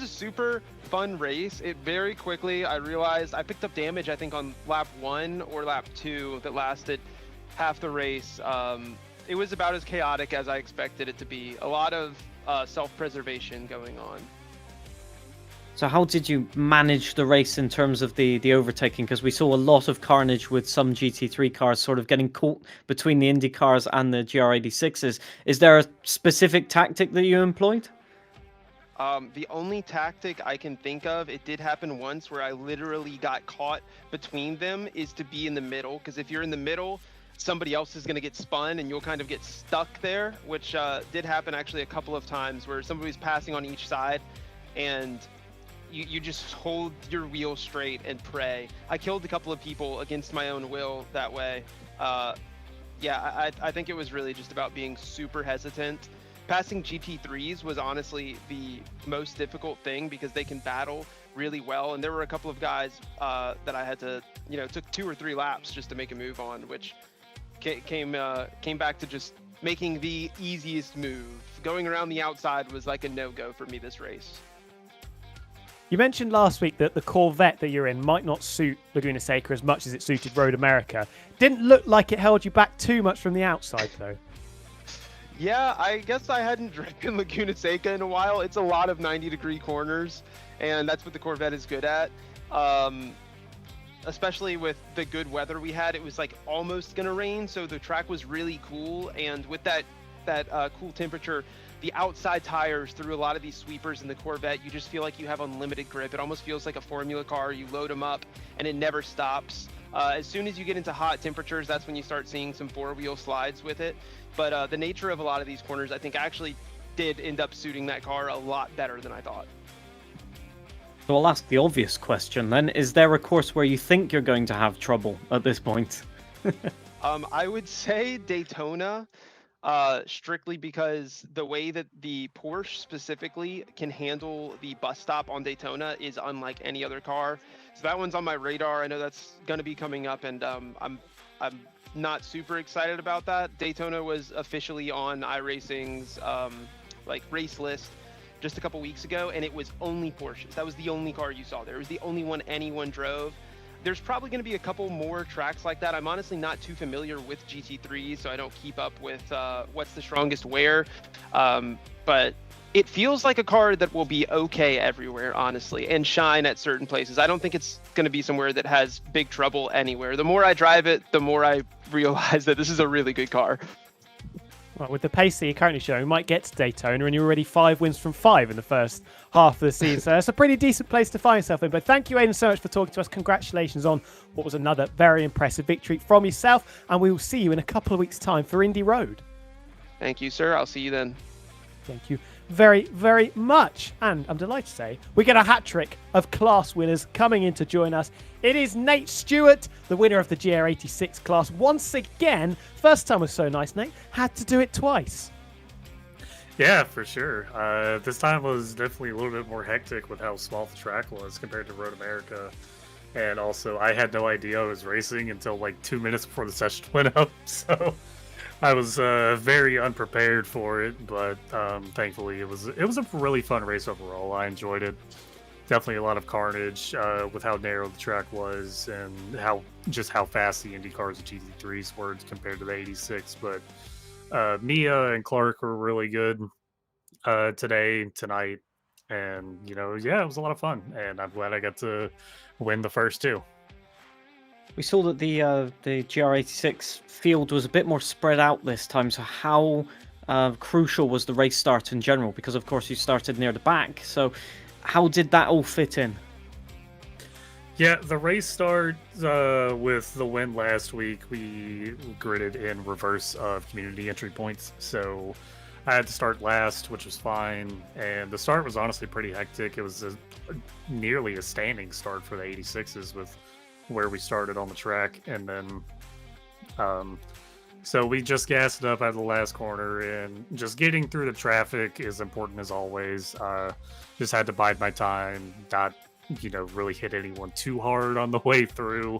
super fun race. It very quickly I realized I picked up damage. I think on lap 1 or lap 2 that lasted half the race. It was about as chaotic as I expected it to be. A lot of self-preservation going on. So how did you manage the race in terms of the overtaking? Because we saw a lot of carnage with some GT3 cars sort of getting caught between the Indy cars and the GR86s. Is there a specific tactic that you employed? The only tactic I can think of, it did happen once where I literally got caught between them, is to be in the middle. Because if you're in the middle, somebody else is going to get spun and you'll kind of get stuck there, which did happen actually a couple of times where somebody was passing on each side and you just hold your wheel straight and pray. I killed a couple of people against my own will that way. Yeah, I think it was really just about being super hesitant. Passing GT3s was honestly the most difficult thing because they can battle really well. And there were a couple of guys that I had to, took 2 or 3 laps just to make a move on, which came back to just making the easiest move. Going around the outside was like a no-go for me this race. You mentioned last week that the Corvette that you're in might not suit Laguna Seca as much as it suited Road America. Didn't look like it held you back too much from the outside, though. Yeah, I guess I hadn't driven Laguna Seca in a while. It's a lot of 90-degree corners, and that's what the Corvette is good at. Especially with the good weather we had, it was like almost gonna rain, so the track was really cool. And with that cool temperature, the outside tires through a lot of these sweepers in the Corvette, you just feel like you have unlimited grip. It almost feels like a formula car. You load them up and it never stops. As soon as you get into hot temperatures, that's when you start seeing some 4-wheel slides with it. But the nature of a lot of these corners, I think, actually did end up suiting that car a lot better than I thought. So I'll ask the obvious question then. Is there a course where you think you're going to have trouble at this point? I would say Daytona. Strictly because the way that the Porsche specifically can handle the bus stop on Daytona is unlike any other car. So that one's on my radar. I know that's going to be coming up, and I'm not super excited about that. Daytona was officially on iRacing's race list just a couple weeks ago, and it was only Porsches. That was the only car you saw there. It was the only one anyone drove. there's probably going to be a couple more tracks like that. I'm honestly not too familiar with GT3, so I don't keep up with what's the strongest where. But it feels like a car that will be okay everywhere, honestly, and shine at certain places. I don't think it's going to be somewhere that has big trouble anywhere. The more I drive it, the more I realize that this is a really good car. Well, with the pace that you're currently showing, you might get to Daytona, and you're already 5 wins from 5 in the first half of the season. So it's a pretty decent place to find yourself in. But thank you, Aidan, so much for talking to us. Congratulations on what was another very impressive victory from yourself. And we will see you in a couple of weeks' time for Indy Road. Thank you, sir. I'll see you then. Thank you very, very much. And I'm delighted to say we get a hat trick of class winners coming in to join us. It is Nate Stewart, the winner of the GR86 class. Once again, first time was so nice, Nate. Had to do it twice. Yeah, for sure. This time was definitely a little bit more hectic with how small the track was compared to Road America. And also, I had no idea I was racing until like 2 minutes before the session went up. So I was very unprepared for it, but thankfully it was a really fun race overall. I enjoyed it. Definitely a lot of carnage with how narrow the track was and how fast the IndyCars and GT3s were compared to the 86. But Mia and Clark were really good tonight, and yeah, it was a lot of fun, and I'm glad I got to win the first two. We saw that the GR86 field was a bit more spread out this time, so how crucial was the race start in general? Because of course you started near the back, so how did that all fit in? Yeah, the race start with the win last week, we gridded in reverse of community entry points, so I had to start last, which was fine, and the start was honestly pretty hectic. It was nearly a standing start for the 86s with where we started on the track, and then so we just gassed it up at the last corner, and just getting through the traffic is important as always. Just had to bide my time, not really hit anyone too hard on the way through,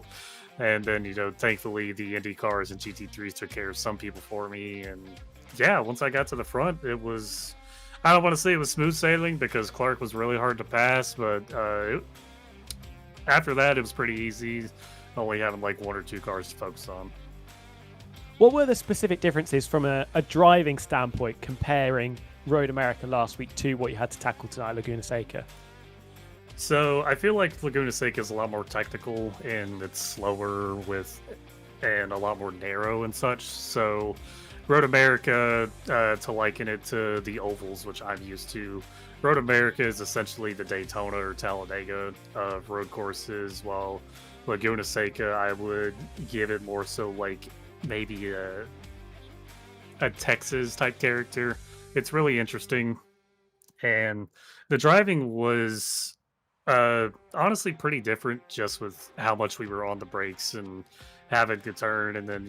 and then thankfully the Indy cars and GT3s took care of some people for me, and yeah, once I got to the front, it was, I don't want to say it was smooth sailing because Clark was really hard to pass, but after that it was pretty easy, only having like 1 or 2 cars to focus on. What were the specific differences from a driving standpoint comparing Road America last week to what you had to tackle tonight at Laguna Seca? So I feel like Laguna Seca is a lot more technical and it's slower and a lot more narrow and such. So Road America, to liken it to the ovals, which I'm used to, Road America is essentially the Daytona or Talladega of road courses, while Laguna Seca, I would give it more so like maybe a Texas type character. It's really interesting, and the driving was honestly pretty different, just with how much we were on the brakes and having to turn, and then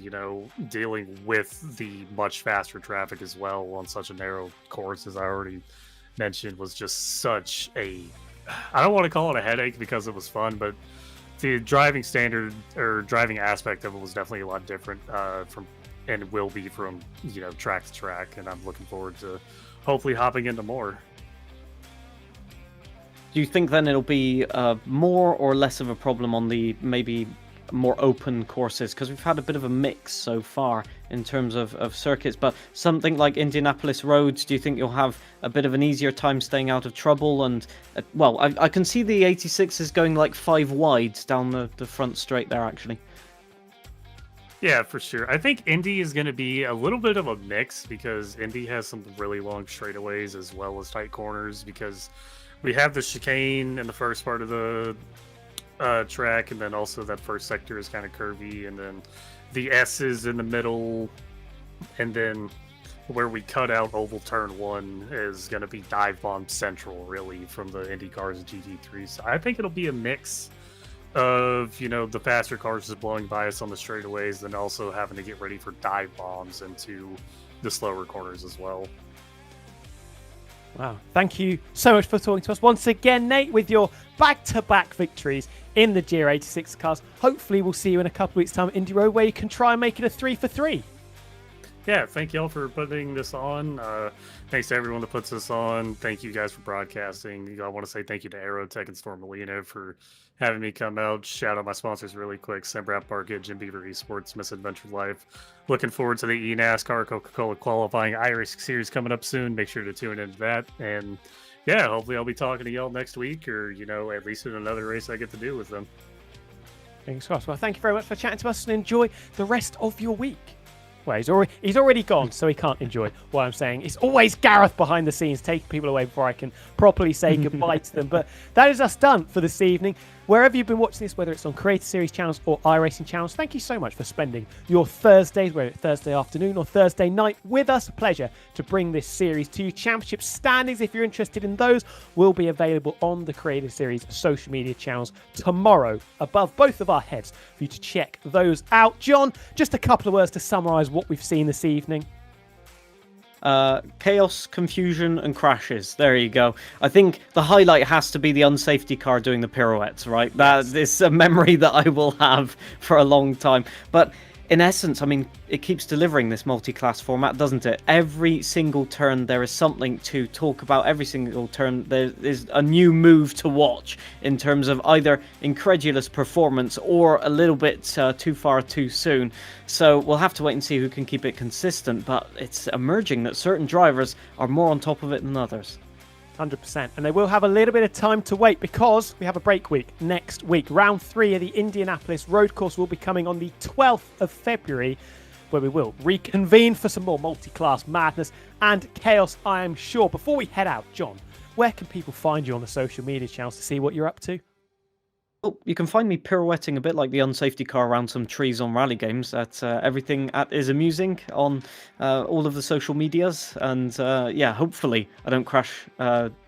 dealing with the much faster traffic as well on such a narrow course, as I already mentioned, was just such a, I don't want to call it a headache because it was fun, but the driving standard or driving aspect of it was definitely a lot different and will be from track to track, and I'm looking forward to hopefully hopping into more. Do you think then it'll be more or less of a problem on the maybe more open courses? Because we've had a bit of a mix so far in terms of circuits, but something like Indianapolis roads, do you think you'll have a bit of an easier time staying out of trouble? And well, I can see the 86 is going like 5 wide down the front straight there actually. Yeah, for sure. I think Indy is going to be a little bit of a mix because Indy has some really long straightaways as well as tight corners, because we have the chicane in the first part of the track, and then also that first sector is kind of curvy, and then the S is in the middle, and then where we cut out oval turn 1 is going to be dive bomb central, really, from the Indy cars and GT3s. So I think it'll be a mix of the faster cars just blowing by us on the straightaways, then also having to get ready for dive bombs into the slower corners as well. Wow. Thank you so much for talking to us once again, Nate, with your back-to-back victories in the GR86 cars. Hopefully we'll see you in a couple of weeks' time at Indy Road, where you can try and make it a 3 for 3. Yeah, thank y'all for putting this on. Thanks to everyone that puts this on. Thank you guys for broadcasting. I want to say thank you to Aerotech and Stormalino for having me come out. Shout out my sponsors really quick: Sembrap Market, Jim Beaver Esports, Misadventure Life. Looking forward to the eNASCAR Coca-Cola qualifying iRacing series coming up soon. Make sure to tune into that. And yeah, hopefully I'll be talking to y'all next week, or at least in another race I get to do with them. Fingers crossed. Well, thank you very much for chatting to us, and enjoy the rest of your week. Well, he's already gone, so he can't enjoy what I'm saying. It's always Gareth behind the scenes, taking people away before I can properly say goodbye to them. But that is us done for this evening. Wherever you've been watching this, whether it's on Creator Series channels or iRacing channels, thank you so much for spending your Thursdays, whether it's Thursday afternoon or Thursday night, with us. A pleasure to bring this series to you. Championship standings, if you're interested in those, will be available on the Creator Series social media channels tomorrow, above both of our heads, for you to check those out. John, just a couple of words to summarise what we've seen this evening. Chaos, confusion, and crashes. There you go. I think the highlight has to be the unsafety car doing the pirouettes, right? That is a memory that I will have for a long time. But in essence, I mean, it keeps delivering this multi-class format, doesn't it? Every single turn there is something to talk about. Every single turn there is a new move to watch in terms of either incredulous performance or a little bit too far too soon. So we'll have to wait and see who can keep it consistent, but it's emerging that certain drivers are more on top of it than others. 100%. And they will have a little bit of time to wait because we have a break week next week. Round 3 of the Indianapolis road course will be coming on the 12th of February, where we will reconvene for some more multi-class madness and chaos, I am sure. Before we head out, John, where can people find you on the social media channels to see what you're up to? Oh, you can find me pirouetting a bit like the unsafety car around some trees on rally games. That's everything at is amusing on all of the social medias. And yeah, hopefully I don't crash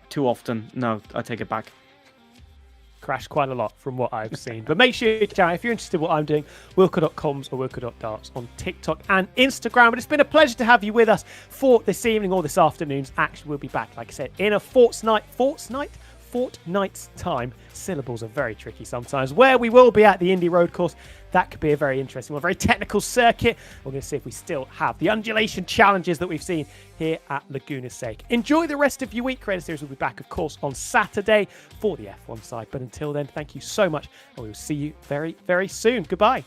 too often. No, I take it back. Crash quite a lot from what I've seen. But make sure you check out if you're interested in what I'm doing, wilco.coms or wilco.darts on TikTok and Instagram. But it's been a pleasure to have you with us for this evening or this afternoon's action. We'll be back, like I said, in a fortnight's time. Syllables are very tricky sometimes. Where we will be at the Indy Road Course, that could be a very interesting one, very technical circuit. We're going to see if we still have the undulation challenges that we've seen here at Laguna Seca. Enjoy the rest of your week. Creator Series will be back, of course, on Saturday for the F1 side. But until then, thank you so much, and we will see you very, very soon. Goodbye.